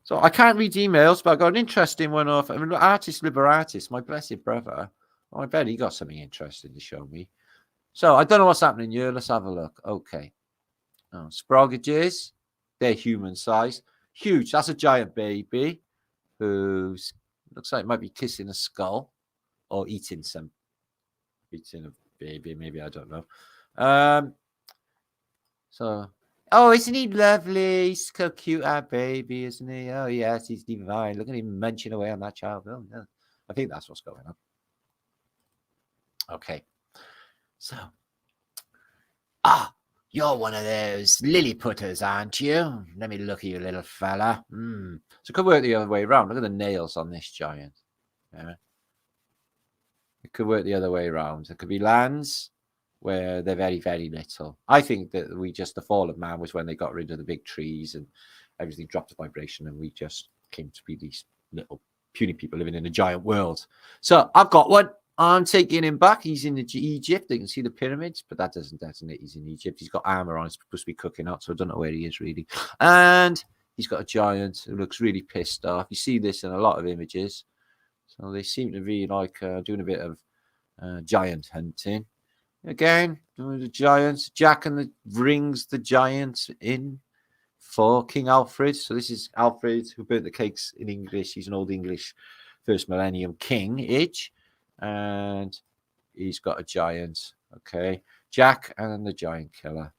So, I can't read emails, but I got an interesting one off Artist Liberatis, my blessed brother. Oh, I bet he got something interesting to show me. So, I don't know what's happening here. Let's have a look. Okay. Oh, Sproggages. They're human size. Huge. That's a giant baby who's looks like it might be kissing a skull or eating a baby, maybe, I don't know. So, oh, isn't he lovely? He's so cute, our baby, isn't he? Oh, yes, he's divine. Look at him munching away on that child. Oh, no. I think that's what's going on. Okay. So, you're one of those lily putters, aren't you? Let me look at you, little fella. So it could work the other way around. Look at the nails on this giant. Yeah. It could work the other way around. It could be lands where they're very, very little. I think that the fall of man was when they got rid of the big trees and everything dropped to vibration and we just came to be these little puny people living in a giant world. So I've got one. I'm taking him back. He's in Egypt. You can see the pyramids, but that doesn't detonate. He's in Egypt. He's got armor on. He's supposed to be cooking out, so I don't know where he is really. And he's got a giant who looks really pissed off. You see this in a lot of images. So they seem to be like doing a bit of giant hunting. Again, the giants. Jack brings the giants in for King Alfred. So this is Alfred who burnt the cakes in English. He's an old English first millennium king age. And he's got a giant, okay? Jack and the giant killer.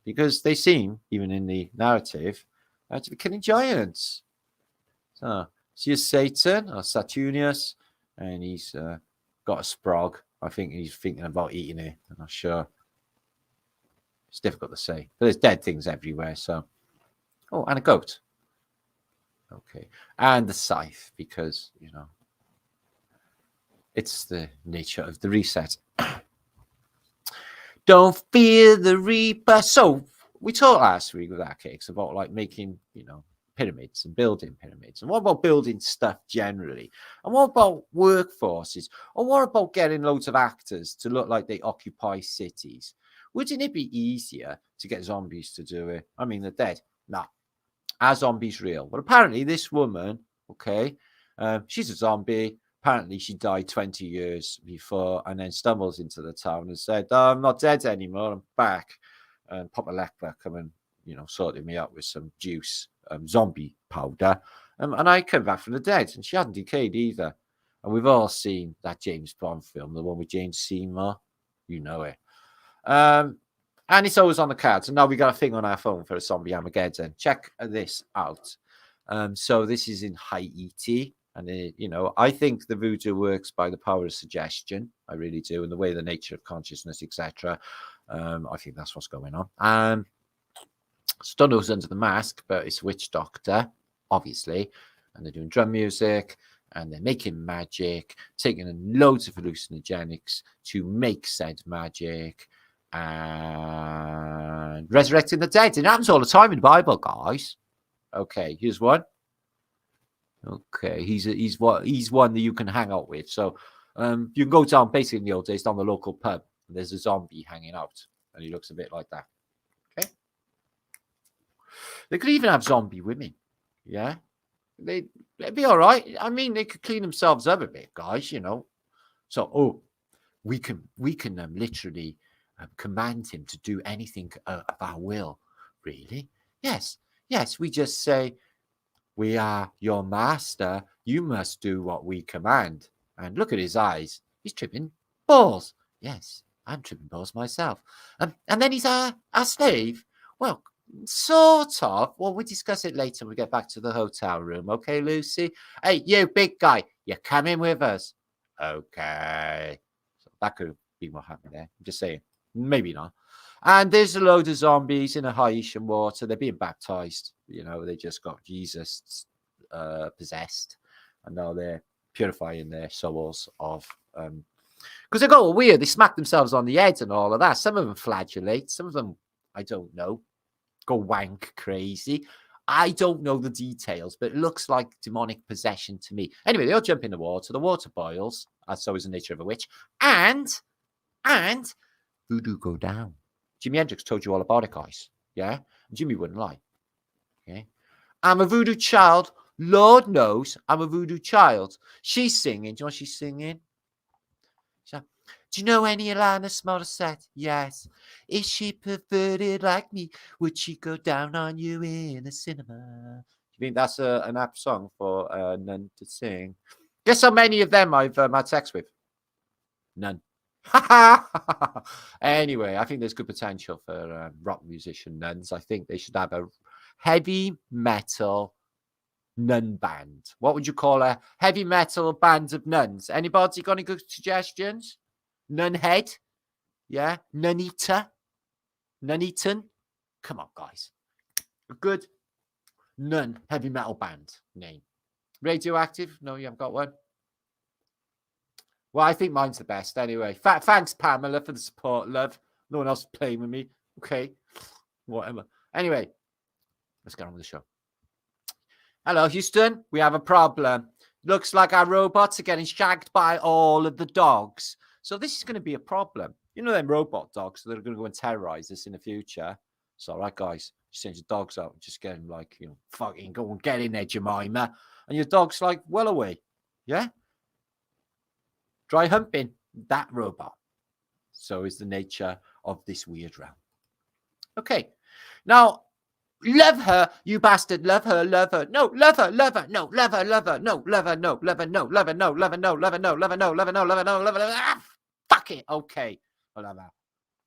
Because they seem, even in the narrative, to be killing giants. So, here's Satan, or Saturnius, and he's got a sprog. I think he's thinking about eating it. I'm not sure. It's difficult to say. But there's dead things everywhere, so. Oh, and a goat. Okay. And the scythe, because, you know, it's the nature of the reset. Don't fear the reaper. So we talked last week with our cakes about like making, you know, pyramids and building pyramids. And what about building stuff generally? And what about workforces? Or what about getting loads of actors to look like they occupy cities? Wouldn't it be easier to get zombies to do it? I mean, they're dead. Nah. Are zombies real? Well, apparently this woman, okay, she's a zombie. Apparently, she died 20 years before and then stumbles into the town and said, oh, I'm not dead anymore. I'm back. And Papa Lekba come and, you know, sorted me out with some juice, zombie powder. And I came back from the dead. And she hadn't decayed either. And we've all seen that James Bond film, the one with Jane Seymour. You know it. And it's always on the cards. And now we got a thing on our phone for a zombie Armageddon. Check this out. So this is in Haiti. And, you know, I think the voodoo works by the power of suggestion. I really do. And the way the nature of consciousness, etc. I think that's what's going on. Don't know who's under the mask, but it's a witch doctor, obviously. And they're doing drum music. And they're making magic. Taking loads of hallucinogenics to make said magic. And resurrecting the dead. It happens all the time in the Bible, guys. Okay, here's one. Okay, he's one that you can hang out with. So you can go down basically in the old days down the local pub. And there's a zombie hanging out. And he looks a bit like that. Okay. They could even have zombie women. Yeah. They'd be all right. I mean, they could clean themselves up a bit, guys, you know. So, we can literally command him to do anything of our will. Really? Yes. We just say, we are your master. You must do what we command. And look at his eyes. He's tripping balls. Yes, I'm tripping balls myself. And then he's our slave. Well, sort of. Well, we'll discuss it later when we get back to the hotel room. Okay, Lucy? Hey, you big guy, you're coming with us. Okay. So that could be what happened there. I'm just saying. Maybe not. And there's a load of zombies in a Haitian water. They're being baptized. You know, they just got Jesus possessed. And now they're purifying their souls of... because they got all weird. They smack themselves on the head and all of that. Some of them flagellate. Some of them, I don't know, go wank crazy. I don't know the details, but it looks like demonic possession to me. Anyway, they all jump in the water. The water boils, as so is the nature of a witch. And voodoo go down. Jimi Hendrix told you all about it, guys. Yeah? Jimmy wouldn't lie. Okay? I'm a voodoo child. Lord knows I'm a voodoo child. She's singing. Do you know what she's singing? So, do you know any Alanis Morissette? Yes. Is she perverted like me? Would she go down on you in a cinema? Do you think that's an apt song for a nun to sing? Guess how many of them I've had sex with? None. Anyway, I think there's good potential for rock musician nuns. I think they should have a heavy metal nun band. What would you call a heavy metal band of nuns? Anybody got any good suggestions? Nunhead? Yeah? Nunita? Nuneaton? Come on, guys. A good nun heavy metal band name. Radioactive? No, you haven't got one? Well, I think mine's the best anyway. Thanks, Pamela, for the support, love. No one else is playing with me. Okay. Whatever. Anyway, let's get on with the show. Hello, Houston. We have a problem. Looks like our robots are getting shagged by all of the dogs. So this is going to be a problem. You know them robot dogs that are going to go and terrorize us in the future. So, all right, guys, just send your dogs out. Just get them like, you know, fucking go and get in there, Jemima. And your dog's like well away. Yeah? Dry humping that robot. So is the nature of this weird realm. Okay. Now, love her, you bastard. Love her, love her. No, love her, love her. No, love her, love her. No, love her, no, love her, no, love her, no, love her, no, love her, no, love her, no, love her, no, love her, no, love her, no. Ah, fuck it. Okay. I love her.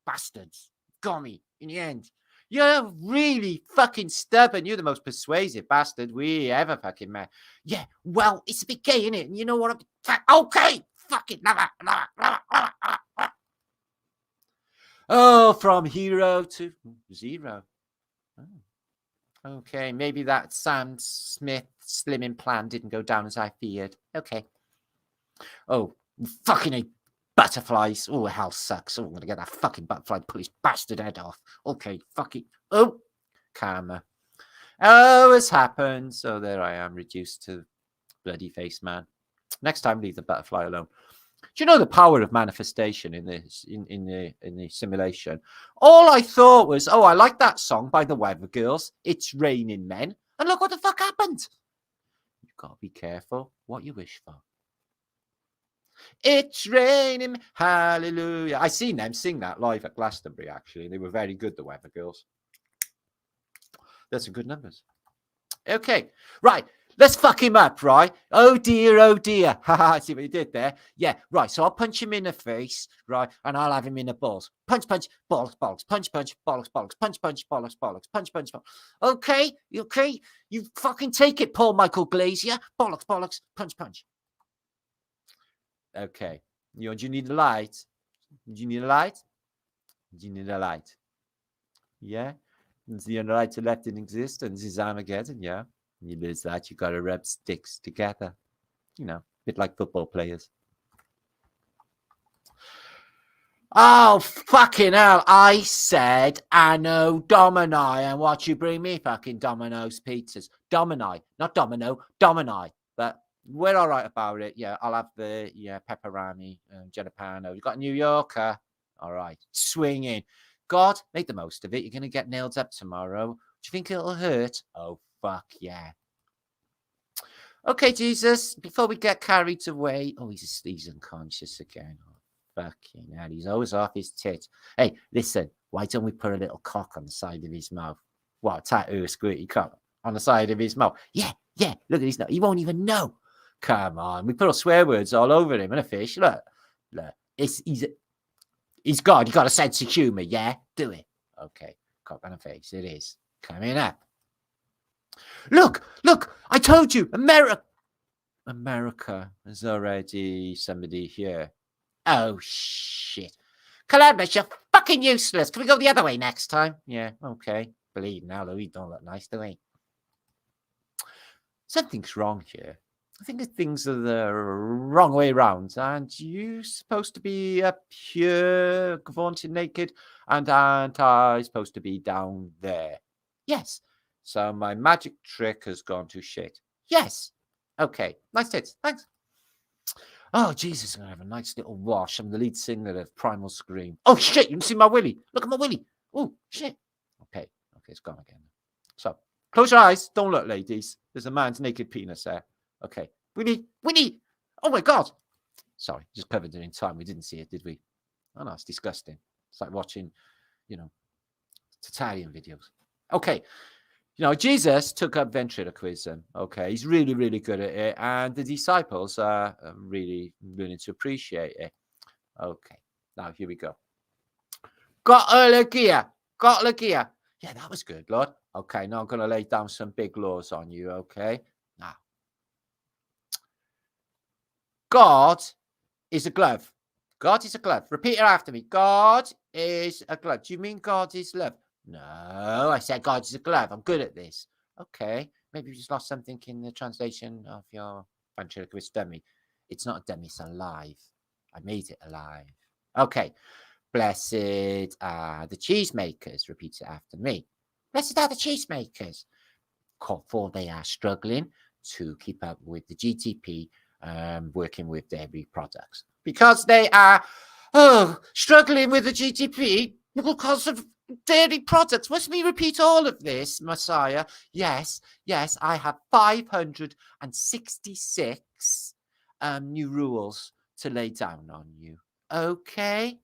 Bastards. Got me in the end. You're really fucking stubborn. You're the most persuasive bastard we ever fucking met. Yeah, well, it's a bit gay, isn't it? And you know what? Okay. Fucking love her. Oh, from hero to zero. Oh. Okay, maybe that Sam Smith slimming plan didn't go down as I feared. Okay. Oh, fucking a butterflies. Oh, hell sucks. Oh, I'm going to get that fucking butterfly, pull his bastard head off. Okay, fuck it. Oh, karma. Oh, it's happened. So there I am, reduced to bloody face man. Next time, leave the butterfly alone. Do you know the power of manifestation in this in the simulation? All I thought was, oh, I like that song by the Weather Girls. It's raining men, and look what the fuck happened. You've got to be careful what you wish for. It's raining, hallelujah. I seen them sing that live at Glastonbury. Actually, they were very good. The Weather Girls. There's some good numbers. Okay, right. Let's fuck him up, right? Oh dear, oh dear. Haha, see what you did there? Yeah, right. So I'll punch him in the face, right? And I'll have him in the balls. Punch, punch, bollocks, bollocks, punch, punch, bollocks, bollocks, punch, punch, bollocks, bollocks, punch, punch, bollocks. Okay, okay? You fucking take it, Paul Michael Glazier. Bollocks, bollocks, punch, punch. Okay. Do you need a light? Do you need a light? Do you need a light? Yeah? The light to left in existence is Armageddon, yeah? You lose that, you got to rub sticks together. You know, a bit like football players. Oh, fucking hell. I said Anno Domini, and what you bring me? Fucking Domino's pizzas. Domini, not Domino, Domini. But we're all right about it. Yeah, I'll have the pepperoni, Genopano. You got a New Yorker? All right. Swinging. God, make the most of it. You're going to get nailed up tomorrow. Do you think it'll hurt? Oh, fuck yeah. Okay, Jesus, before we get carried away. Oh, he's unconscious again. Oh, fucking hell. He's always off his tit. Hey, listen, why don't we put a little cock on the side of his mouth? What, tattoo a squirty cock on the side of his mouth? Yeah, look at his nose. He won't even know. Come on. We put our swear words all over him and a fish. Look. He's got a sense of humour, yeah? Do it. Okay, cock on a face. It is. Coming up. Look, I told you, America is already somebody here. Oh, shit. Columbus, you're fucking useless. Can we go the other way next time? Yeah, okay. Believe now, though, he don't look nice, do he? Something's wrong here. I think things are the wrong way round. And you're supposed to be up here, vaunted naked, and I'm supposed to be down there. Yes. So my magic trick has gone to shit. Yes. Okay. Nice tits. Thanks. Oh, Jesus. I'm going to have a nice little wash. I'm the lead singer of Primal Scream. Oh, shit. You can see my willy. Look at my willy. Oh, shit. Okay. It's gone again. So close your eyes. Don't look, ladies. There's a man's naked penis there. Okay. Willy. Oh, my God. Sorry. Just covered it in time. We didn't see it, did we? Oh, no. It's disgusting. It's like watching, Tartarian videos. Okay. Jesus took up ventriloquism. Okay, he's really, really good at it, and the disciples are really learning to appreciate it. Okay, now here we go. Got Yeah, that was good, Lord. Okay, now I'm going to lay down some big laws on you, okay? Now, God is a glove. God is a glove. Repeat it after me. God is a glove. Do you mean God is love? No, I said God is a glove. I'm good at this. Okay, maybe you just lost something in the translation of your ventriloquist dummy. It's not a dummy, it's alive. I made it alive. Okay, blessed are the cheesemakers. Repeat it after me. Blessed are the cheesemakers, for they are struggling to keep up with the GDP, working with dairy products. Because they are struggling with the GDP because of dairy products. Must we repeat all of this, Messiah? Yes, I have 566 new rules to lay down on you. Okay.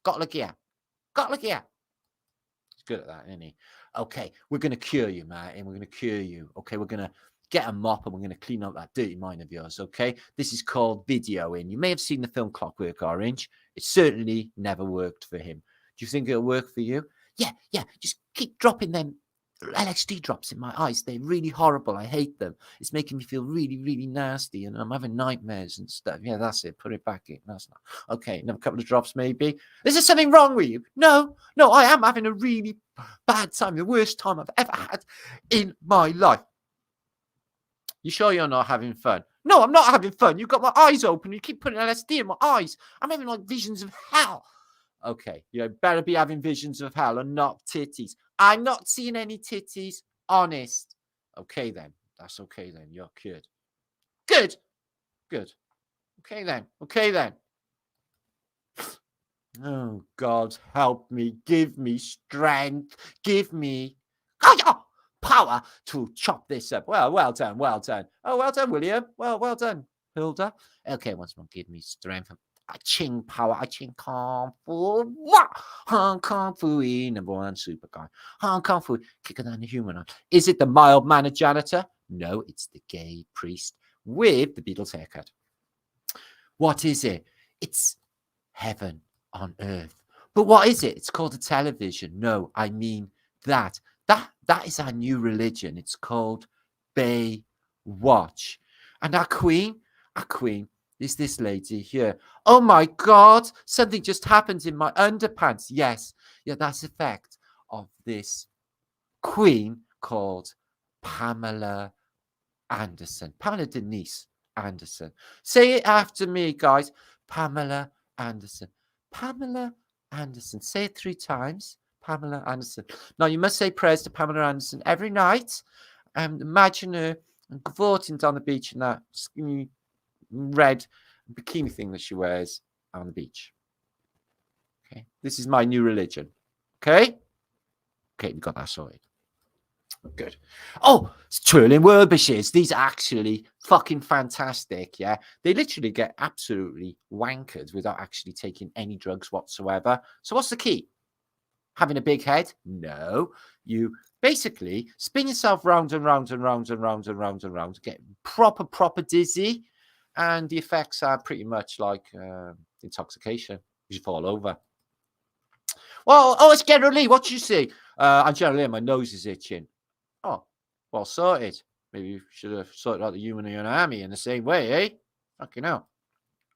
Got look here. He's good at that, isn't he? Okay, we're going to cure you, Martin. We're going to cure you. Okay, we're going to get a mop and we're going to clean up that dirty mind of yours, okay? This is called videoing. You may have seen the film Clockwork Orange. It certainly never worked for him. Do you think it'll work for you? Yeah. Just keep dropping them LSD drops in my eyes. They're really horrible. I hate them. It's making me feel really, really nasty, and I'm having nightmares and stuff. Yeah, that's it. Put it back in. That's not okay. Another couple of drops, maybe. Is there something wrong with you? No. I am having a really bad time. The worst time I've ever had in my life. You sure you're not having fun? No, I'm not having fun. You've got my eyes open. You keep putting LSD in my eyes. I'm having like visions of hell. Okay, you better be having visions of hell and not titties. I'm not seeing any titties. Honest. Okay then. That's okay then. You're cured. Good. Okay then. Oh, God, help me. Give me strength. Give me power to chop this up. Well done. Oh, well done, William. Well done, Hilda. Okay, once more, give me strength. I ching power. I ching kung fu. Hong Kong Fu. Number one super guy. Hong Kong Fu. Kicker than the human. Is it the mild-mannered janitor? No, it's the gay priest with the Beatles haircut. What is it? It's heaven on earth. But what is it? It's called a television. No, I mean that. That is our new religion. It's called Baywatch. And our queen is this lady here. Oh my God, something just happened in my underpants. Yes, that's the effect of this queen called Pamela Anderson. Pamela Denise Anderson. Say it after me, guys. Pamela Anderson. Say it 3 times. Pamela Anderson. Now, you must say prayers to Pamela Anderson every night. And imagine her cavorting down the beach in that skinny red bikini thing that she wears on the beach. Okay, this is my new religion. Okay, we got that sorted. Good. Oh, twirling Werbishes. These are actually fucking fantastic. Yeah, they literally get absolutely wankered without actually taking any drugs whatsoever. So what's the key? Having a big head? No. You basically spin yourself round and round and round and round and round and round, get proper dizzy, and the effects are pretty much like intoxication. You fall over. Well, oh, it's General Lee. What do you see? I'm General Lee. My nose is itching. Oh, well sorted. Maybe you should have sorted out the human army in the same way, eh? Fucking hell.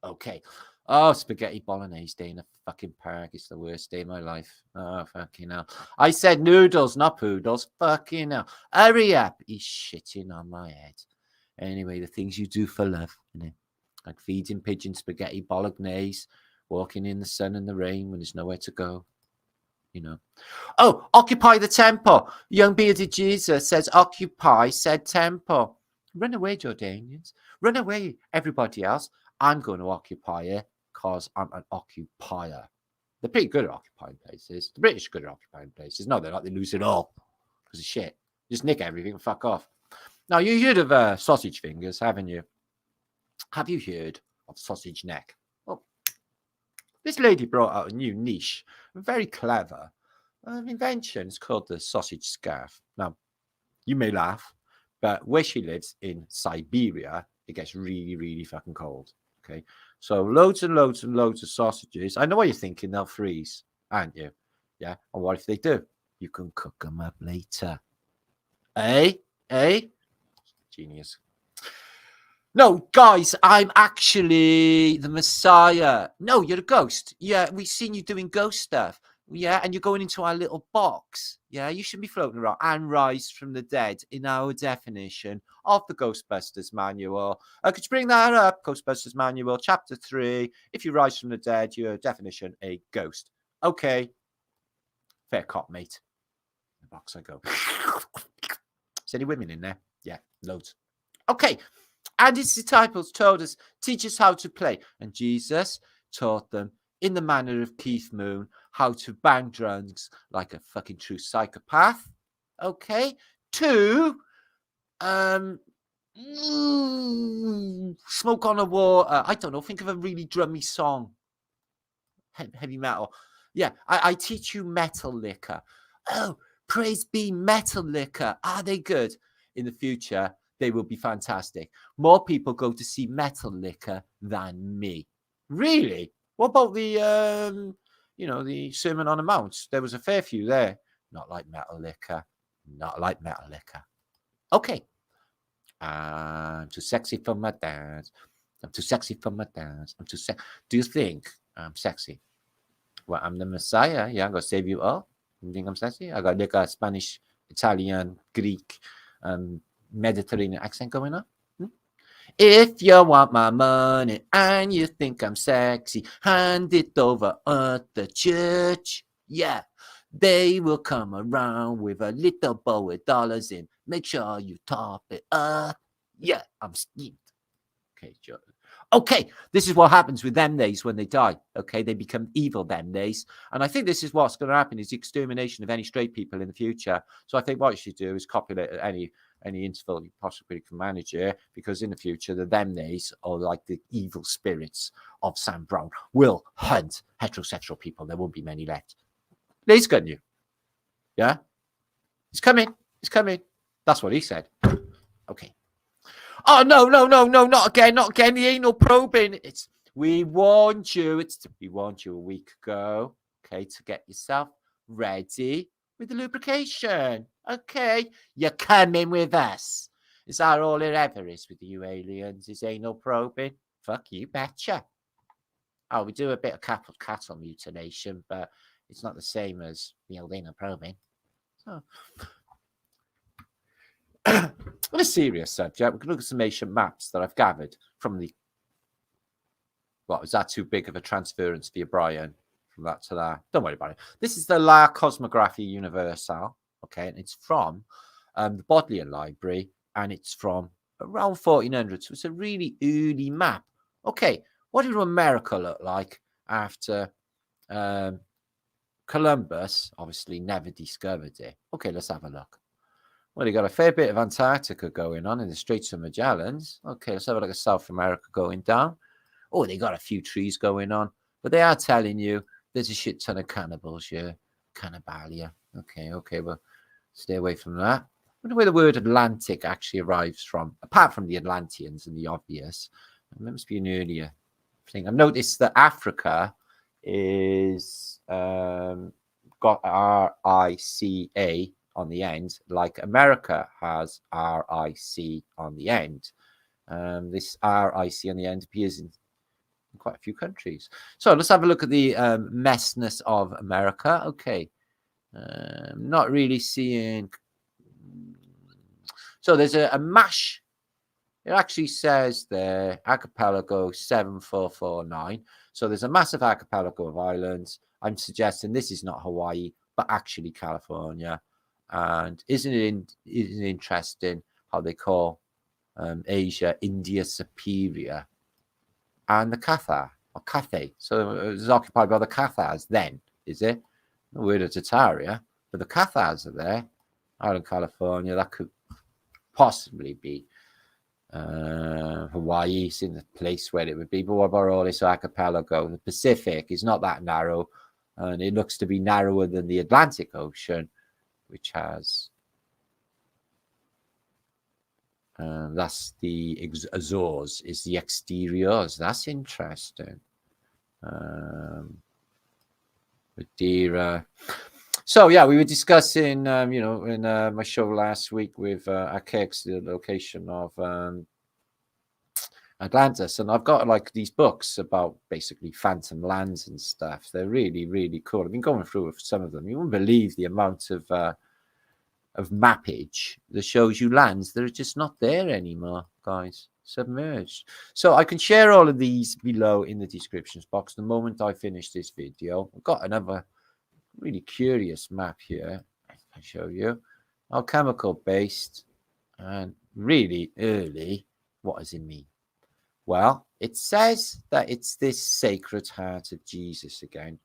Okay. Oh, spaghetti bolognese day in a fucking park. It's the worst day of my life. Oh, fucking hell. I said noodles, not poodles. Fucking hell. Hurry up. He's shitting on my head. Anyway, the things you do for love, you know, like feeding pigeons spaghetti bolognese, walking in the sun and the rain when there's nowhere to go. You know. Oh, occupy the temple. Young bearded Jesus says, occupy said temple. Run away, Jordanians. Run away, everybody else. I'm going to occupy it because I'm an occupier. They're pretty good at occupying places. The British are good at occupying places. No, they're not. They lose it all because of shit. Just nick everything and fuck off. Now, you heard of sausage fingers, haven't you? Have you heard of sausage neck? Well, this lady brought out a new niche, very clever invention. It's called the sausage scarf. Now, you may laugh, but where she lives in Siberia, it gets really fucking cold. Okay, so loads and loads and loads of sausages. I know what you're thinking, they'll freeze, aren't you? Yeah, and what if they do? You can cook them up later. Eh? Genius. No, guys, I'm actually the Messiah. No, you're a ghost. Yeah, we've seen you doing ghost stuff. Yeah, and you're going into our little box. Yeah, you should be floating around and rise from the dead in our definition of the Ghostbusters manual. Could you bring that up? Ghostbusters manual, chapter 3. If you rise from the dead, your definition, a ghost. Okay. Fair cop, mate. In the box I go. Is any women in there? Yeah, loads. Okay. And his disciples told us, teach us how to play. And Jesus taught them in the manner of Keith Moon how to bang drums like a fucking true psychopath. Okay. 2, smoke on a water. I don't know. Think of a really drummy song. Heavy metal. Yeah. I teach you metal liquor. Oh, praise be metal liquor. Are they good? In the future, they will be fantastic. More people go to see metal liquor than me. Really? What about the, the Sermon on the Mount? There was a fair few there. Not like metal liquor. Not like metal liquor. Okay. I'm too sexy for my dance. I'm too sexy for my dance. I'm too sexy. Do you think I'm sexy? Well, I'm the Messiah. Yeah, I'm going to save you all. You think I'm sexy? I got like a Spanish, Italian, Greek, Mediterranean accent going on. If you want my money and you think I'm sexy, hand it over at the church. Yeah, they will come around with a little bowl with dollars in. Make sure you top it up. Yeah, I'm skeeved. Okay, Joe. Okay, this is what happens with them days when they die. Okay, they become evil them days. And I think this is what's going to happen is the extermination of any straight people in the future. So I think what you should do is copulate at any interval you possibly can manage here, because in the future, the them days, or like the evil spirits of Sam Brown, will hunt heterosexual people. There won't be many left. He's got you. Yeah? He's coming. He's coming. That's what he said. Okay. Oh, no, not again, the anal probing. We warned you a week ago, okay, to get yourself ready with the lubrication. Okay, you're coming with us. Is that all it ever is with you aliens? Is anal probing? Fuck you, betcha. Oh, we do a bit of cattle mutilation, but it's not the same as the old anal probing. So, on a serious subject, we can look at some ancient maps that I've gathered from the... What, was that too big of a transference for you, Brian? From that to that? Don't worry about it. This is the La Cosmographie Universale, okay? And it's from the Bodleian Library, and it's from around 1400. So it's a really early map. Okay, what did America look like after Columbus obviously never discovered it. Okay, let's have a look. Well, you got a fair bit of Antarctica going on in the Straits of Magellan's. Okay, let's have a look at South America going down. Oh, they got a few trees going on, but they are telling you there's a shit ton of cannibals here. Cannibalia. Okay, well, stay away from that. I wonder where the word Atlantic actually arrives from, apart from the Atlanteans and the obvious. There must be an earlier thing. I've noticed that Africa is got R-I-C-A on the end, like America has R-I-C on the end. This R-I-C on the end appears in quite a few countries. So let's have a look at the messness of America. Okay. Not really seeing. So there's a mash. It actually says there archipelago 7449. So there's a massive archipelago of islands. I'm suggesting this is not Hawaii, but actually California. And isn't it interesting how they call Asia India Superior and the Cathar or Cathay? So it was occupied by the Cathars then, is it? The word of Tartaria, but the Cathars are there. Island California, that could possibly be Hawaii. It's in the place where it would be. But what about all this archipelago? The Pacific is not that narrow, and it looks to be narrower than the Atlantic Ocean, which has that's the Azores, is the exteriors. That's interesting. Madeira. So yeah, we were discussing, in my show last week with Archaics, the location of Atlantis, and I've got like these books about basically phantom lands and stuff. They're really, really cool. I've been going through some of them. You wouldn't believe the amount of mappage that shows you lands that are just not there anymore, guys. Submerged. So I can share all of these below in the descriptions box the moment I finish this video. I've got another really curious map here I'll show you. Alchemical based and really early. What does it mean? Well, it says that it's this Sacred Heart of Jesus again.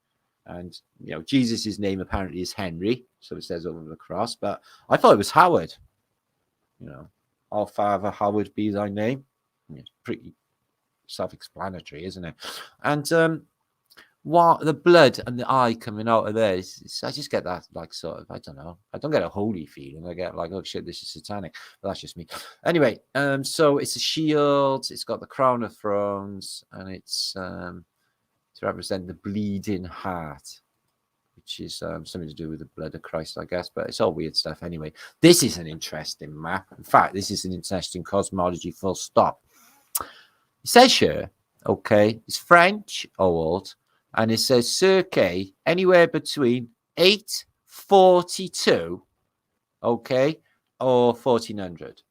And, Jesus' name apparently is Henry. So it says over the cross. But I thought it was Howard. Our Father, Howard be thy name. It's pretty self-explanatory, isn't it? And what the blood and the eye coming out of there I just get that like sort of, I don't know, I don't get a holy feeling. I get like, oh shit, this is satanic. But that's just me. Anyway, so it's a shield. It's got the crown of thrones, and it's to represent the bleeding heart, which is something to do with the blood of Christ, I guess. But it's all weird stuff anyway. This is an interesting map. In fact, this is an interesting cosmology, full stop. It says here, okay, it's French old, and it says circa anywhere between 842, okay, or 1400.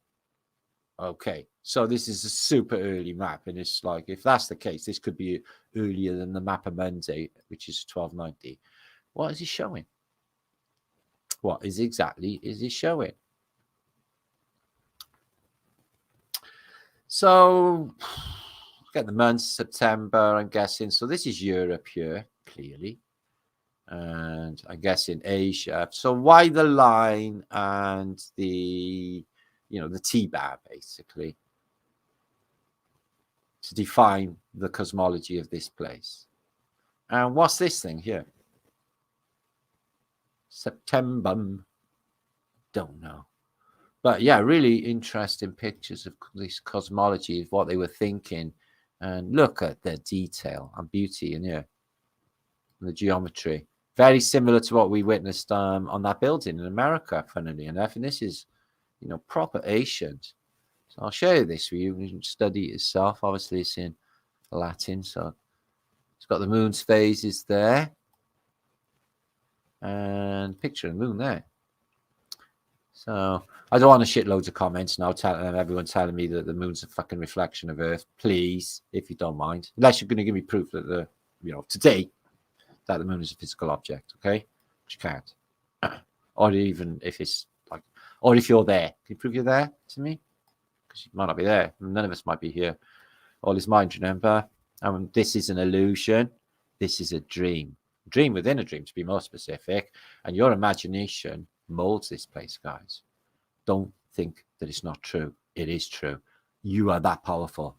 Okay, so this is a super early map, and it's like, if that's the case, this could be earlier than the map of Monday, which is 1290. What is he showing? What is exactly is he showing? So, get the months, September, I'm guessing. So this is Europe here, clearly. And I guess in Asia. So why the line and the, the T-bar, basically, to define the cosmology of this place. And what's this thing here? September. Don't know. But yeah, really interesting pictures of this cosmology, of what they were thinking. And look at the detail and beauty in here. And the geometry. Very similar to what we witnessed on that building in America, funnily enough. And this is, proper ancient. So I'll show you this for you. You can study it yourself. Obviously, it's in Latin. So it's got the moon's phases there. And picture of the moon there. So I don't want to shit loads of comments now, everyone telling me that the moon's a fucking reflection of Earth. Please, if you don't mind. Unless you're going to give me proof that today, that the moon is a physical object, okay? Which you can't. Or even if it's like, or if you're there. Can you prove you're there to me? Because you might not be there. None of us might be here. All is mind, remember? This is an illusion. This is a dream. dream within a dream, to be more specific, and your imagination molds this place, guys. Don't think that it's not true. It is true. You are that powerful.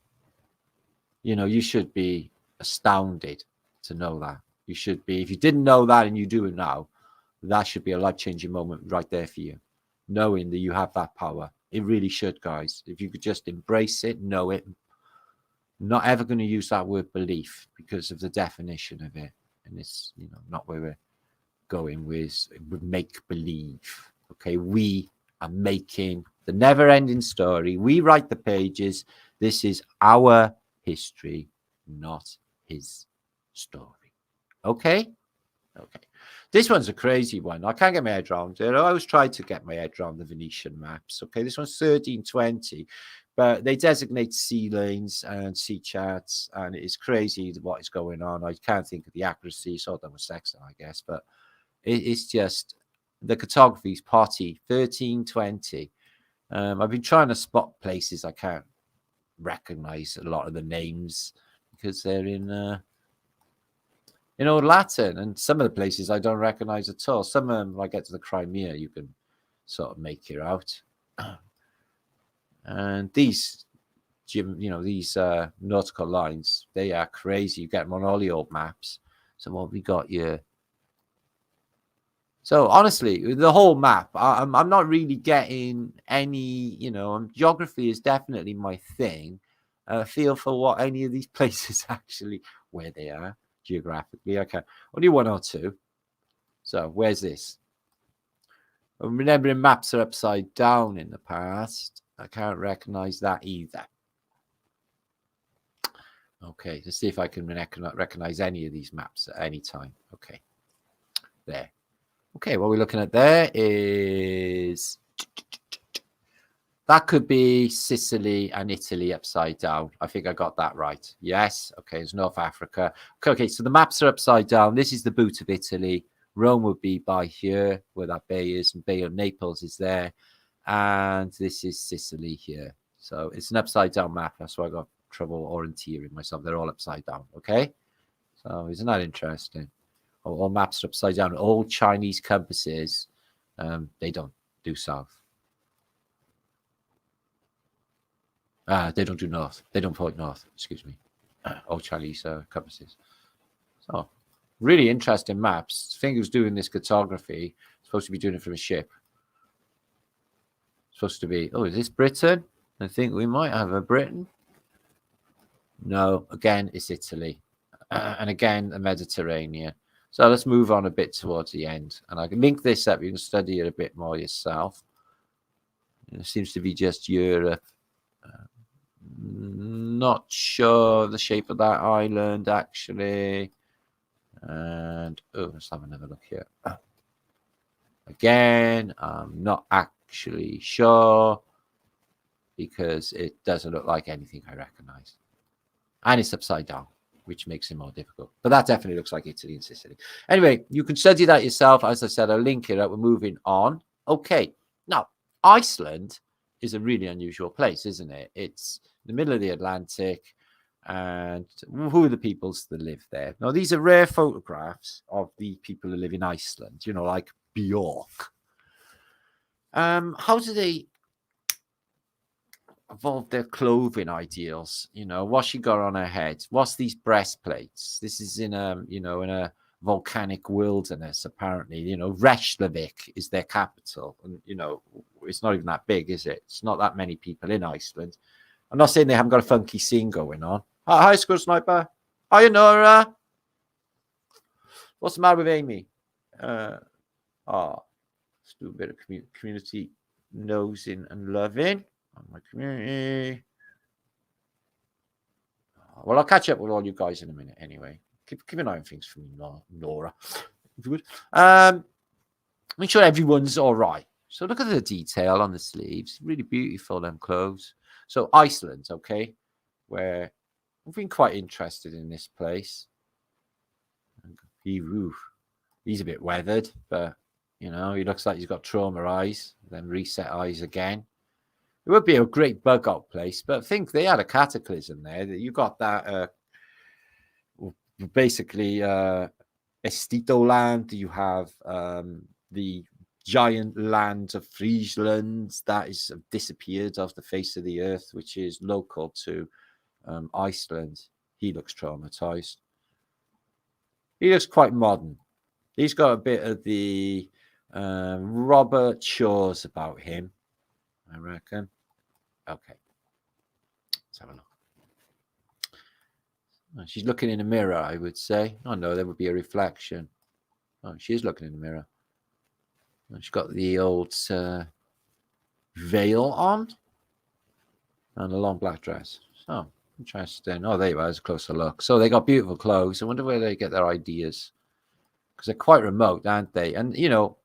You know, you should be astounded to know that. You should be, if you didn't know that and you do it now, that should be a life-changing moment right there for you, knowing that you have that power. It really should, guys. If you could just embrace it, know it. Not ever going to use that word belief because of the definition of it. And it's, you know, not where we're going with make believe. Okay, we are making the never-ending story. We write the pages. This is our history, not his story. Okay? Okay. This one's a crazy one. I can't get my head around it. I always try to get my head around the Venetian maps. Okay, this one's 1320, but they designate sea lanes and sea charts, and it's crazy what is going on. I can't think of the accuracy. So that was Sexton, I guess, but it's just the cartography is potty. 1320. I've been trying to spot places I can't recognize a lot of the names because they're in Old Latin, and some of the places I don't recognize at all. Some of them, I get to the Crimea, you can sort of make it out. And these, you know, these nautical lines, they are crazy. You get them on all the old maps. So what we got here? So honestly, the whole map, I'm not really getting any, you know, geography is definitely my thing. Feel for what any of these places actually, where they are geographically. Okay, only one or two. So where's this? I'm remembering maps are upside down in the past. I can't recognize that either. Okay, let's see if I can recognize any of these maps at any time. Okay, there. Okay, what we're looking at there is that could be Sicily and Italy upside down. I think I got that right. Yes. Okay, it's North Africa. Okay, so the maps are upside down. This is the boot of Italy. Rome would be by here, where that bay is, and Bay of Naples is there. And this is Sicily here. So it's an upside down map. That's why I got trouble orienteering myself. They're all upside down. Okay, so isn't that interesting? All maps are upside down. All Chinese compasses, they don't do south. They don't do north. They don't point north. Excuse me. All Chinese compasses. So, really interesting maps. I think who's doing this cartography supposed to be doing it from a ship. Supposed to be. Oh, is this Britain? I think we might have a Britain. No, again, it's Italy, and again, the Mediterranean. So let's move on a bit towards the end, and I can link this up. You can study it a bit more yourself. It seems to be just Europe. Not sure the shape of that island actually. And let's have another look here. Again, I'm not actually sure because it doesn't look like anything I recognize, and it's upside down, which makes it more difficult. But that definitely looks like Italy and Sicily. Anyway, you can study that yourself. As I said, I'll link it up. We're moving on. Okay. Now, Iceland is a really unusual place, isn't it? It's in the middle of the Atlantic. And who are the peoples that live there? Now, these are rare photographs of the people who live in Iceland, you know, like Bjork. How do they evolve their clothing ideals? You know, what's she got on her head? What's these breastplates? This is in a volcanic wilderness, apparently. You know, Reykjavik is their capital, and you know, it's not even that big, is it? It's not that many people in Iceland. I'm not saying they haven't got a funky scene going on. Hi, School Sniper. Hiya, Nora. What's the matter with Amy? Let's do a bit of community nosing and loving on my community. Well, I'll catch up with all you guys in a minute anyway. Keep an eye on things for me, Nora, if you would. Make sure everyone's all right. So look at the detail on the sleeves. Really beautiful, them clothes. So Iceland, okay, where I've been quite interested in this place. He's a bit weathered, but, you know, he looks like he's got trauma eyes, then reset eyes again. It would be a great bug out place, but I think they had a cataclysm there. You got that, basically, Estito land. You have the giant land of Friesland that is disappeared off the face of the earth, which is local to Iceland. He looks traumatized. He looks quite modern. He's got a bit of the Robert Shaw's about him, I reckon. Okay, let's have a look. Oh, she's looking in a mirror, I would say. Oh no, there would be a reflection. Oh, she is looking in the mirror. Oh, she's got the old veil on and a long black dress. Oh, interesting. Oh, there you are. There's a closer look. So they got beautiful clothes. I wonder where they get their ideas, because they're quite remote, aren't they? And you know,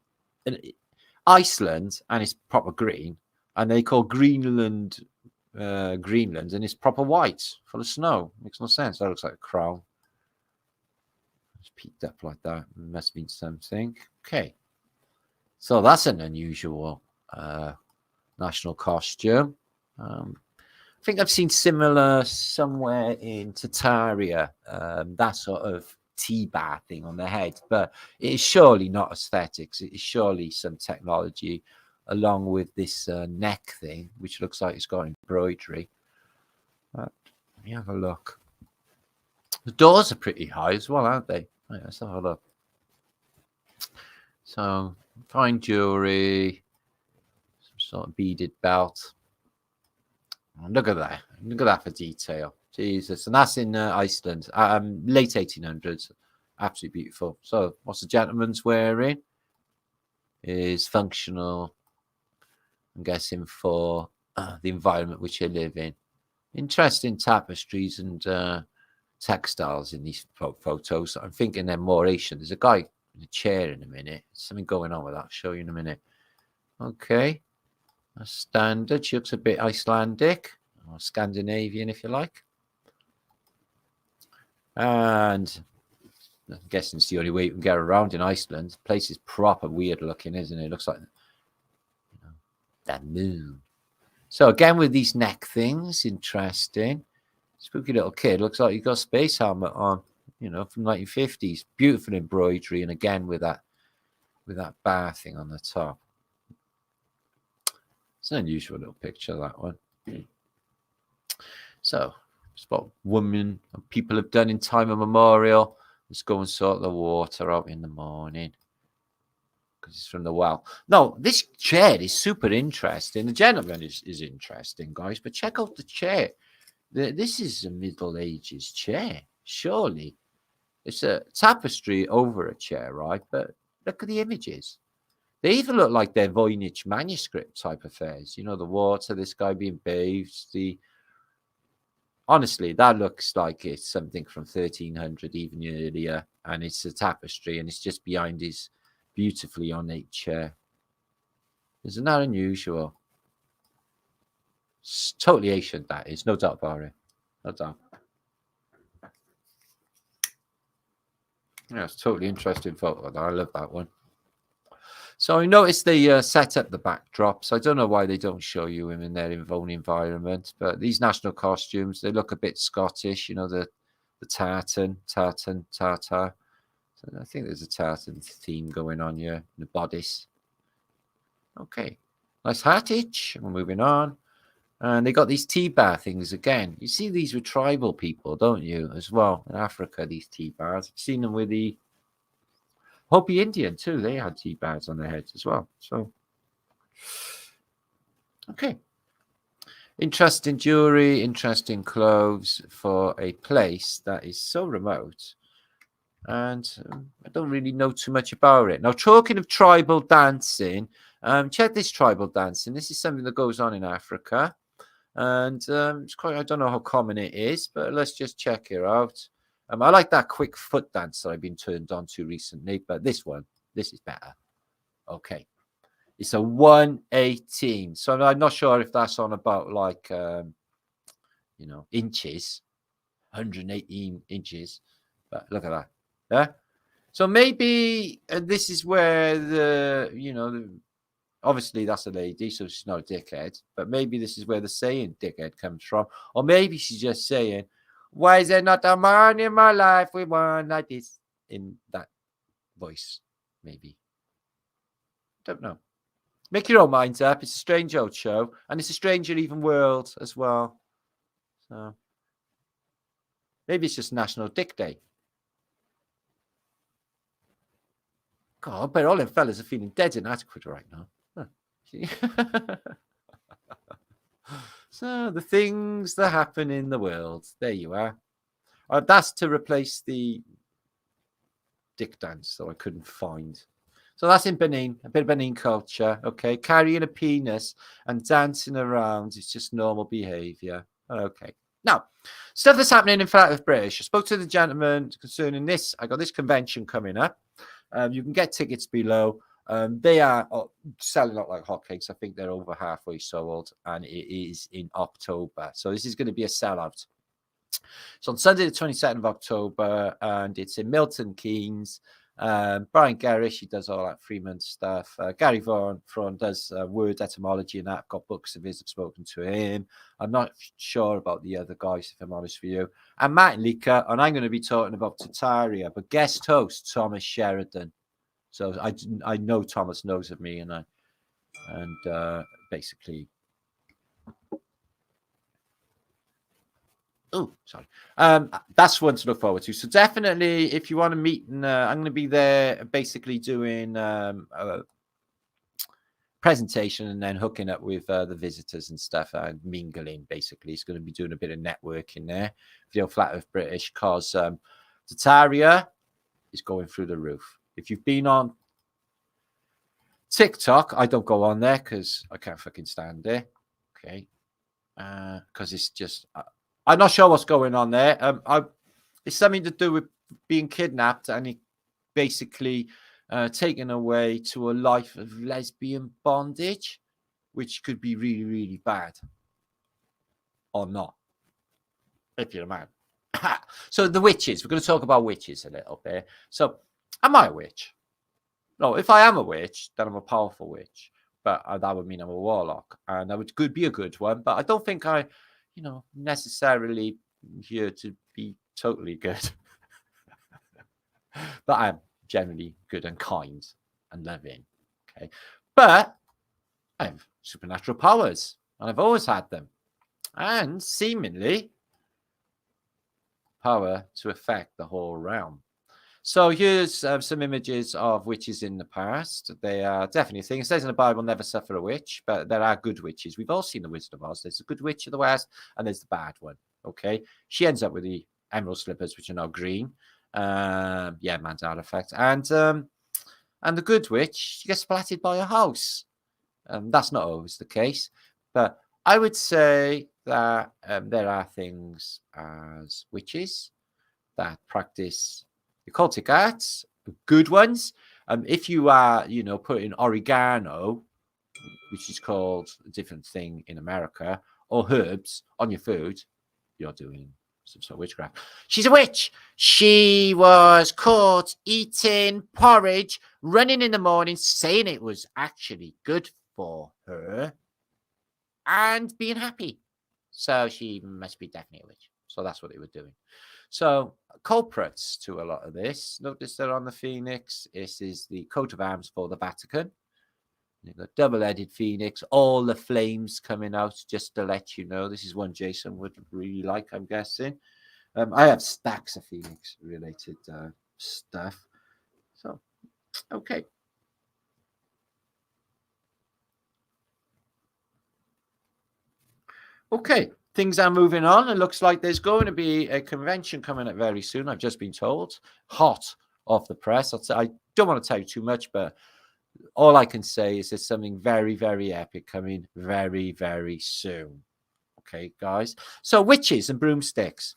Iceland, and it's proper green, and they call Greenland Greenland, and it's proper white, full of snow. Makes no sense. That looks like a crown. It's peaked up like that. It must mean something. Okay, so that's an unusual national costume. I think I've seen similar somewhere in Tartaria, that sort of tea bathing on the head, but it is surely not aesthetics. It is surely some technology, along with this neck thing, which looks like it's got embroidery. Let me have a look. The doors are pretty high as well, aren't they? Right, let's have a look. So, fine jewelry, some sort of beaded belt. Look at that. Look at that for detail. Jesus. And that's in Iceland, late 1800s. Absolutely beautiful. So, what's the gentleman's wearing? Is functional, I'm guessing, for the environment which they live in. Interesting tapestries and textiles in these photos. I'm thinking they're more Asian. There's a guy in a chair in a minute. Something going on with that. I'll show you in a minute. Okay. That's standard. She looks a bit Icelandic or Scandinavian, if you like. And I'm guessing it's the only way you can get around in Iceland. The place is proper weird looking, isn't it? It looks like, you know, that moon. So again, with these neck things, interesting. Spooky little kid. Looks like he's got a space helmet on, you know, from 1950s. Beautiful embroidery, and again with that bar thing on the top. It's an unusual little picture, that one. So it's what women and people have done in time immemorial. Let's go and sort the water out in the morning, because it's from the well. No, this chair is super interesting. The gentleman is interesting, guys, but check out the chair. This is a Middle Ages chair, surely. It's a tapestry over a chair, right? But look at the images. They even look like they're Voynich manuscript type affairs. You know, the water, this guy being bathed. Honestly, that looks like it's something from 1300, even earlier. And it's a tapestry, and it's just behind his beautifully ornate chair. Isn't that unusual? It's totally ancient, that is. No doubt about it. No doubt. Yeah, it's a totally interesting photo. I love that one. So I noticed they set up the backdrops. I don't know why they don't show you him in their own environment, but these national costumes, they look a bit Scottish. You know, the tartan. So I think there's a tartan theme going on here. The bodice. Okay, nice hattage. We're moving on. And they got these tea bar things again. You see these with tribal people, don't you, as well? In Africa, these tea bars. I've seen them with the Hopi Indian, too. They had tea bars on their heads as well. So, okay. Interesting jewelry, interesting clothes for a place that is so remote. And I don't really know too much about it. Now, talking of tribal dancing, check this tribal dancing. This is something that goes on in Africa. And it's quite, I don't know how common it is, but let's just check it out. I like that quick foot dance that I've been turned on to recently, but this is better. Okay. It's a 118. So I'm not sure if that's on about like, you know, inches, 118 inches, but look at that. Yeah. So maybe this is where the, you know, obviously that's a lady, so she's not a dickhead, but maybe this is where the saying dickhead comes from. Or maybe she's just saying, why is there not a man in my life with one like this? In that voice, maybe. Don't know. Make your own minds up. It's a strange old show, and it's a stranger even world as well. So maybe it's just National Dick Day. God, but all them fellas are feeling dead in Antiquity right now. Huh. So the things that happen in the world. There you are. That's to replace the dick dance that I couldn't find. So that's in Benin, a bit of Benin culture. Okay, carrying a penis and dancing around is just normal behavior. Okay. Now, stuff that's happening in Flatterday British. I spoke to the gentleman concerning this. I got this convention coming up. You can get tickets below. They are selling out like hotcakes. I think they're over halfway sold, and it is in October. So this is going to be a sellout. It's on Sunday, the 22nd of October, and it's in Milton Keynes. Brian Gerrish, he does all that Freeman stuff. Gary Vaughan does word etymology and that. I've got books of his. I've spoken to him. I'm not sure about the other guys, if I'm honest with you. And martinliedtke, and I'm going to be talking about tartaria, but guest host Thomas Sheridan. So I know Thomas knows of me, and basically. Oh, sorry. That's one to look forward to. So definitely, if you want to meet, and I'm going to be there, basically doing a presentation and then hooking up with the visitors and stuff and mingling. Basically, it's going to be doing a bit of networking there. Video Flatterday British, because tartaria is going through the roof. If you've been on TikTok, I don't go on there because I can't fucking stand it. Okay, because it's just. I'm not sure what's going on there. It's something to do with being kidnapped and basically taken away to a life of lesbian bondage, which could be really, really bad. Or not, if you're a man. So the witches. We're going to talk about witches a little bit. So am I a witch? No, if I am a witch, then I'm a powerful witch. But that would mean I'm a warlock. And that could be a good one. But I don't think I... necessarily here to be totally good. But I'm generally good and kind and loving. Okay. But I have supernatural powers, and I've always had them. And seemingly power to affect the whole realm. So here's some images of witches in the past. They are definitely a thing. It says in the Bible, never suffer a witch, but there are good witches. We've all seen the Wizard of Oz. There's a good witch of the West, and there's the bad one. Okay, she ends up with the emerald slippers, which are now green. Man's artifact, and the good witch, she gets splattered by a house. That's not always the case, but I would say that there are things as witches that practice occultic arts, good ones. If you are, putting oregano, which is called a different thing in America, or herbs on your food, you're doing some sort of witchcraft. She's a witch. She was caught eating porridge, running in the morning, saying it was actually good for her, and being happy. So she must be definitely a witch. So that's what they were doing. So culprits to a lot of this. Notice that on the Phoenix, this is the coat of arms for the Vatican. You've got double-headed Phoenix, all the flames coming out, just to let you know. This is one Jason would really like, I'm guessing. I have stacks of Phoenix-related stuff. So, okay. Okay, things are moving on. It looks like there's going to be a convention coming up very soon. I've just been told. Hot off the press. I don't want to tell you too much, but all I can say is there's something very, very epic coming very, very soon. Okay, guys. So witches and broomsticks.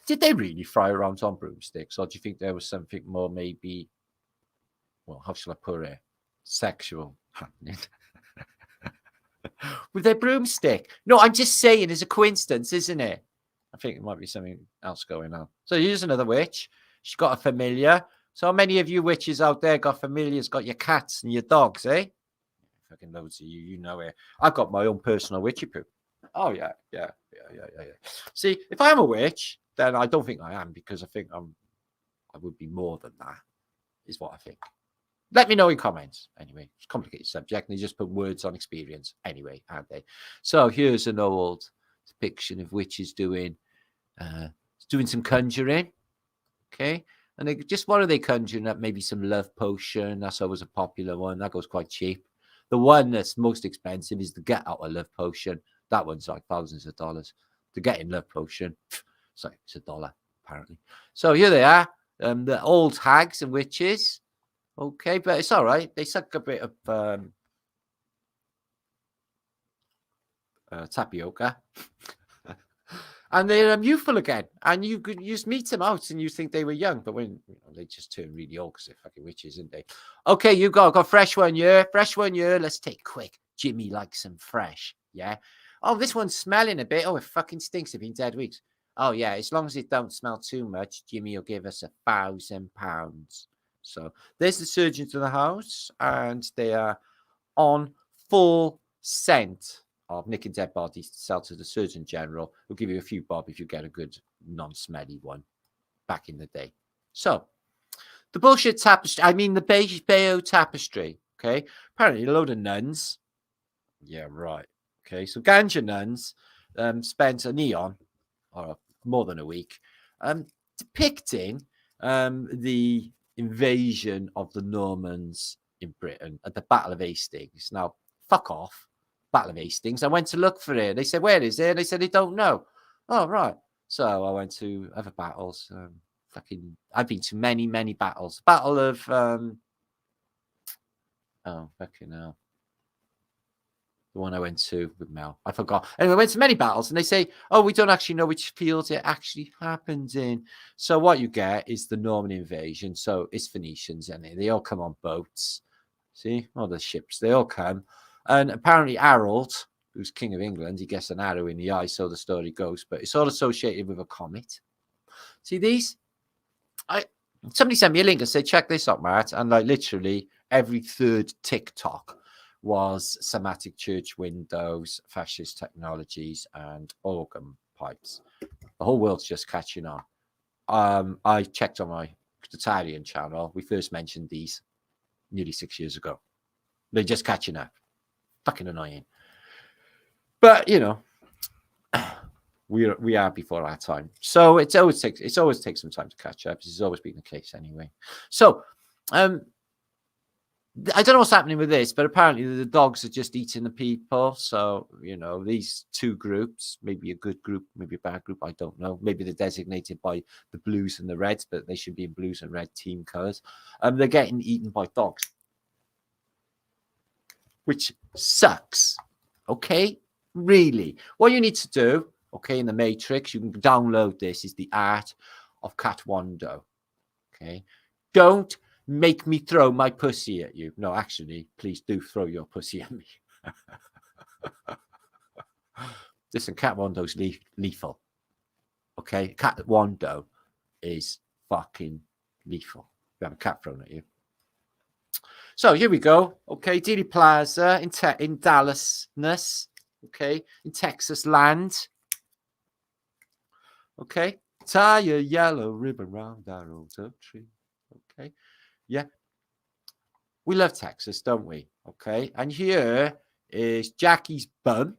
Did they really fly around on broomsticks? Or do you think there was something more maybe, well, how shall I put it? Sexual happening? With their broomstick. No, I'm just saying it's a coincidence, isn't it? I think it might be something else going on. So here's another witch. She's got a familiar. So many of you witches out there got familiars, got your cats and your dogs, eh? Fucking loads of you, you know it. I've got my own personal witchy poo. Oh, yeah. See, if I'm a witch, then I don't think I am, because I think I would be more than that. is what I think. Let me know in comments. Anyway, it's a complicated subject, and they just put words on experience anyway, aren't they? So here's an old depiction of witches doing some conjuring. Okay. And they just, what are they conjuring up? Maybe some love potion. That's always a popular one. That goes quite cheap. The one that's most expensive is the get out of love potion. That one's like thousands of dollars. To get in love potion, it's $1 apparently. So here they are, the old hags and witches. Okay, but it's all right. They suck a bit of tapioca. And they're youthful again. And you could just meet them out and you think they were young. But when they just turn really old because they're fucking witches, isn't they? Okay, you got fresh 1 year. Fresh 1 year. Let's take quick. Jimmy likes some fresh. Yeah. Oh, this one's smelling a bit. Oh, it fucking stinks. It's been dead weeks. Oh, yeah. As long as it don't smell too much, Jimmy will give us £1,000. So there's the surgeons of the house, and they are on full scent of nicking dead bodies to sell to the Surgeon General. We'll give you a few bob if you get a good non-smelly one back in the day. So the bullshit tapestry, I mean the Bayeux tapestry, okay? Apparently a load of nuns. Yeah, right. Okay, so ganja nuns spent a neon, or more than a week, depicting the invasion of the Normans in Britain at the Battle of Hastings. Now, fuck off, Battle of Hastings. I went to look for it. They said, where is it? They said they don't know. Oh, right. So I went to other battles. I've been to many, many battles. Battle of, oh, fucking hell. The one I went to with Mel. I forgot. Anyway, I went to many battles, and they say, oh, we don't actually know which fields it actually happened in. So what you get is the Norman invasion. So it's Phoenicians, and they all come on boats. See? All the ships, they all come. And apparently Harold, who's King of England, he gets an arrow in the eye, so the story goes. But it's all associated with a comet. See these? Somebody sent me a link and said, check this out, Matt. And like literally every third TikTok was somatic church windows, fascist technologies, and organ pipes. The whole world's just catching on. I checked on my Tartarian channel. We first mentioned these nearly 6 years ago. They're just catching up. Fucking annoying. But you know, we are before our time. So it always takes some time to catch up. This has always been the case anyway. So I don't know what's happening with this, but apparently the dogs are just eating the people. So, you know, these two groups, maybe a good group, maybe a bad group, I don't know. Maybe they're designated by the blues and the reds, but they should be in blues and red team colors. They're getting eaten by dogs, which sucks. Okay? Really. What you need to do, okay, in the Matrix, you can download this, is the art of Catwando. Okay? Don't make me throw my pussy at you. No, actually, please do throw your pussy at me. Listen, Catwando's lethal. Okay? Catwando is fucking lethal. You have a cat thrown at you. So here we go. Okay, Dealey Plaza in Dallas-ness. Okay, in Texas land. Okay, tie a yellow ribbon round our old oak tree. Okay. Yeah, we love Texas, don't we? Okay, and here is Jackie's bum.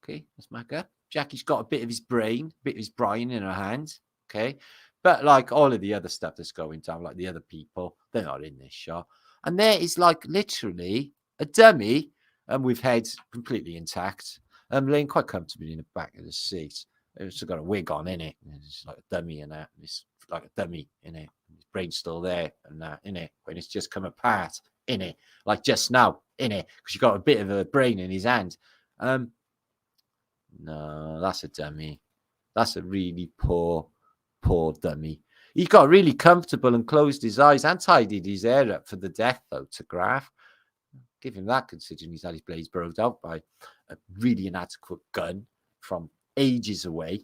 Okay, that's my girl. Jackie's got a bit of his brain, a bit of his brine in her hand. Okay, but like all of the other stuff that's going down, like the other people, they're not in this shot. And there is like literally a dummy, and with heads completely intact, laying quite comfortably in the back of the seat. It's got a wig on in it. It's like a dummy in that. It's like a dummy in it. His brain's still there and that in it. When it's just come apart in it, like just now in it, because you got a bit of a brain in his hand. No, that's a dummy. That's a really poor dummy. He got really comfortable and closed his eyes and tidied his hair up for the death photograph. Give him that, considering he's had his blades burrowed out by a really inadequate gun from ages away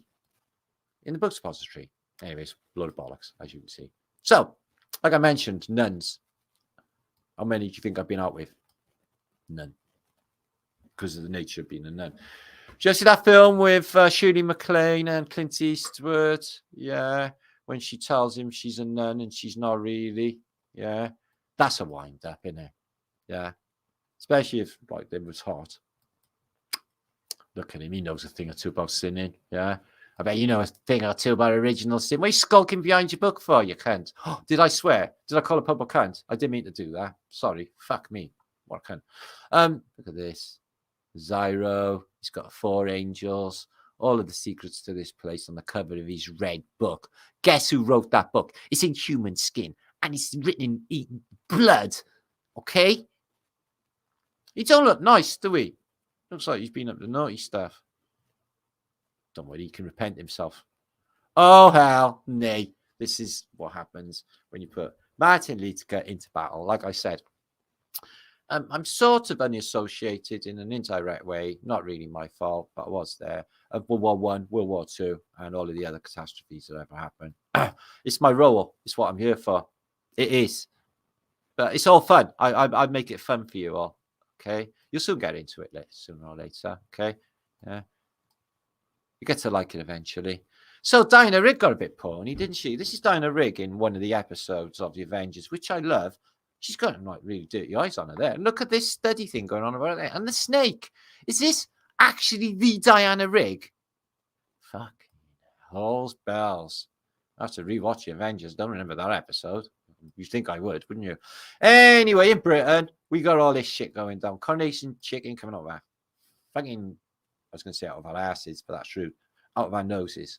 in the book depository. Anyways, a load of bollocks, as you can see. So, like I mentioned, nuns. How many do you think I've been out with? None. Because of the nature of being a nun. Did you see that film with Shirley MacLaine and Clint Eastwood? Yeah, when she tells him she's a nun and she's not really. Yeah, that's a wind up, isn't it? Yeah, especially if like it was hot. Look at him, he knows a thing or two about sinning. Yeah, I bet you know a thing or two about original sin. What are you skulking behind your book for, you cunt? Oh, did I swear? Did I call a pub a cunt? I didn't mean to do that. Sorry. Fuck me. What a cunt. Look at this. Zyro. He's got 4 angels. All of the secrets to this place on the cover of his red book. Guess who wrote that book? It's in human skin. And it's written in blood. Okay? He don't look nice, do he? Looks like he's been up to naughty stuff. Don't worry, he can repent himself. Oh, hell, nay. This is what happens when you put martinliedtke into battle. Like I said, I'm sort of unassociated in an indirect way. Not really my fault, but I was there. Of World War One, World War Two, and all of the other catastrophes that ever happened. It's my role. It's what I'm here for. It is. But it's all fun. I make it fun for you all. Okay, you'll soon get into it sooner or later. Okay, yeah, you get to like it eventually. So Diana Rigg got a bit porny, didn't she? This is Diana Rigg in one of the episodes of the Avengers, which I love. She's got some like really dirty eyes on her there. And look at this study thing going on about there, and the snake. Is this actually the Diana Rigg? Fuck, halls bells. I have to rewatch the Avengers. Don't remember that episode. You think I would, wouldn't you? Anyway, in Britain, we got all this shit going down. Coronation chicken coming out of our fucking, I was going to say out of our asses, but that's rude. Out of our noses.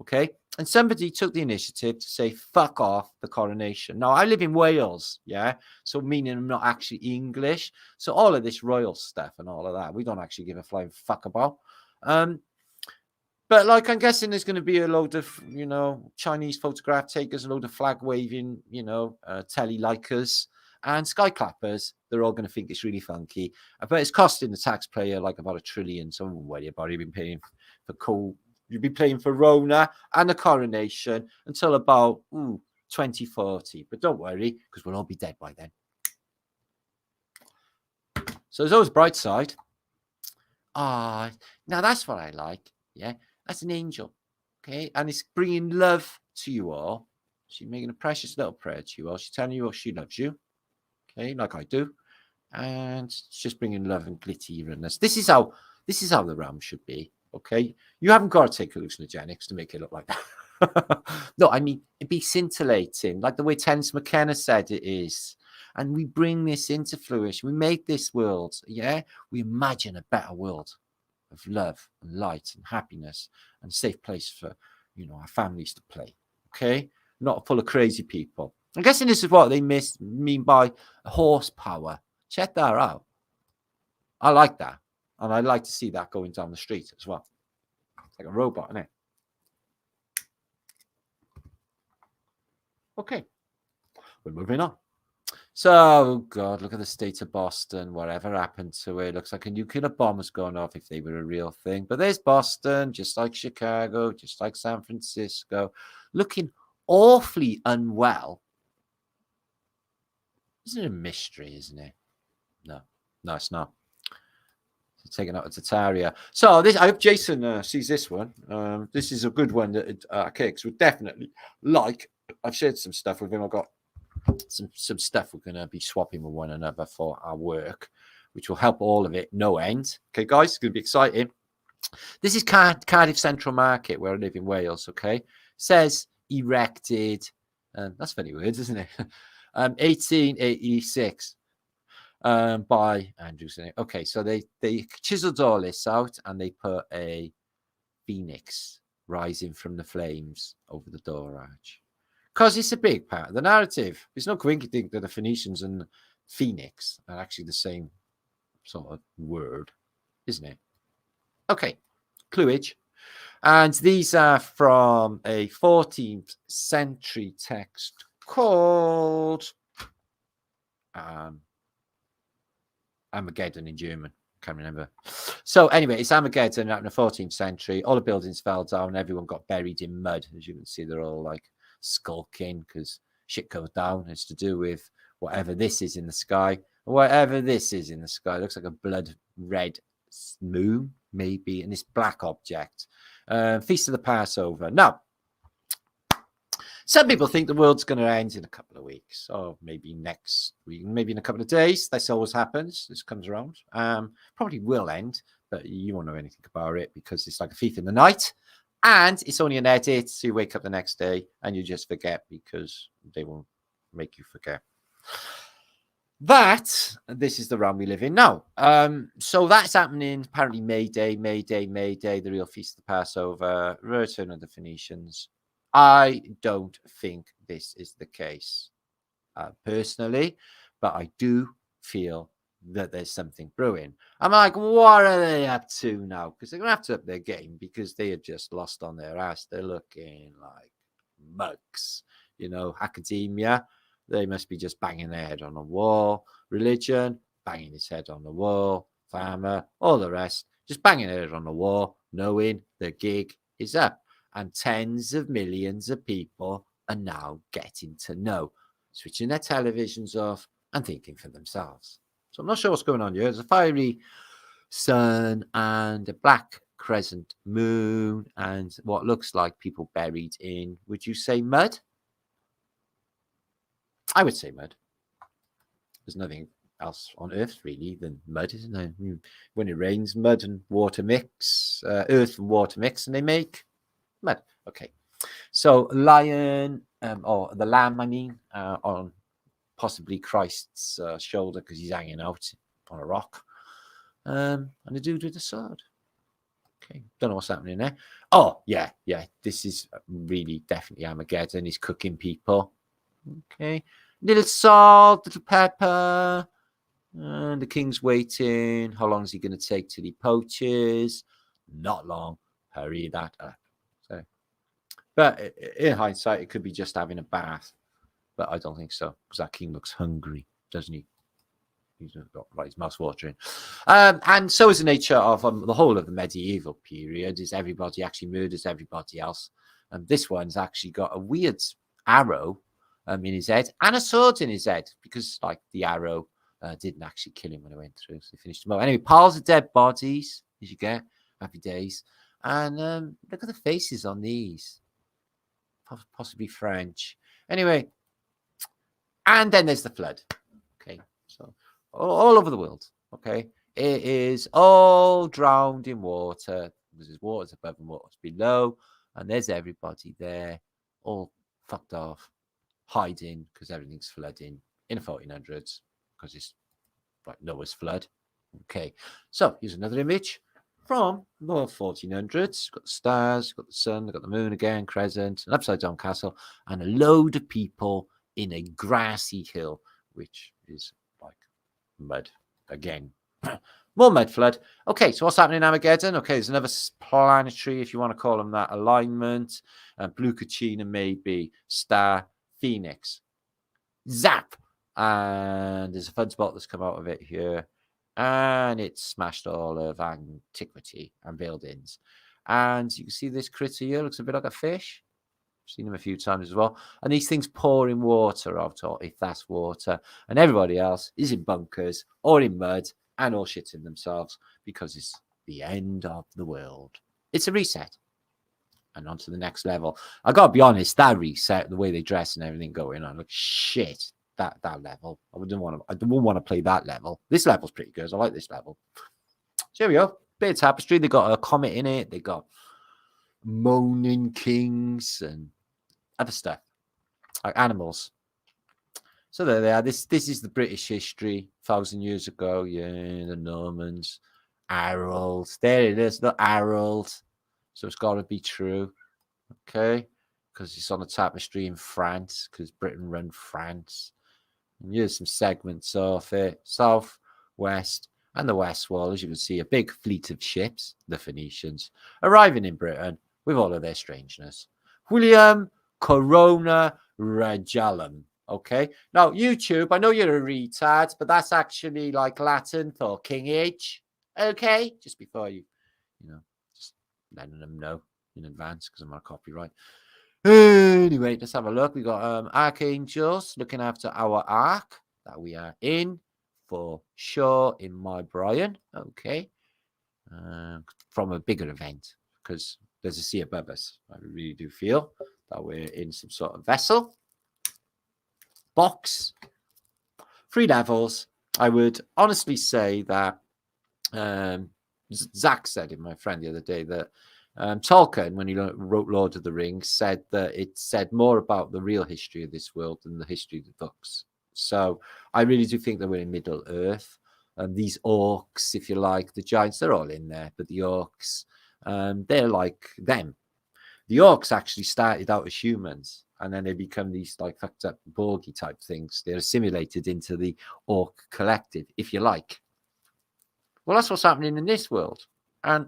Okay? And somebody took the initiative to say, fuck off the coronation. Now, I live in Wales, yeah? So meaning I'm not actually English. So all of this royal stuff and all of that, we don't actually give a flying fuck about. But like, I'm guessing there's going to be a load of, you know, Chinese photograph takers, a load of flag waving, you know, telly likers and sky clappers. They're all going to think it's really funky. But it's costing the taxpayer like about $1 trillion. So don't worry about it. You've been paying for cool. You'll be paying for Rona and the coronation until about 2040. But don't worry, because we'll all be dead by then. So there's always bright side. Now that's what I like. Yeah. That's an angel, okay? And it's bringing love to you all. She's making a precious little prayer to you all. She's telling you she loves you, okay, like I do. And it's just bringing love and glitteriness. This is how the realm should be, okay? You haven't got to take hallucinogenics to make it look like that. No, I mean, it'd be scintillating, like the way Terence McKenna said it is. And we bring this into fruition. We make this world, yeah? We imagine a better world of love and light and happiness and a safe place for, you know, our families to play. Okay, not full of crazy people. I'm guessing this is what they mean by horsepower. Check that out. I like that, and I like to see that going down the street as well. It's like a robot, isn't it? Okay, we're moving on. So, God, look at the state of Boston. Whatever happened to it? Looks like a nuclear bomb has gone off if they were a real thing. But there's Boston, just like Chicago, just like San Francisco, looking awfully unwell. Isn't it a mystery, isn't it? No, it's not. It's taken out of Tartaria. So this, I hope Jason sees this one. This is a good one that Cakes would definitely like. I've shared some stuff with him. I've got some stuff we're going to be swapping with one another for our work, which will help all of it no end. Okay, guys, it's going to be exciting. This is Cardiff Central Market, where I live in Wales. Okay, says erected. That's funny words, isn't it? 1886 by Andrews. Okay, so they chiseled all this out and they put a phoenix rising from the flames over the door arch. Because it's a big part of the narrative. It's no coincidence that the Phoenicians and Phoenix are actually the same sort of word, isn't it? Okay, cluage. And these are from a 14th century text called Armageddon in German. Can't remember. So anyway, it's Armageddon out in the 14th century. All the buildings fell down. Everyone got buried in mud. As you can see, they're all like skulking because shit goes down. It's to do with whatever this is in the sky. Whatever this is in the sky. It looks like a blood red moon, maybe, and this black object. Feast of the Passover. Now, Some people think the world's going to end in a couple of weeks, or maybe next week, maybe in a couple of days. This always happens. This comes around. Probably will end, but you won't know anything about it because it's like a thief in the night. And it's only an edit, so you wake up the next day and you just forget because they won't make you forget. This is the realm we live in now. So that's happening apparently May Day, the real feast of the Passover, return of the Phoenicians. I don't think this is the case personally, but I do feel that there's something brewing. I'm like, what are they up to now? Because they're going to have to up their game because they have just lost on their ass. They're looking like mugs. You know, academia, they must be just banging their head on the wall. Religion, banging his head on the wall. Farmer, all the rest, just banging their head on the wall, knowing the gig is up. And tens of millions of people are now getting to know, switching their televisions off and thinking for themselves. So I'm not sure what's going on here. There's a fiery sun and a black crescent moon and what looks like people buried in, would you say mud? I would say mud. There's nothing else on earth really than mud, isn't there? When it rains, mud and water mix, earth and water mix, and they make mud. Okay. So lion, or the lamb, I mean, on possibly Christ's shoulder because he's hanging out on a rock. And the dude with the sword. Okay, don't know what's happening there. Oh, yeah. This is really definitely Armageddon. He's cooking people. Okay. Little salt, little pepper. And the king's waiting. How long is he going to take till he poaches? Not long. Hurry that up. So, but in hindsight, it could be just having a bath. But I don't think so, because that king looks hungry, doesn't he? He's got his mouth watering. And so is the nature of the whole of the medieval period, is everybody actually murders everybody else. And this one's actually got a weird arrow in his head and a sword in his head, because like the arrow didn't actually kill him when it went through, so they finished him off. Anyway, piles of dead bodies, as you get. Happy days. And look at the faces on these. Possibly French. Anyway, and then there's the flood. Okay, so all over the world. Okay, it is all drowned in water. There's waters above and waters below, and there's everybody there, all fucked off, hiding because everything's flooding in the 1400s because it's like Noah's flood. Okay, so here's another image from the 1400s. Got the stars, got the sun, got the moon again, crescent, an upside down castle, and a load of people in a grassy hill, which is like mud again. More mud flood. Okay, so what's happening in Armageddon? Okay, there's another planetary, if you want to call them that, alignment. Blue Kachina maybe, star, Phoenix. Zap! And there's a fun spot that's come out of it here. And it's smashed all of antiquity and buildings. And you can see this critter here, looks a bit like a fish. Seen them a few times as well. And these things pouring water out, or if that's water. And everybody else is in bunkers or in mud and all shitting themselves because it's the end of the world. It's a reset. And on to the next level. I got to be honest, that reset, the way they dress and everything going on, look shit. That level. I wouldn't want to play that level. This level's pretty good. I like this level. So here we go. Bit of tapestry. They got a comet in it. They got moaning kings and other stuff, like animals. So there they are. This is the British history 1,000 years ago. Yeah, the Normans, Harold. There it is, the Harold. So it's got to be true, okay? Because it's on a tapestry in France, because Britain run France. And here's some segments of it: south, west, and the west wall. As you can see, a big fleet of ships, the Phoenicians, arriving in Britain with all of their strangeness. William Corona Regalum. Okay, now YouTube, I know you're a retard, but that's actually like Latin for King Age. Okay, just before you just letting them know in advance because I'm on copyright. Anyway, let's have a look. We got archangels looking after our ark that we are in for sure in my Brian. Okay, from a bigger event because there's a sea above us. I really do feel that we're in some sort of vessel. Box. 3 levels. I would honestly say that Zach said it, my friend, the other day, that Tolkien, when he wrote Lord of the Rings, said that it said more about the real history of this world than the history of the books. So I really do think that we're in Middle Earth. And these orcs, if you like, the giants, they're all in there. But the orcs, they're like them. The orcs actually started out as humans. And then they become these like fucked up Borgy type things. They're assimilated into the orc collective, if you like. Well, that's what's happening in this world. And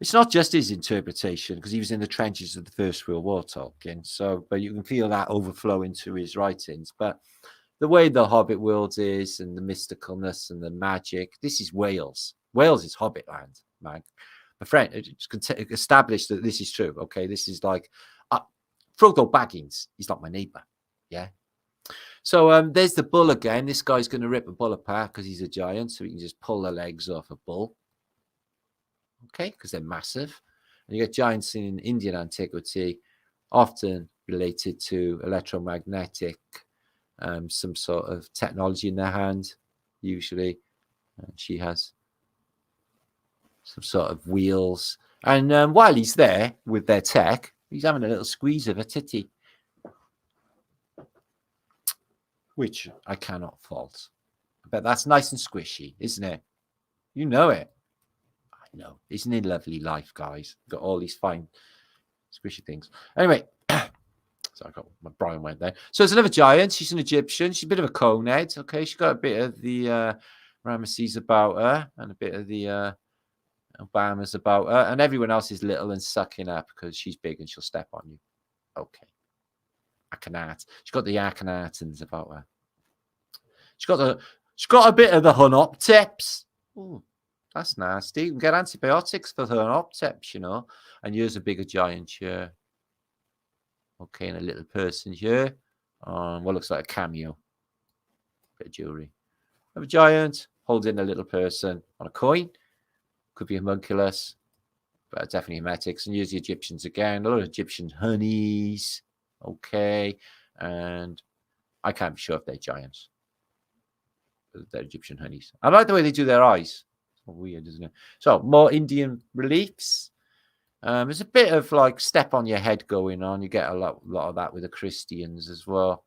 it's not just his interpretation, because he was in the trenches of the First World War, Tolkien. So, but you can feel that overflow into his writings. But the way the Hobbit world is, and the mysticalness and the magic, this is Wales. Wales is Hobbit land, man. My friend, it's established that this is true. Okay, this is like Frodo Baggins. He's not my neighbor. Yeah. So there's the bull again. This guy's going to rip a bull apart because he's a giant, so he can just pull the legs off a bull. Okay, because they're massive. And you get giants in Indian antiquity, often related to electromagnetic, some sort of technology in their hand, usually. And she has some sort of wheels. And while he's there with their tech, he's having a little squeeze of a titty, which I cannot fault. But that's nice and squishy, isn't it? You know it. I know. Isn't it lovely life, guys? Got all these fine squishy things. Anyway, so I got my Brian went there. So it's another giant. She's an Egyptian. She's a bit of a conehead. Okay, she's got a bit of the Ramesses about her and a bit of the Obamas about her, and everyone else is little and sucking up because she's big and she'll step on you. Okay. Akhenaten. She's got the Akhenatans about her. She's got a bit of the Hunoptips. Oh, that's nasty. You can get antibiotics for Hunoptips, you know. And here's a bigger giant here. Okay, and a little person here. What looks like a cameo. Bit of jewelry. Have a giant holding a little person on a coin. Could be homunculus, but definitely hermetics. And here's the Egyptians again. A lot of Egyptian honeys. Okay, and I can't be sure if they're giants. But they're Egyptian honeys. I like the way they do their eyes. It's weird, isn't it? So more Indian reliefs. There's a bit of like step on your head going on. You get a lot of that with the Christians as well.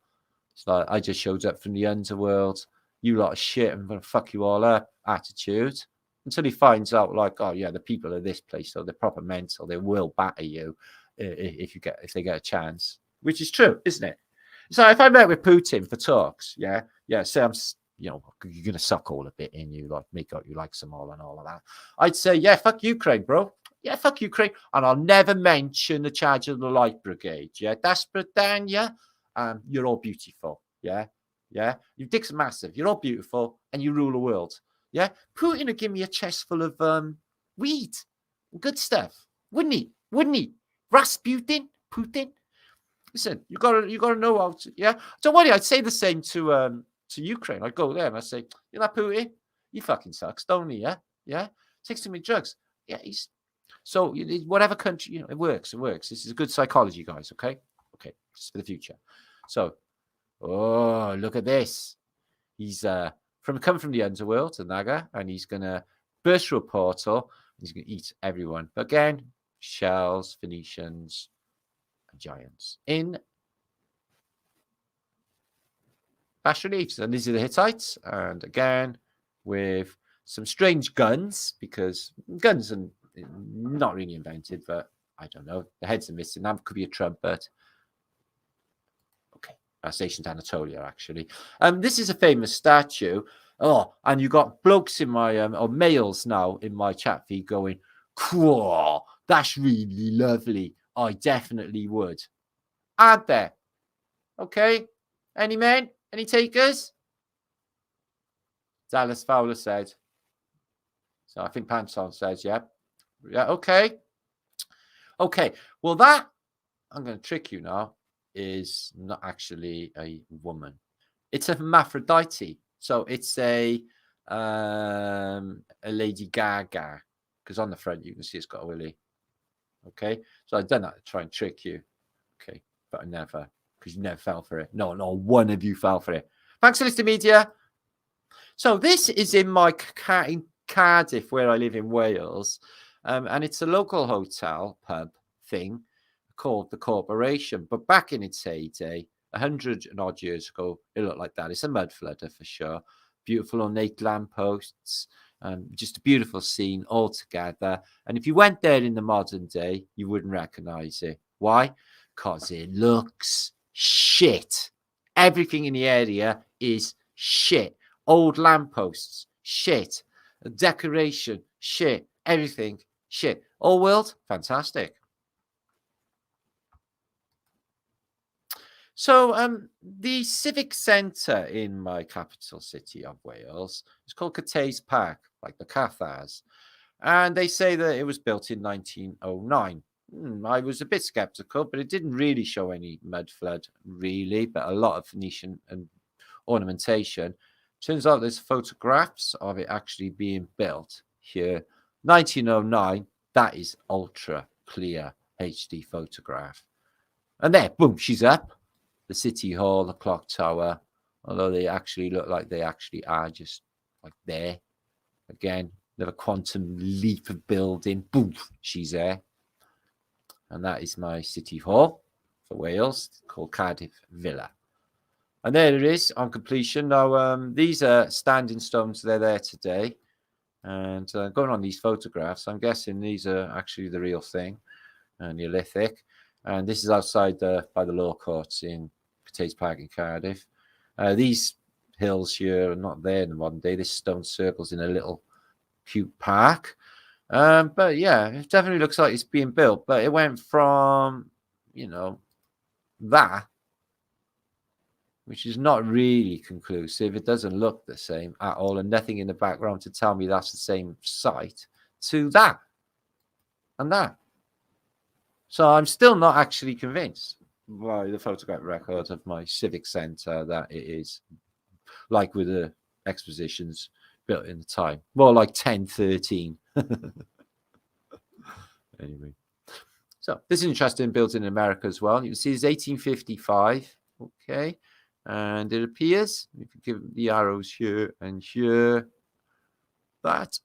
It's like, I just showed up from the underworld. You lot of shit, I'm going to fuck you all up attitude. Until he finds out, like, oh yeah, the people of this place, so they're proper mental. They will batter you if they get a chance, which is true, isn't it? So if I met with Putin for talks, yeah, say I'm, you're gonna suck all a bit in you, like make out you like some all and all of that. I'd say, yeah, fuck Ukraine, bro. Yeah, fuck Ukraine, and I'll never mention the charge of the Light Brigade. Yeah, desperate Dan, yeah, you're all beautiful. Yeah, your dick's massive. You're all beautiful, and you rule the world. Yeah, Putin would give me a chest full of weed, good stuff, wouldn't he? Rasputin, Putin. Listen, you gotta know how to. Yeah, don't worry. I'd say the same to Ukraine. I'd go there and I say, you know, Putin, he fucking sucks, don't he? Yeah, takes too many drugs. Yeah, he's so whatever country, you know, it works. This is a good psychology, guys. Okay, it's for the future. So, oh, look at this. He's coming from the underworld to Naga, and he's gonna burst through a portal. He's gonna eat everyone. But again, shells, Phoenicians, and giants in bas reliefs, and these are the Hittites. And again, with some strange guns, because guns are not really invented, but I don't know. The heads are missing. That could be a trumpet. Stationed Anatolia, actually. This is a famous statue. Oh, and you got blokes in my or males now in my chat feed going, cool, that's really lovely. I definitely would. Add there. Okay. Any men? Any takers? Dallas Fowler said. So I think Panton says, yeah. Yeah, okay. Okay. Well, that I'm going to trick you now. Is not actually a woman. It's a hermaphrodite. So it's a Lady Gaga, because on the front you can see it's got a willy. Okay, so I've done that to try and trick you. Okay, but I never, because you never fell for it. No, not one of you fell for it. Thanks, Solicitor Media. So this is in my in Cardiff, where I live in Wales, and it's a local hotel pub thing called the Corporation. But back in its heyday, 100 and odd years ago, it looked like that. It's a mud flooder for sure. Beautiful ornate lampposts, just a beautiful scene altogether. And if you went there in the modern day, you wouldn't recognize it. Why? Because it looks shit. Everything in the area is shit. Old lampposts, shit. Decoration, shit. Everything, shit. Old world, fantastic. So the civic centre in my capital city of Wales is called Cathays Park, like the Cathars. And they say that it was built in 1909. I was a bit sceptical, but it didn't really show any mud flood, really, but a lot of Phoenician and ornamentation. Turns out there's photographs of it actually being built here. 1909, that is ultra clear HD photograph. And there, boom, she's up. The City Hall, the clock tower, although they actually look like they actually are just like there. Again, another quantum leap of building. Boom, she's there. And that is my City Hall for Wales, called Cardiff Villa. And there it is on completion. Now, these are standing stones. They're there today. And going on these photographs, I'm guessing these are actually the real thing, Neolithic. And this is outside by the law courts in Cathays Park in Cardiff. These hills here are not there in the modern day. This stone circle's in a little cute park. But yeah, it definitely looks like it's being built. But it went from, that, which is not really conclusive. It doesn't look the same at all, and nothing in the background to tell me that's the same site, to that and that. So I'm still not actually convinced by the photograph record of my civic centre that it is like with the expositions built in the time. More like 1013. Anyway. So this is interesting, built in America as well. You can see it's 1855. Okay. And it appears, if you give the arrows here and here, that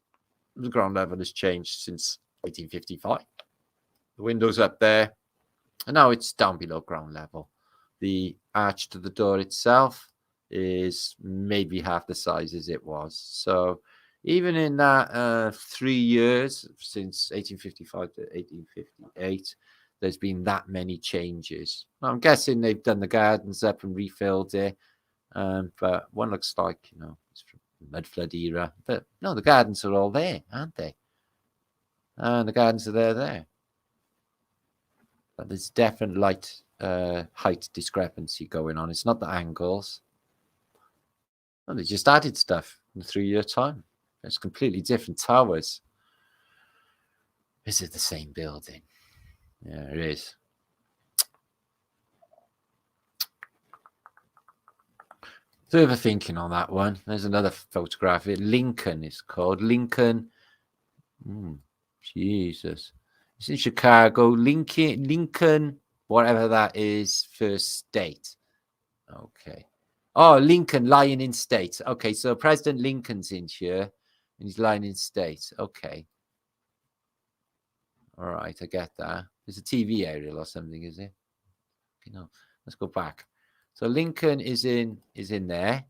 the ground level has changed since 1855. The window's up there, and now it's down below ground level. The arch to the door itself is maybe half the size as it was. So even in that 3 years, since 1855 to 1858, there's been that many changes. I'm guessing they've done the gardens up and refilled it. But one looks like, it's from the mud flood era. But no, the gardens are all there, aren't they? And the gardens are there. But there's definite height discrepancy going on. It's not the angles. Well, they just added stuff in a 3-year time. It's completely different towers. Is it the same building? Yeah, it is. Further thinking on that one. There's another photograph. Lincoln is called. Lincoln. Jesus. It's in Chicago. Lincoln, whatever that is, first state. Okay. Oh, Lincoln lying in state. Okay, so President Lincoln's in here, and he's lying in state. Okay. All right, I get that. There's a TV aerial or something, is it? Okay, no, let's go back. So Lincoln is in there.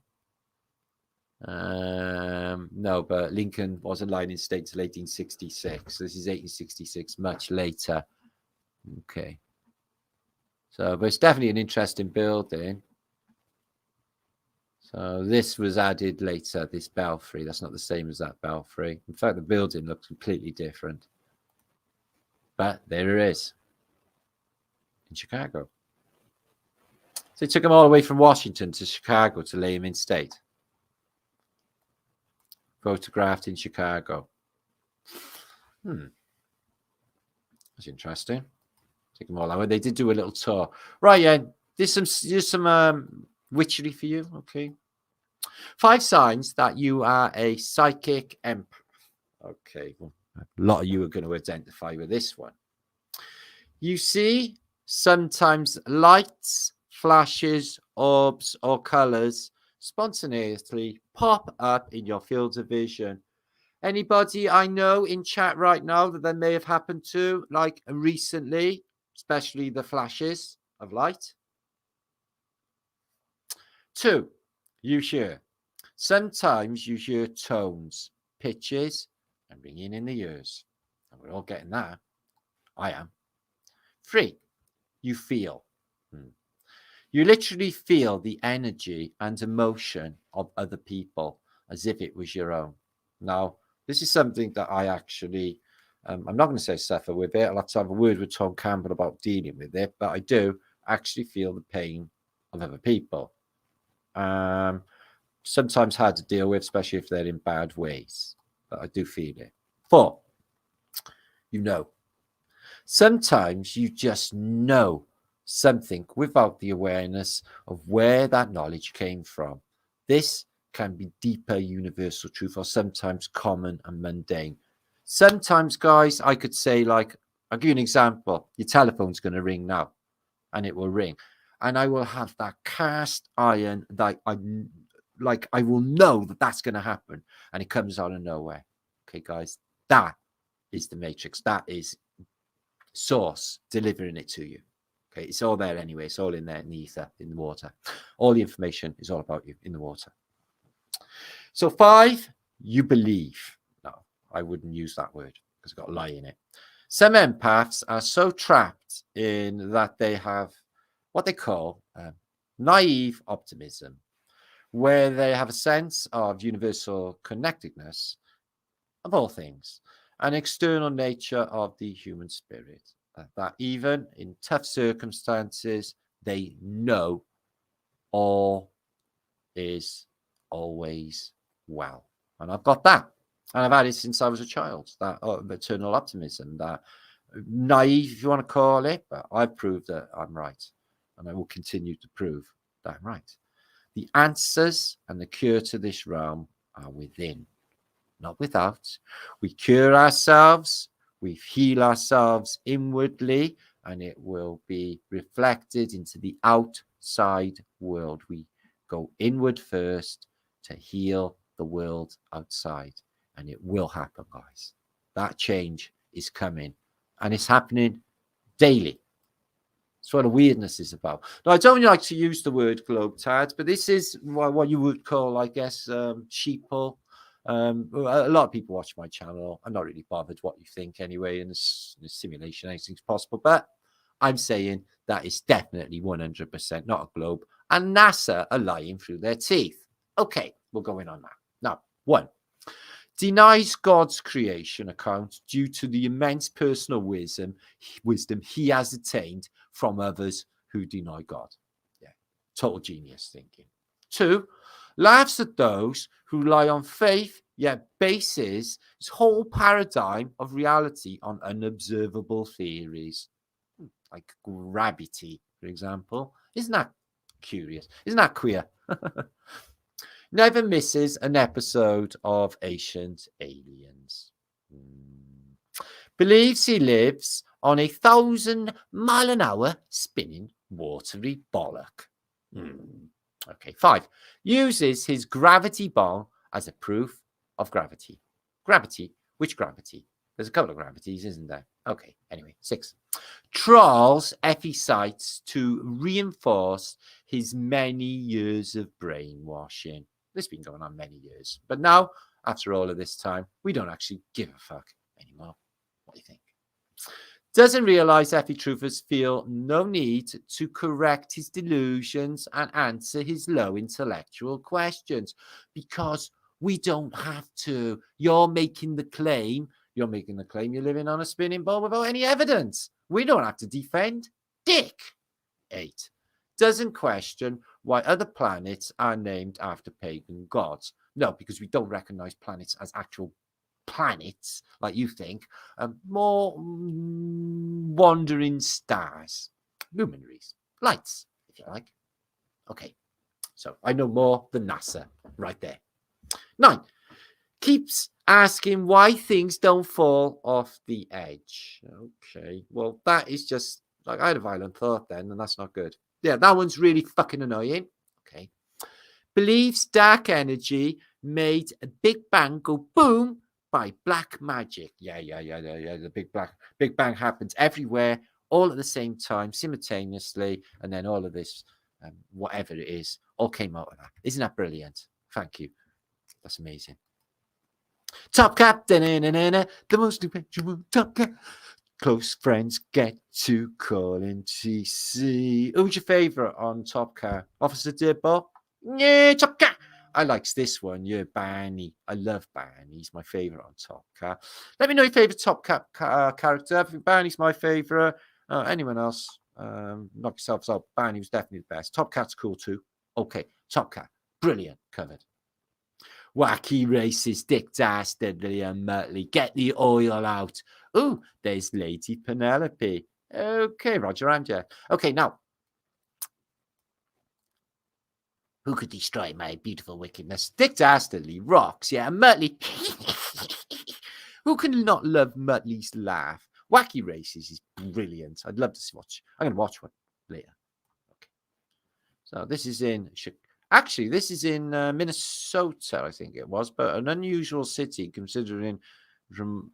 No, but Lincoln wasn't lying in state till 1866. This is 1866, much later. Okay. So, but it's definitely an interesting building. So this was added later, this belfry. That's not the same as that belfry. In fact, the building looks completely different. But there it is in Chicago. So it took them all the way from Washington to Chicago to lay him in state. Photographed in Chicago. That's interesting. Take them all that way. They did do a little tour. Right, yeah. There's some witchery for you. Okay. 5 signs that you are a psychic emperor. Okay. Well, a lot of you are going to identify with this one. You see sometimes lights, flashes, orbs, or colors spontaneously pop up in your field of vision. Anybody I know in chat right now that may have happened to, like recently, especially the flashes of light? 2, you hear. Sometimes you hear tones, pitches, and ringing in the ears. And we're all getting that. I am. 3, you feel. You literally feel the energy and emotion of other people as if it was your own. Now, this is something that I actually, I'm not going to say suffer with it. I'll have to have a word with Tom Campbell about dealing with it, but I do actually feel the pain of other people. Sometimes hard to deal with, especially if they're in bad ways, but I do feel it. 4, you know. Sometimes you just know something without the awareness of where that knowledge came from. This can be deeper universal truth, or sometimes common and mundane. Sometimes, guys, I could say, like, I'll give you an example. Your telephone's going to ring now, and it will ring. And I will have that cast iron that I will know that that's going to happen. And it comes out of nowhere. Okay, guys, that is the matrix. That is source delivering it to you. Okay, it's all there anyway. It's all in there in the ether, in the water. All the information is all about you in the water. So 5, you believe. No, I wouldn't use that word because it's got a lie in it. Some empaths are so trapped in that they have what they call naive optimism, where they have a sense of universal connectedness of all things, an external nature of the human spirit, that even in tough circumstances, they know all is always well. And I've got that. And I've had it since I was a child, that eternal optimism, that naive, if you want to call it, but I've proved that I'm right. And I will continue to prove that I'm right. The answers and the cure to this realm are within, not without. We cure ourselves, we heal ourselves inwardly, and it will be reflected into the outside world. We go inward first to heal the world outside, and it will happen, guys. That change is coming, and it's happening daily. That's what the weirdness is about. Now, I don't like to use the word globe-tad, but this is what you would call, I guess, sheeple. A lot of people watch my channel. I'm not really bothered what you think anyway. In this simulation, anything's possible. But I'm saying that is definitely 100% not a globe. And NASA are lying through their teeth. Okay, we're going on that. Now, 1. Denies God's creation account due to the immense personal wisdom he has attained from others who deny God. Yeah, total genius thinking. 2, laughs at those who rely on faith, yet bases his whole paradigm of reality on unobservable theories, like gravity, for example. Isn't that curious? Isn't that queer? Never misses an episode of Ancient Aliens. Believes he lives on 1,000-mile-an-hour spinning watery bollock. Okay, 5. Uses his gravity ball as a proof of gravity. Gravity? Which gravity? There's a couple of gravities, isn't there? Okay, anyway, 6. Trawls Effie sites to reinforce his many years of brainwashing. This has been going on many years. But now, after all of this time, we don't actually give a fuck anymore. What do you think? Doesn't realize Effie Truthers feel no need to correct his delusions and answer his low intellectual questions because we don't have to. You're making the claim. You're making the claim you're living on a spinning ball without any evidence. We don't have to defend. Dick. 8. Doesn't question why other planets are named after pagan gods. No, because we don't recognize planets as actual planets like you think. More wandering stars, luminaries, lights, if you like. Okay, so I know more than NASA right there. 9. Keeps asking why things don't fall off the edge. Okay, well, that is just like I had a violent thought then, and that's not good. Yeah, that one's really fucking annoying. Okay. Believes dark energy made a Big Bang go boom by black magic. Yeah. The Big Bang happens everywhere, all at the same time, simultaneously, and then all of this, whatever it is, all came out of that. Isn't that brilliant? Thank you. That's amazing. Top Cap, the most effectual Top Cap. Close friends get to call in TC. Who's your favourite on Top Cat? Officer Dibbo? Yeah, Top Cat. I likes this one. Yeah, Barney. I love Barney. He's my favourite on Top Cat. Let me know your favourite Top Cat character. I think Barney's my favourite. Anyone else? Knock yourselves out. Barney was definitely the best. Top Cat's cool too. Okay, Top Cat. Brilliant. Covered. Wacky racist, Dick Dastardly and Murtley. Get the oil out. Ooh, there's Lady Penelope. Okay, Roger and Jeff. Okay, now. Who could destroy my beautiful wickedness? Dick Dastardly rocks, yeah. And Murtley. Who can not love Murtley's laugh? Wacky Races is brilliant. I'd love to watch. I'm going to watch one later. Okay. So this is in Actually, this is in Minnesota, I think it was, but an unusual city considering from,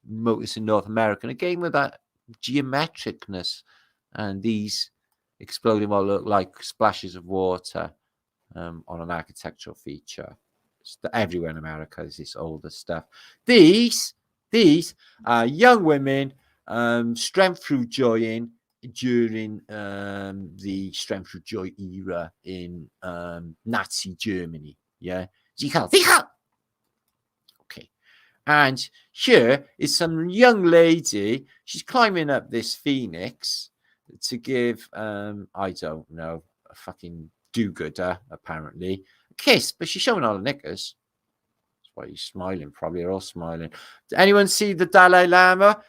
Motus in North America. And again, with that geometricness and these exploding what look like splashes of water on an architectural feature. Everywhere in America is this older stuff. These are young women, strength through joy during the strength through joy era in Nazi Germany. Yeah. Sicher. Okay. And here is some young lady. She's climbing up this phoenix to give, I don't know, a fucking do-gooder, apparently, a kiss, but she's showing all the knickers. That's why he's smiling, probably. They're all smiling. Did anyone see the Dalai Lama?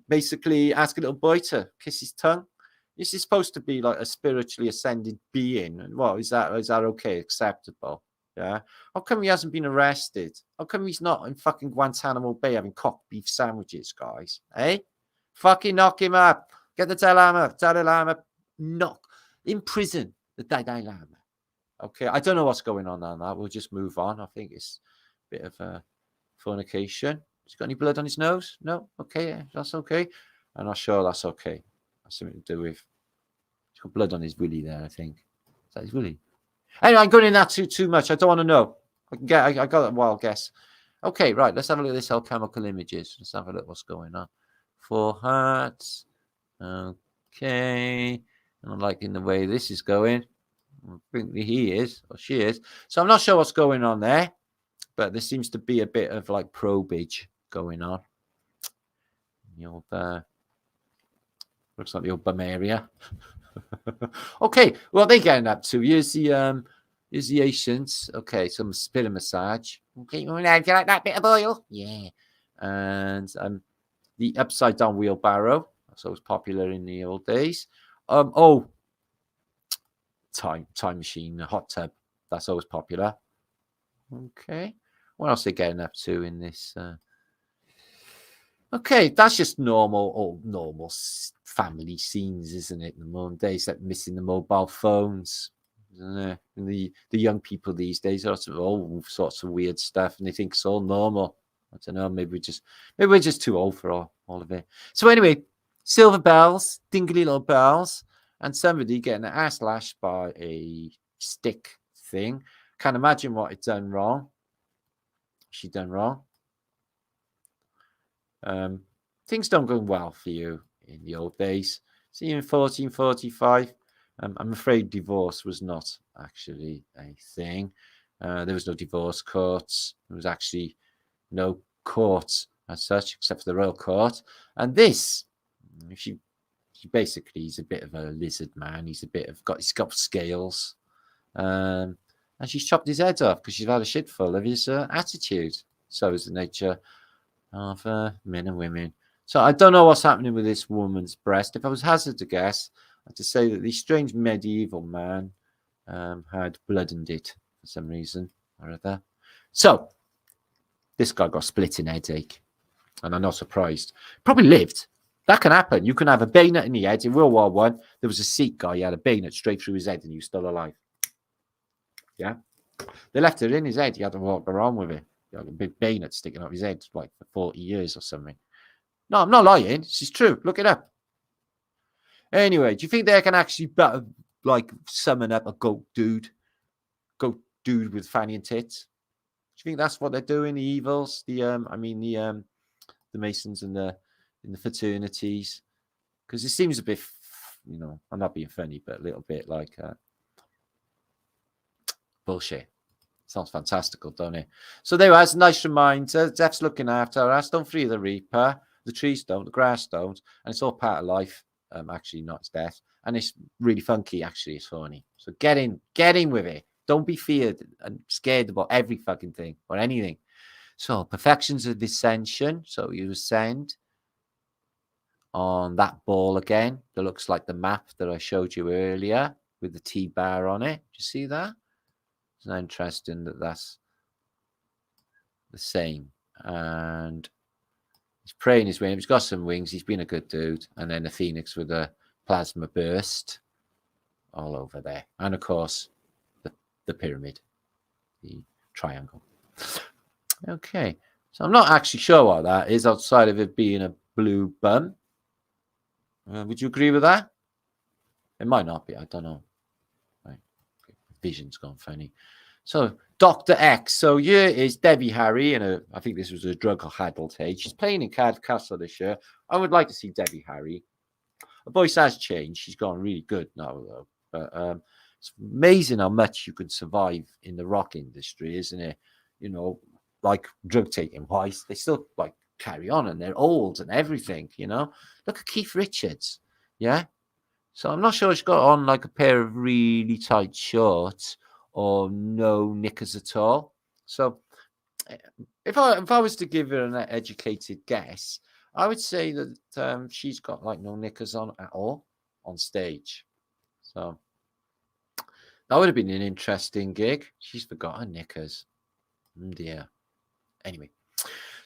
Basically ask a little boy to kiss his tongue. This is supposed to be like a spiritually ascended being. And well, is that okay? Acceptable? Yeah. How come he hasn't been arrested? How come he's not in fucking Guantanamo Bay having cocked beef sandwiches, guys? Eh? Fucking knock him up. Get the Dalai Lama, in prison, the Dalai Lama. Okay, I don't know what's going on that. We'll just move on. I think it's a bit of a fornication. Has he got any blood on his nose? No? Okay, that's okay. I'm not sure that's okay. That's something to do with... He's got blood on his willy there, I think. Is that his willy? Anyway, I'm going in that too much. I don't want to know. I got a wild guess. Okay, right. Let's have a look at this alchemical images. Let's have a look what's going on. 4 hearts. Okay. I'm not liking the way this is going. I think he is, or she is. So I'm not sure what's going on there. But there seems to be a bit of like probage going on. The old, looks like the old bum area. Okay, well, they're getting up to. Here's the ancients. Okay, some spit of massage. Okay, do you like that bit of oil? Yeah. And the upside down wheelbarrow. That's always popular in the old days. Time machine, a hot tub. That's always popular. Okay. What else are they getting up to in this? Okay, that's just normal family scenes, isn't it? In the modern days, like missing the mobile phones. And the young people these days are all sorts of weird stuff, and they think it's all normal. I don't know. Maybe we're just too old for all of it. So anyway, silver bells, dingly little bells, and somebody getting their ass lashed by a stick thing. Can't imagine what it's done wrong. She done wrong. Things don't go well for you in the old days. See, in 1445, I'm afraid divorce was not actually a thing. There was no divorce courts. There was actually no court as such, except for the royal court. And this, she basically, he's a bit of a lizard man. He's got scales. And she's chopped his head off because she's had a shit full of his attitude. So is the nature of men and women. So I don't know what's happening with this woman's breast. If I was hazard to guess, I'd to say that the strange medieval man had blood in it for some reason or other. So This guy got a splitting headache, and I'm not surprised. Probably lived. That can happen. You can have a bayonet in the head. In World War I, there was a Sikh guy, he had a bayonet straight through his head, and he was still alive. Yeah. They left it in his head. He had to walk around with it. He had a big bayonet sticking out his head like for 40 years or something. No, I'm not lying. This is true. Look it up. Anyway, do you think they can actually better, like, summon up a goat dude with fanny and tits? Do you think that's what they're doing? The evils, the Masons and the fraternities, because it seems a bit, I'm not being funny, but a little bit like bullshit. Sounds fantastical, don't it? So there was a nice reminder. Death's looking after us. Don't free the reaper. The trees don't. The grass don't. And it's all part of life. Actually, not its death. And it's really funky. Actually, it's funny. So get in with it. Don't be feared and scared about every fucking thing or anything. So perfections of ascension. So you ascend on that ball again. That looks like the map that I showed you earlier with the T-bar on it. Do you see that? It's not interesting that that's the same. And he's praying his wings. He's got some wings. He's been a good dude. And then the phoenix with a plasma burst all over there. And of course, the pyramid, the triangle. Okay. So I'm not actually sure what that is outside of it being a blue bum. Would you agree with that? It might not be. I don't know. Right. Vision's gone funny. So Dr. X. So here is Debbie Harry, and I think this was a drug-addled age. She's playing in Card Castle this year. I would like to see Debbie Harry. Her voice has changed. She's gone really good now, though. But it's amazing how much you can survive in the rock industry, isn't it? Like drug taking wise, they still like carry on, and they're old and everything. Look at Keith Richards. Yeah. So I'm not sure she's got on like a pair of really tight shorts or no knickers at all. So if I was to give her an educated guess, I would say that she's got like no knickers on at all on stage. So that would have been an interesting gig. She's forgotten knickers. Oh dear. Anyway,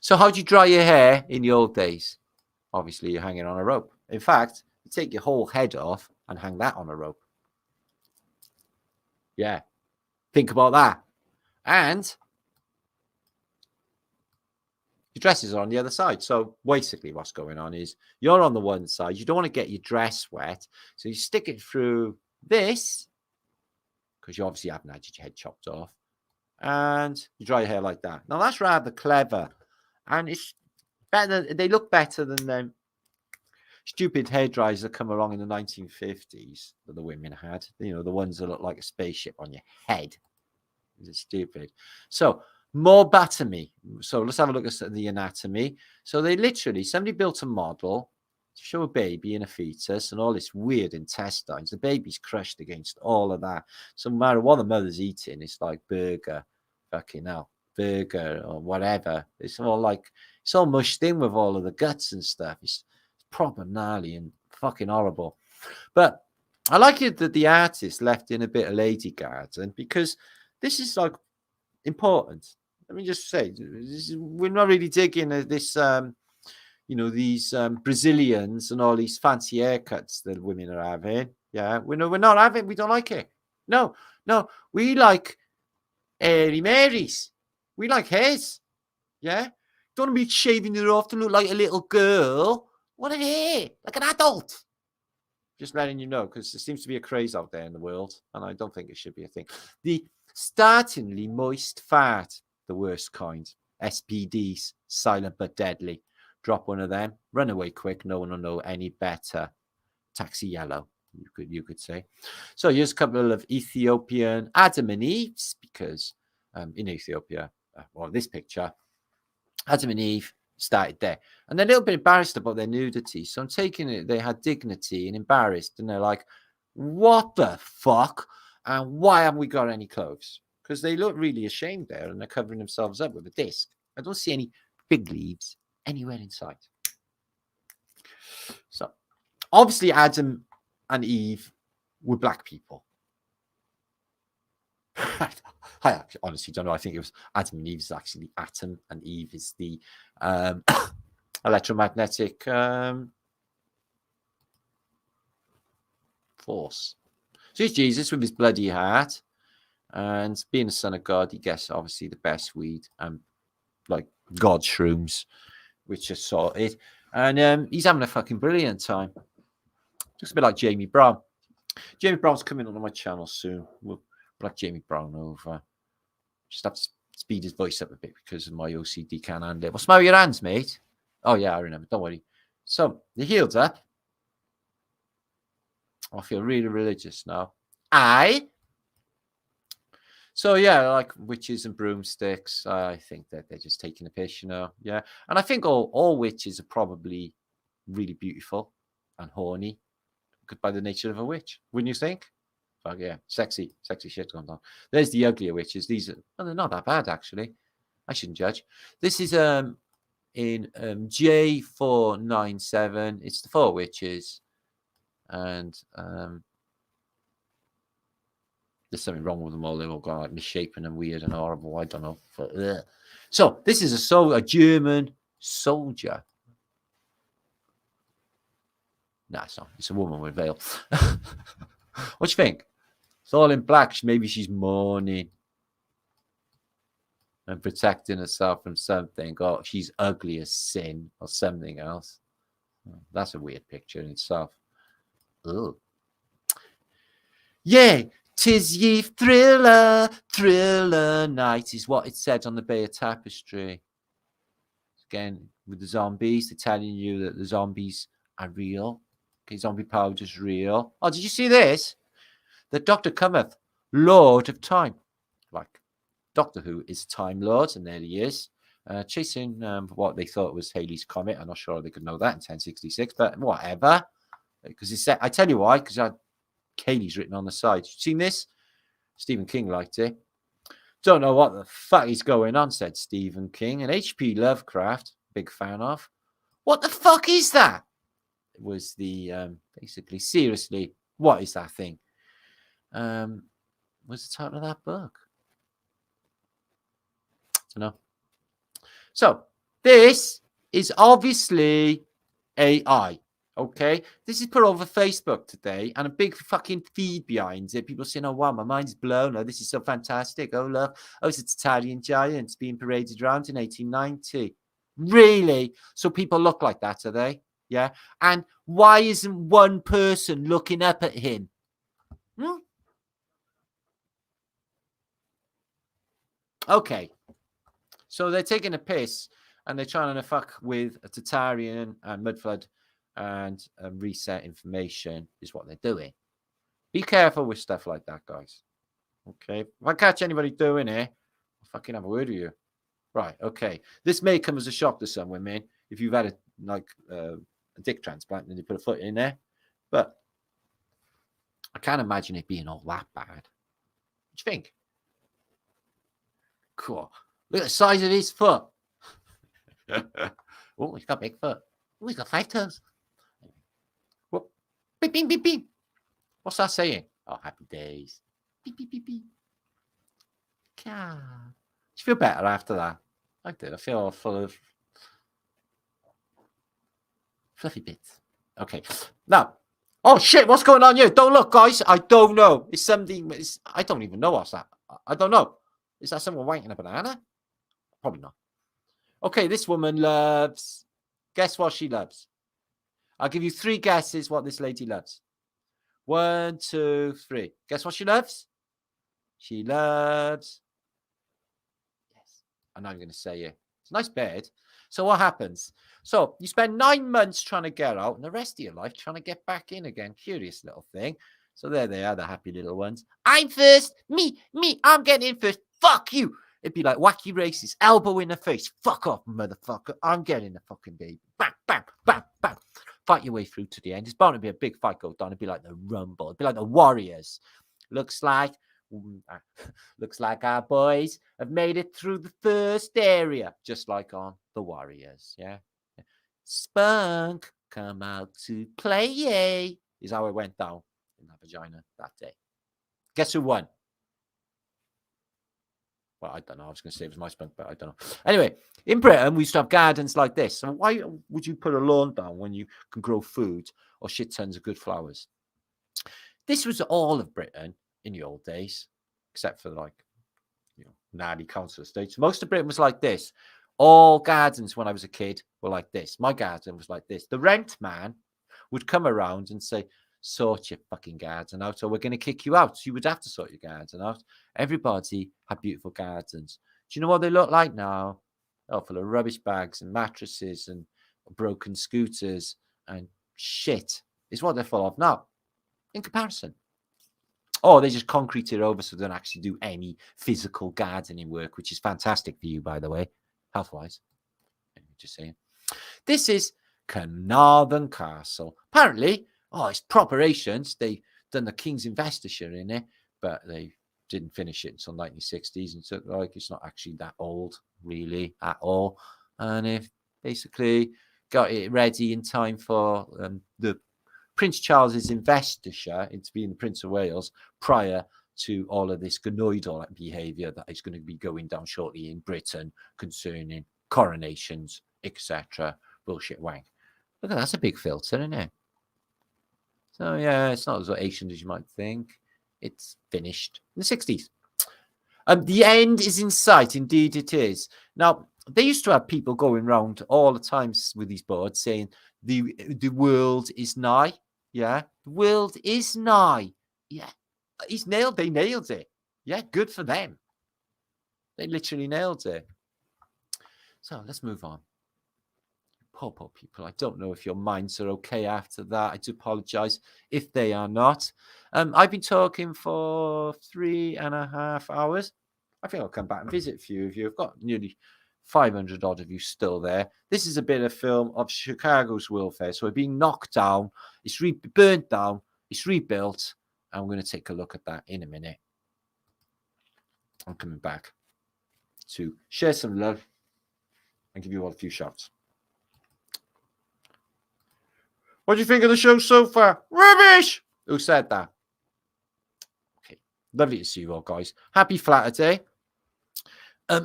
so how do you dry your hair in the old days? Obviously, you're hanging on a rope. In fact, you take your whole head off and hang that on a rope. Yeah. Think about that. And your dresses are on the other side. So basically what's going on is you're on the one side. You don't want to get your dress wet. So you stick it through this, because you obviously haven't had your head chopped off. And you dry your hair like that. Now, that's rather clever. And it's better. They look better than them stupid hair dryers that come along in the 1950s that the women had. The ones that look like a spaceship on your head. It's stupid. So, more anatomy. So, let's have a look at the anatomy. So, somebody built a model to show a baby and a fetus and all this weird intestines. The baby's crushed against all of that. So, no matter what the mother's eating, it's like burger, burger or whatever. It's all mushed in with all of the guts and stuff. It's proper gnarly and fucking horrible. But I like it that the artist left in a bit of Lady Garden, because this is like important. Let me just say, we're not really digging this, these Brazilians and all these fancy haircuts that women are having. Yeah, we're not having. We don't like it. No, we like airy Marys. We like hairs. Yeah, don't want to be shaving it off to look like a little girl. What a hair, like an adult. Just letting you know, because there seems to be a craze out there in the world, and I don't think it should be a thing. The startlingly moist fart, the worst kind. SPDs, silent but deadly. Drop one of them, run away quick. No one will know any better. Taxi yellow, you could say. So here's a couple of Ethiopian Adam and Eves, because in Ethiopia, this picture, Adam and Eve started there, and they're a little bit embarrassed about their nudity. So I'm taking it they had dignity and embarrassed, and they're like, "What the fuck? And why haven't we got any clothes?" Because they look really ashamed there, and they're covering themselves up with a disc. I don't see any fig leaves anywhere in sight. So obviously Adam and Eve were black people. I honestly don't know. I think it was Adam and Eve is actually Atom, and Eve is the electromagnetic force. So here's Jesus with his bloody heart, and being the son of God, he gets obviously the best weed and like God shrooms, which are sorted, and he's having a fucking brilliant time. Just a bit like Jamie Brown. Jamie Brown's coming on my channel soon. We'll have Jamie Brown over. Just have to speed his voice up a bit because of my OCD can't handle it. Well, smell your hands, mate. Oh, yeah, I remember. Don't worry. So, the heel's up. I feel really religious now. So, yeah, like witches and broomsticks. I think that they're just taking a piss, you know. Yeah. And I think all witches are probably really beautiful and horny by the nature of a witch. Wouldn't you think? Oh, yeah, sexy shit going on. There's the uglier witches. These are, well, they're not that bad, actually. I shouldn't judge. This is in J497. It's the 4 witches. And there's something wrong with them all. They've all got like misshapen and weird and horrible. I don't know. So this is a German soldier. No, it's not. It's a woman with a veil. What do you think? It's all in black. Maybe she's mourning and protecting herself from something. Or she's ugly as sin or something else. That's a weird picture in itself. Oh. Yeah, 'tis ye thriller night is what it said on the Bay of Tapestry. Again, with the zombies, they're telling you that the zombies are real. Okay, zombie powder's real. Oh, did you see this? The Doctor cometh, Lord of Time. Like, Doctor Who is Time Lord, and there he is, chasing what they thought was Halley's Comet. I'm not sure they could know that in 1066, but whatever. Because it's I tell you why, because Halley's written on the side. You seen this? Stephen King liked it. Don't know what the fuck is going on, said Stephen King. And H.P. Lovecraft, big fan of. What the fuck is that? It was the, basically, seriously, what is that thing? What's the title of that book? I don't know. So, this is obviously AI. Okay, this is put over Facebook today, and a big fucking feed behind it. People saying, "Oh wow, my mind's blown! Oh, this is so fantastic! Oh look, oh it's Italian giants being paraded around in 1890." Really? So people look like that, are they? Yeah. And why isn't one person looking up at him? Okay. So they're taking a piss, and they're trying to fuck with a Tartarian and mudflood. And reset information is what they're doing. Be careful with stuff like that, guys. Okay. If I catch anybody doing it, I'll fucking have a word with you. Right. Okay. This may come as a shock to some women if you've had a dick transplant and you put a foot in there. But I can't imagine it being all that bad. What do you think? Cool. Look at the size of his foot. Oh, he's got a big foot. Oh, he's got 5 toes. Whoop. Beep, beep, beep, beep. What's that saying? Oh, happy days. Beep, beep, beep, beep. God. Do you feel better after that? I did. I feel full of fluffy bits. Okay. Now, oh shit, what's going on here? Don't look, guys. I don't know. It's something. I don't even know what's that. I don't know. Is that someone wanking a banana? Probably not. Okay, this woman loves. Guess what she loves? I'll give you 3 guesses what this lady loves. 1, 2, 3. Guess what she loves? She loves. Yes. I'm not going to say it. It's a nice bed. So what happens? So you spend 9 months trying to get out, and the rest of your life trying to get back in again. Curious little thing. So there they are, the happy little ones. I'm first. Me. I'm getting in first. Fuck you. It'd be like wacky races. Elbow in the face. Fuck off, motherfucker. I'm getting the fucking baby. Bam, bam, bam, bam. Fight your way through to the end. It's bound to be a big fight go down. It'd be like the Rumble. It'd be like the Warriors. Looks like our boys have made it through the first area, just like on the Warriors. Yeah. Spunk, come out to play. Is how it went down in that vagina that day. Guess who won? Well, I don't know. I was going to say it was my spunk, but I don't know. Anyway, in Britain, we used to have gardens like this. So why would you put a lawn down when you can grow food or shit tons of good flowers? This was all of Britain in the old days, except for like, gnarly council estates. Most of Britain was like this. All gardens when I was a kid were like this. My garden was like this. The rent man would come around and say, sort your fucking garden out, or we're going to kick you out. So you would have to sort your garden out. Everybody had beautiful gardens. Do you know what they look like now? Oh, full of rubbish bags and mattresses and broken scooters and shit is what they're full of now in comparison. Oh, they just concrete it over so they don't actually do any physical gardening work, which is fantastic for you, by the way, health-wise. Just saying. This is Carnarvon Castle. Apparently, it's preparations. They've done the King's Investiture in it, but they didn't finish it until 1960s. And so, like, it's not actually that old, really, at all. And they've basically got it ready in time for the Prince Charles's investiture into being the Prince of Wales prior to all of this gonoidal behaviour that is going to be going down shortly in Britain concerning coronations, etc. Bullshit wank. Look, that's a big filter, isn't it? So, yeah, it's not as ancient as you might think. It's finished in the 60s. The end is in sight. Indeed, it is. Now, they used to have people going around all the time with these boards saying the world is nigh. Yeah, the world is nigh. Yeah, they nailed it. Yeah, good for them. They literally nailed it. So let's move on. Poor people. I don't know if your minds are okay after that. I do apologize if they are not. I've been talking for 3.5 hours. I think I'll come back and visit a few of you. I've got nearly 500 odd of you still there. This is a bit of film of Chicago's World Fair. So it's being knocked down. It's burnt down. It's rebuilt. I'm going to take a look at that in a minute. I'm coming back to share some love and give you all a few shots. What do you think of the show so far? Rubbish! Who said that? Okay. Lovely to see you all, guys. Happy Flatterday.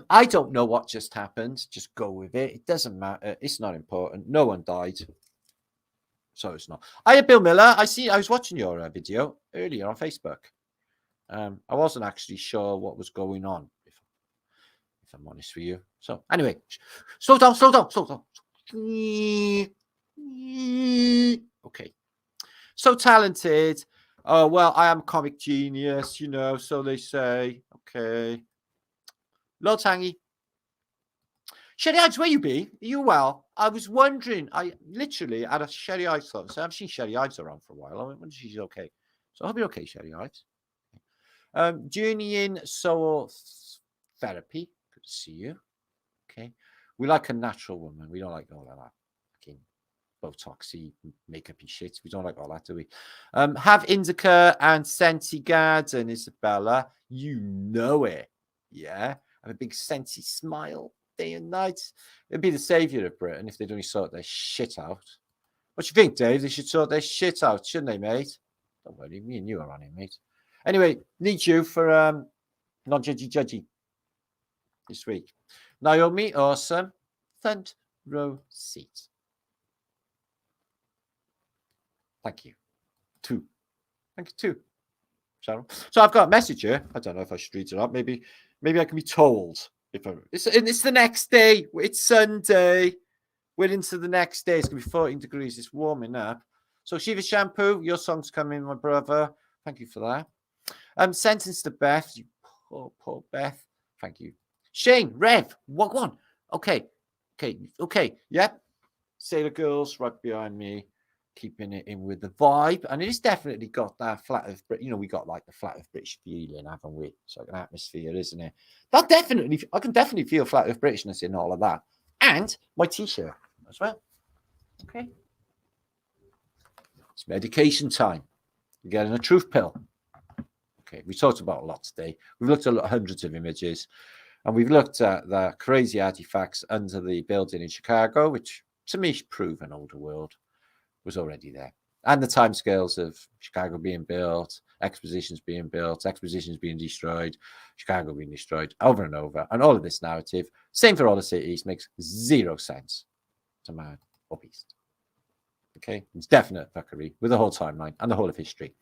I don't know what just happened. Just go with it. It doesn't matter. It's not important. No one died. So it's not. Hiya, Bill Miller. I was watching your video earlier on Facebook. I wasn't actually sure what was going on, if I'm honest with you. So anyway, slow down. Okay. So talented. Oh, well, I am a comic genius, so they say. Okay. Lord Tangy. Sherry Ives, where you be? Are you well? I was wondering. I literally had a Sherry Ives thought. So I've seen Sherry Ives around for a while. I wonder if she's okay. So I hope you're okay, Sherry Ives. Journey in soul therapy. Good to see you. Okay. We like a natural woman. We don't like all of that. Fucking Botoxy, makeup-y shit. We don't like all that, do we? Have Indica and Scenty Garden, Isabella. You know it. Yeah. Have a big Scenty smile day and night. It'd be the saviour of Britain if they'd only sort their shit out. What do you think, Dave? They should sort their shit out, shouldn't they, mate? Don't worry, me and you are on it, mate. Anyway, need you for non-judgy this week. Naomi, awesome. Front row seat. Thank you. 2. Thank you, 2. Sharon. So I've got a message here. I don't know if I should read it up. Maybe I can be told. It's the next day. It's Sunday. We're into the next day. It's going to be 14 degrees. It's warming up. So Shiva Shampoo, your song's coming, my brother. Thank you for that. Sentence to Beth. You poor Beth. Thank you. Shane, Rev, what one? Okay. Yep. Sailor Girls right behind me. Keeping it in with the vibe. And it's definitely got that flat of Britain. We got like the flat of British feeling, haven't we? It's like an atmosphere, isn't it? I can definitely feel flat of Britishness in all of that. And my t-shirt as well. Okay. It's medication time. You're getting a truth pill. Okay, we talked about a lot today. We've looked at hundreds of images, and we've looked at the crazy artifacts under the building in Chicago, which to me prove an older world was already there. And the timescales of Chicago being built, Exposition's being built, Exposition's being destroyed, Chicago being destroyed, over and over. And all of this narrative, same for all the cities, makes zero sense to man or beast. Okay, it's definite fuckery with the whole timeline and the whole of history.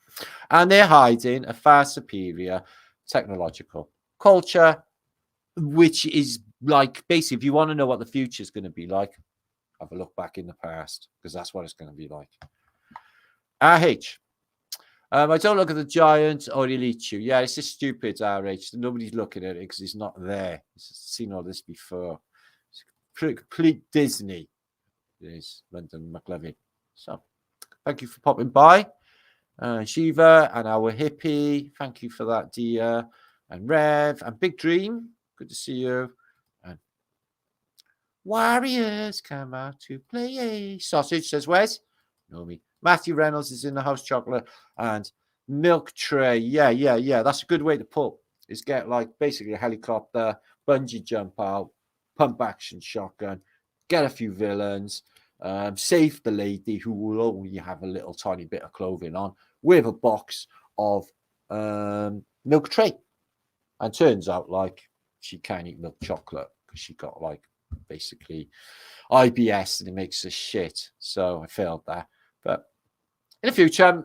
And they're hiding a far superior technological culture, which is like, basically, if you want to know what the future is going to be like, have a look back in the past, because that's what it's going to be like. RH. I don't look at the giant or elite you. Yeah, it's just stupid, RH. Nobody's looking at it because it's not there. It's seen all this before. It's complete Disney. It is London McLovin. So, thank you for popping by. Shiva and our hippie. Thank you for that, dear. And Rev and Big Dream. Good to see you. And Warriors come out to play. Sausage says, Wes? Know me. Matthew Reynolds is in the house, chocolate. And Milk Tray. Yeah. That's a good way to put. Is get like basically a helicopter, bungee jump out, pump action shotgun, get a few villains. Save the lady who will only have a little tiny bit of clothing on with a box of milk tray. And turns out like she can't eat milk chocolate because she got like basically IBS and it makes her shit. So I failed that. But in the future,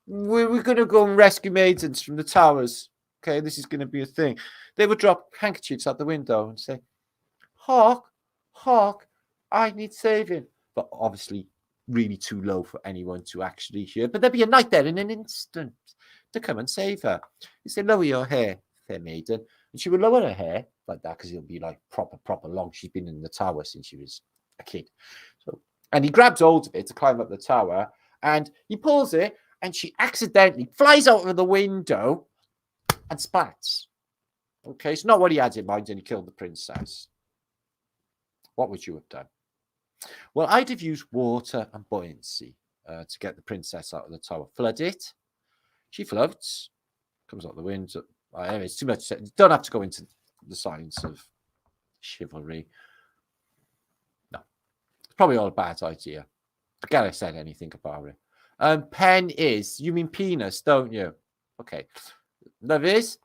we're going to go and rescue maidens from the towers. Okay, this is going to be a thing. They would drop handkerchiefs out the window and say, Hawk, I need saving. But obviously really too low for anyone to actually hear. But there'd be a knight there in an instant to come and save her. You say, lower your hair, fair maiden. And she would lower her hair like that because it'll be like proper long. She's been in the tower since she was a kid. So, and he grabs hold of it to climb up the tower and he pulls it and she accidentally flies out of the window and splats. Okay, it's not what he had in mind and he killed the princess. What would you have done? Well, I'd have used water and buoyancy to get the princess out of the tower. Flood it. She floats. Comes out the wind. It's too much. You don't have to go into the science of chivalry. No. It's probably all a bad idea. Forget I said anything about it. Pen is. You mean penis, don't you? Okay. Love is.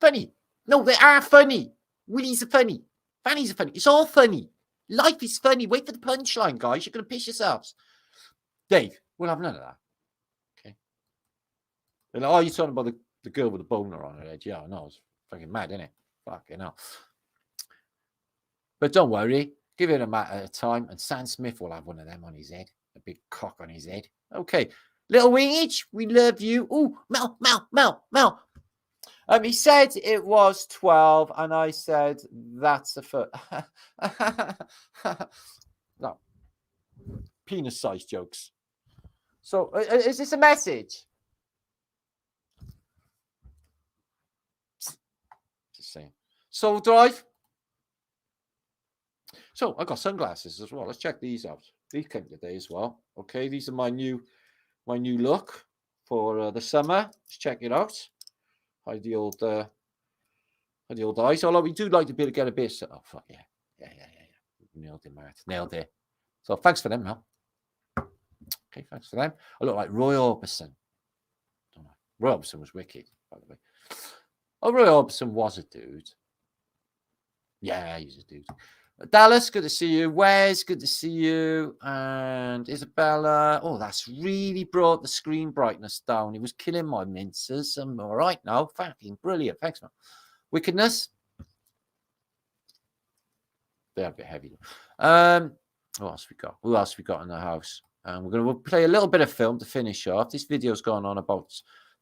Funny. No, they are funny. Willies are funny. Fannies are funny. It's all funny. Life is funny. Wait for the punchline, guys. You're going to piss yourselves. Dave, we'll have none of that. Okay. They're like, oh, you're talking about the girl with the boner on her head. Yeah, I know. It's fucking mad, isn't it? Fucking hell. But don't worry. Give it a matter of time. And Sam Smith will have one of them on his head. A big cock on his head. Okay. Little Wingage, we love you. Oh, Mel. He said it was 12, and I said that's a foot. No, penis-sized jokes. So, is this a message? Just saying. Soul Drive. So, I got sunglasses as well. Let's check these out. These came today as well. Okay, these are my new look for the summer. Let's check it out. Hide the old eyes. Although we do like to get a bit. Oh fuck yeah. Nailed it, Matt. Nailed it. So thanks for them, Mel. Okay, thanks for them. I look like Roy Orbison. Don't know. Roy Orbison was wicked, by the way. Oh, Roy Orbison was a dude. Yeah, he's a dude. Dallas, good to see you. Wes, good to see you. And Isabella. Oh, that's really brought the screen brightness down. It was killing my minces. I'm all right now. Fucking brilliant. Thanks, man. Wickedness. They're a bit heavy. What else we got? Who else we got in the house? We're going to play a little bit of film to finish off. This video's gone on about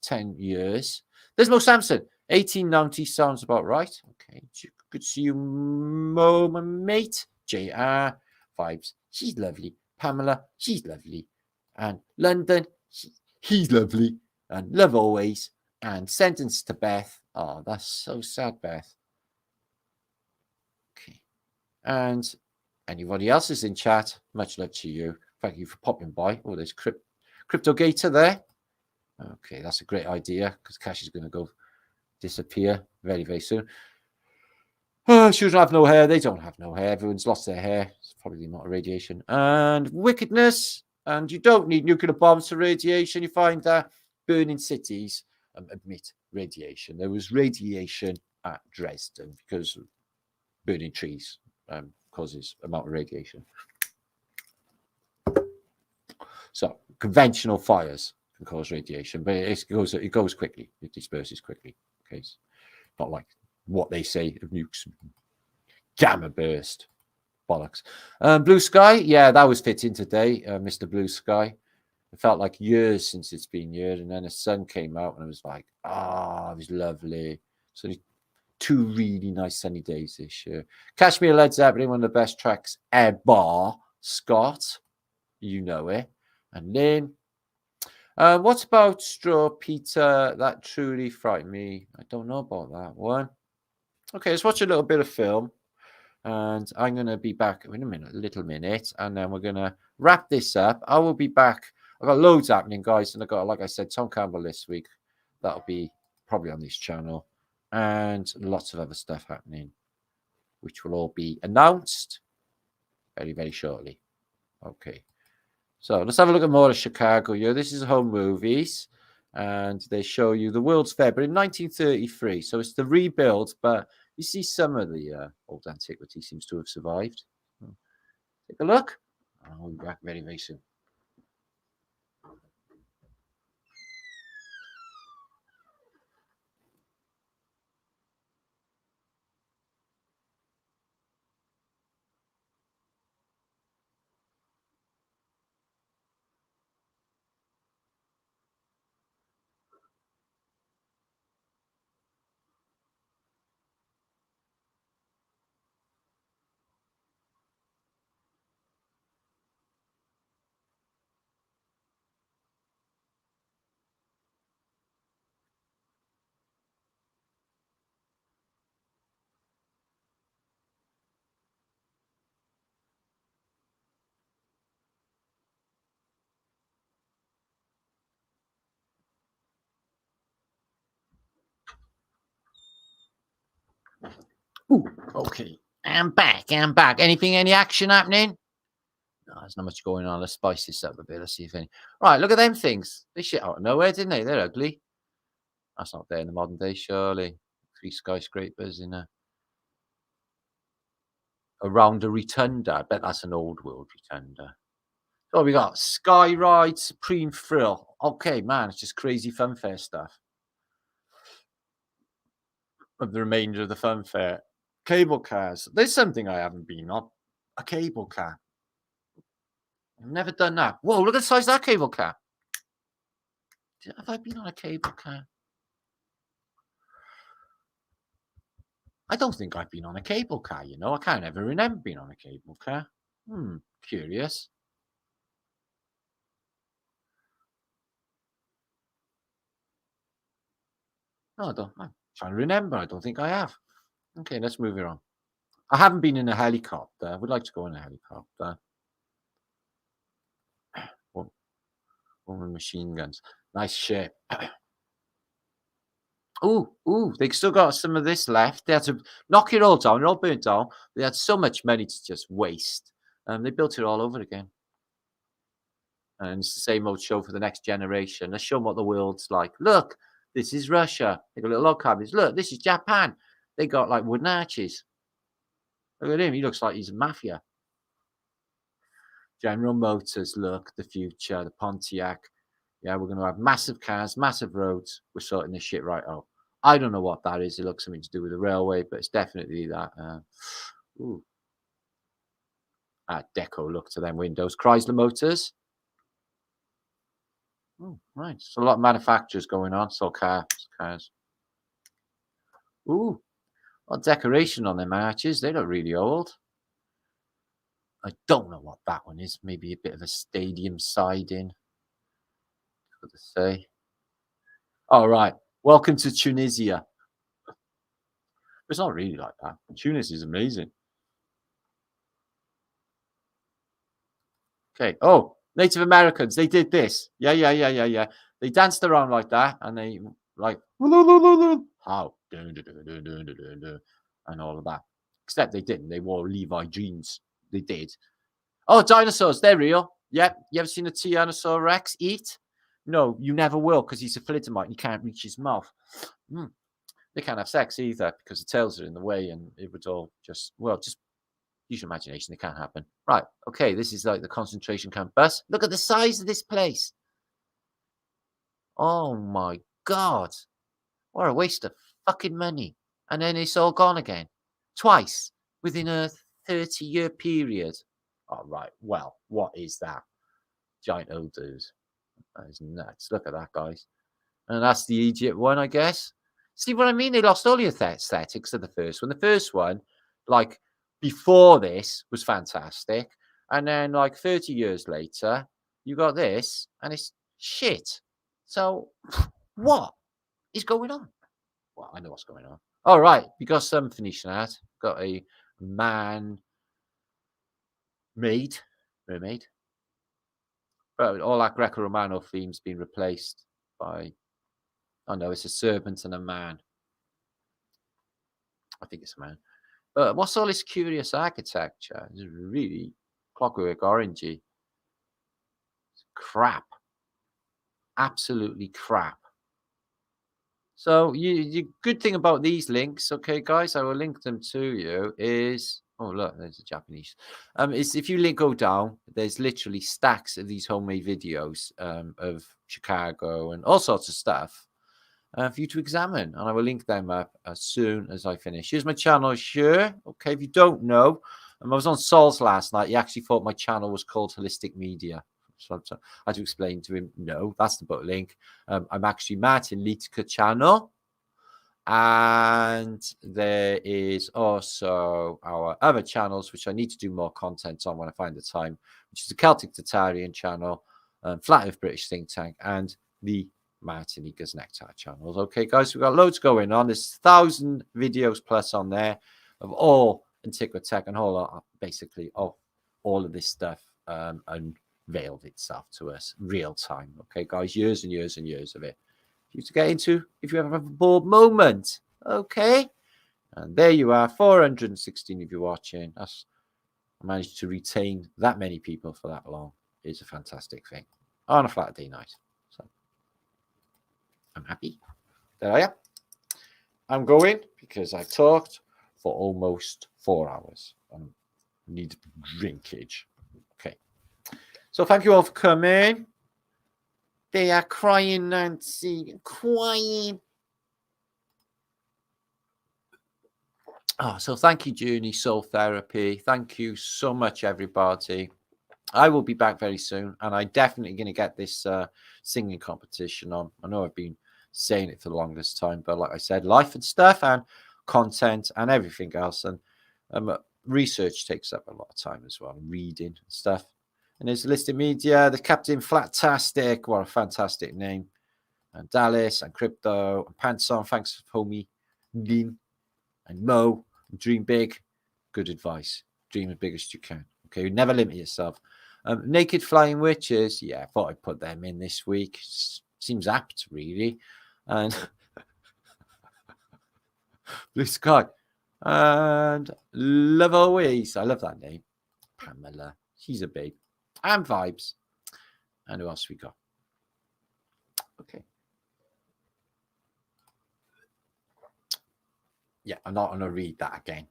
10 years. There's Mo Sampson. 1890 sounds about right. Okay. Good to see you, Mo, my mate. JR. Vibes. She's lovely. Pamela. She's lovely. And London. He's lovely. And love always. And sentence to Beth. Oh, that's so sad, Beth. Okay. And anybody else is in chat, much love to you. Thank you for popping by. Oh, there's Crypto Gator there. Okay, that's a great idea because Cash is going to go disappear very, very soon. Oh, children have no hair. They don't have no hair. Everyone's lost their hair. It's probably not radiation. And Wickedness. And you don't need nuclear bombs for radiation. You find that burning cities emit radiation. There was radiation at Dresden because burning trees causes amount of radiation. So conventional fires can cause radiation, but it goes quickly. It disperses quickly. Okay, it's not like what they say of nukes. Gamma burst. Bollocks. Blue sky. Yeah, that was fitting today, Mr. Blue Sky. It felt like years since it's been here, and then the sun came out, and it was like, it was lovely. So 2 really nice sunny days this year. Catch Me a Led Zeppelin, one of the best tracks ever. Scott, you know it. And then, what about Straw Peter? That truly frightened me. I don't know about that one. Okay, let's watch a little bit of film. And I'm going to be back in a little minute, and then we're going to wrap this up. I will be back. I've got loads happening, guys, and I've got, like I said, Tom Campbell this week. That'll be probably on this channel, and lots of other stuff happening, which will all be announced very, very shortly. Okay, so let's have a look at more of Chicago here. This is Home Movies, and they show you the World's Fair, but in 1933. So it's the rebuild, but you see some of the old antiquity seems to have survived. Take a look. I'll be back very, very soon. Ooh, okay. I'm back. Any action happening? No, there's not much going on. Let's spice this up a bit. Let's see if any. Right, look at them things. They shit out of nowhere, didn't they? They're ugly. That's not there in the modern day, surely. 3 skyscrapers in around a rotunda. I bet that's an old world rotunda. So we got Sky Ride, Supreme Thrill. Okay, man, it's just crazy funfair stuff. Of the remainder of the funfair. Cable cars. There's something I haven't been on. A cable car. I've never done that. Whoa, look at the size of that cable car. Have I been on a cable car? I don't think I've been on a cable car, you know. I can't ever remember being on a cable car. Curious. No, I'm trying to remember. I don't think I have. Okay, let's move it on. I haven't been in a helicopter. I would like to go in a helicopter. One with machine guns. Nice ship. Ooh, they still got some of this left. They had to knock it all down. It all burnt down. They had so much money to just waste. They built it all over again. And it's the same old show for the next generation. Let's show them what the world's like. Look, this is Russia. They got little log cabins. Look, this is Japan. They got like wooden arches. Look at him. He looks like he's a mafia. General Motors, look, the future, the Pontiac. Yeah, we're going to have massive cars, massive roads. We're sorting this shit right out. I don't know what that is. It looks something to do with the railway, but it's definitely that. Deco look to them windows. Chrysler Motors. Oh, right. So a lot of manufacturers going on. So cars. Ooh, a lot of decoration on them arches. They look really old. I don't know what that one is. Maybe a bit of a stadium siding. What to say? All right. Welcome to Tunisia. It's not really like that. Tunis is amazing. Okay. Oh, Native Americans. They did this. Yeah. They danced around like that, and they like how and all of that. Except they didn't. They wore Levi jeans. They did. Oh, dinosaurs. They're real. Yep. You ever seen a Tyrannosaurus Rex eat? No, you never will, because he's a thalidomide and you can't reach his mouth. They can't have sex either because the tails are in the way, and it would all just use your imagination. It can't happen. Right. Okay. This is like the concentration camp bus. Look at the size of this place. Oh my God. What a waste of fucking money. And then it's all gone again. Twice within a 30-year period. Oh, right. Well, what is that? Giant old dude. That is nuts. Look at that, guys. And that's the Egypt one, I guess. See what I mean? They lost all the aesthetics of the first one. The first one, like before this, was fantastic. And then, like 30 years later, you got this, and it's shit. So, what is going on? Well, I know what's going on. All right, we got some Phoenician art. Got a mermaid. But all that Greco-Romano theme's been replaced by, oh no, it's a serpent and a man. I think it's a man. But what's all this curious architecture? It's really clockwork orangey. It's crap. Absolutely crap. So the good thing about these links, okay, guys, I will link them to you, is, oh, look, there's a Japanese. Is if you go down, there's literally stacks of these homemade videos of Chicago and all sorts of stuff for you to examine. And I will link them up as soon as I finish. Here's my channel, sure. Okay, if you don't know, I was on Sol's last night. He actually thought my channel was called Holistic Media. So I had to explain to him, no, that's the book link. I'm actually martinliedtke channel. And there is also our other channels, which I need to do more content on when I find the time, which is the Celtic Tartarian channel, Flat Earth British Think Tank, and the Martinica's Nectar channels. Okay, guys, we've got loads going on. There's 1,000 videos plus on there of all antiquitech and whole, basically, of all of this stuff, and veiled itself to us real time. Okay, guys, years and years and years of it for you to get into if you ever have a bored moment. Okay, and there you are, 416 of you watching. I managed to retain that many people for that long. It's a fantastic thing on a Flatterday night. So I'm happy. There I am. I'm going because I talked for almost 4 hours. I need drinkage. Okay. So thank you all for coming. They are crying, Nancy. Crying. Oh, so thank you, Journey Soul Therapy. Thank you so much, everybody. I will be back very soon, and I'm definitely going to get this singing competition on. I know I've been saying it for the longest time, but like I said, life and stuff and content and everything else. And research takes up a lot of time as well, reading and stuff. And there's Listed Media, the Captain Flatastic, what a fantastic name. And Dallas and Crypto and Panson, thanks homie, Lin and Mo, and Dream Big. Good advice. Dream as big as you can. Okay, never limit yourself. Naked Flying Witches, yeah, I thought I'd put them in this week. Seems apt, really. And Blue Sky. And Love Always. I love that name. Pamela. She's a babe. And Vibes. And who else we got? Okay. Yeah, I'm not going to read that again.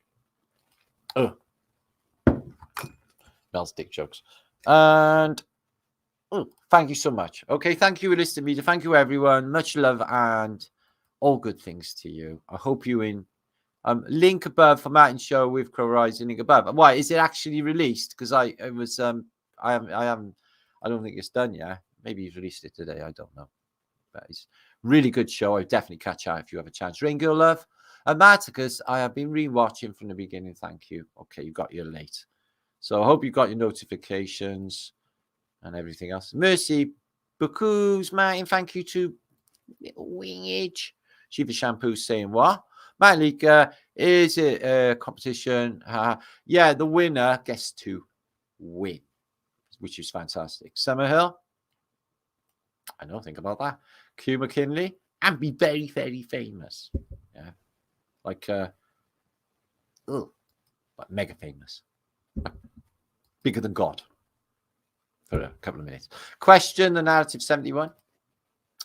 Oh. Mel's dick jokes. And thank you so much. Okay, thank you, Listed Media. Thank you, everyone. Much love and all good things to you. I hope you in. Link above for Martin's show with Crow Rising. Link above. Why is it actually released? Because I don't think it's done yet. Maybe he's released it today. I don't know. But it's really good show. I definitely catch out if you have a chance. Rain Girl Love and Marticus. I have been rewatching from the beginning. Thank you. Okay, you got your late. So I hope you got your notifications and everything else. Mercy, Bukus, Martin. Thank you to Wingage. Shiva Shampoo saying what? Martin, is it a competition? Yeah, the winner gets to win, which is fantastic. Summerhill, I don't think about that. Q McKinley, and be very, very famous. Yeah, like mega famous, bigger than God. for a couple of minutes. Question the narrative 71.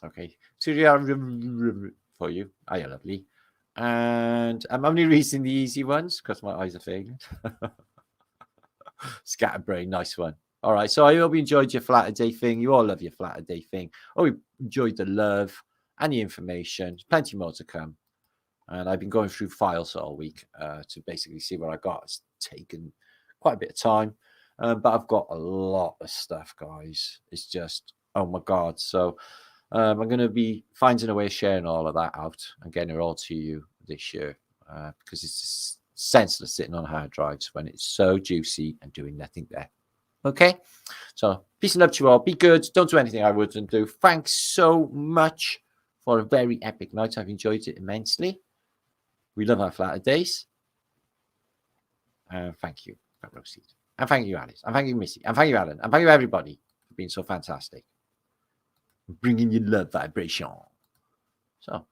Okay. For you. Oh, yeah, lovely. And I'm only reading the easy ones because my eyes are failing. Scatterbrain, nice one. All right. So I hope you enjoyed your Flatterday thing. You all love your Flatterday thing. Oh, we enjoyed the love and the information. Plenty more to come. And I've been going through files all week to basically see what I got. It's taken quite a bit of time, but I've got a lot of stuff, guys. It's just, oh my God. So I'm going to be finding a way of sharing all of that out and getting it all to you this year because it's senseless sitting on hard drives when it's so juicy and doing nothing there. Okay, so peace and love to you all. Be good. Don't do anything I wouldn't do. Thanks so much for a very epic night. I've enjoyed it immensely. We love our Flatterdays. Thank you, Rosie. And thank you, Alice. And thank you, Missy. And thank you, Alan. And thank you, everybody, for being so fantastic. Bringing you love vibration. So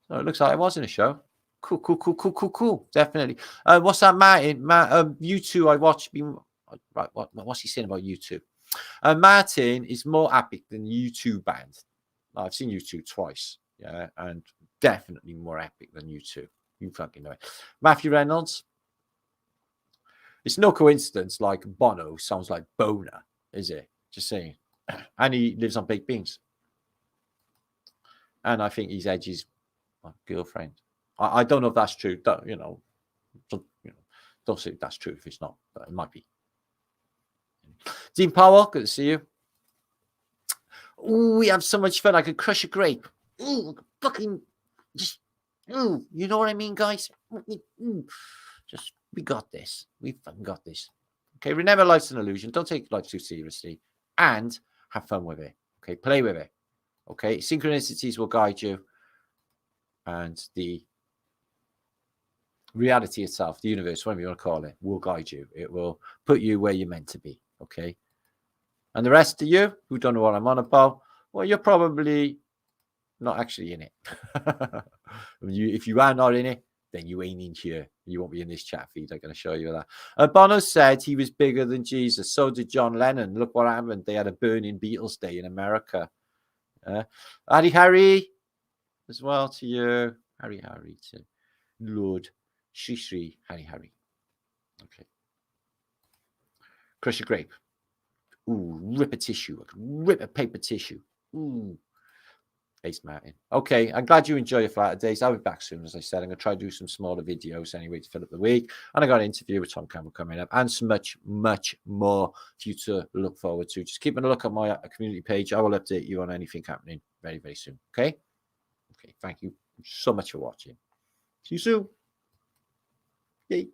it looks like it wasn't a show. Cool. Definitely. What's that, Martin? You two I watched. Right, what's he saying about you two? Martin is more epic than U2 band. I've seen U2 twice, yeah, and definitely more epic than U2. You fucking know it. Matthew Reynolds. It's no coincidence like Bono sounds like Boner, is it? Just saying. And he lives on baked beans. And I think he's Edge's girlfriend. I don't know if that's true. Don't say that's true if it's not, but it might be. Dean Powell, good to see you. Ooh, we have so much fun. I could crush a grape. Ooh, fucking just, ooh, you know what I mean, guys? Just, we got this. We fucking got this. Okay, remember life's an illusion. Don't take life too seriously and have fun with it. Okay, play with it. Okay, synchronicities will guide you and the reality itself, the universe, whatever you want to call it, will guide you. It will put you where you're meant to be. Okay. And the rest of you who don't know what I'm on about, well, you're probably not actually in it. If you are not in it, then you ain't in here. You won't be in this chat feed. I'm going to show you that. Bono said he was bigger than Jesus. So did John Lennon. Look what happened. They had a burning Beatles Day in America. Harry, as well to you. Harry, to Lord Shri, Harry. Okay. Crush a grape. Ooh, rip a tissue. Rip a paper tissue. Ooh. Ace Martin. Okay, I'm glad you enjoy your Flatterdays. I'll be back soon, as I said. I'm going to try to do some smaller videos anyway to fill up the week. And I got an interview with Tom Campbell coming up and so much more for you to look forward to. Just keep a look at my community page. I will update you on anything happening very, very soon. Okay? Okay, thank you so much for watching. See you soon. Yay.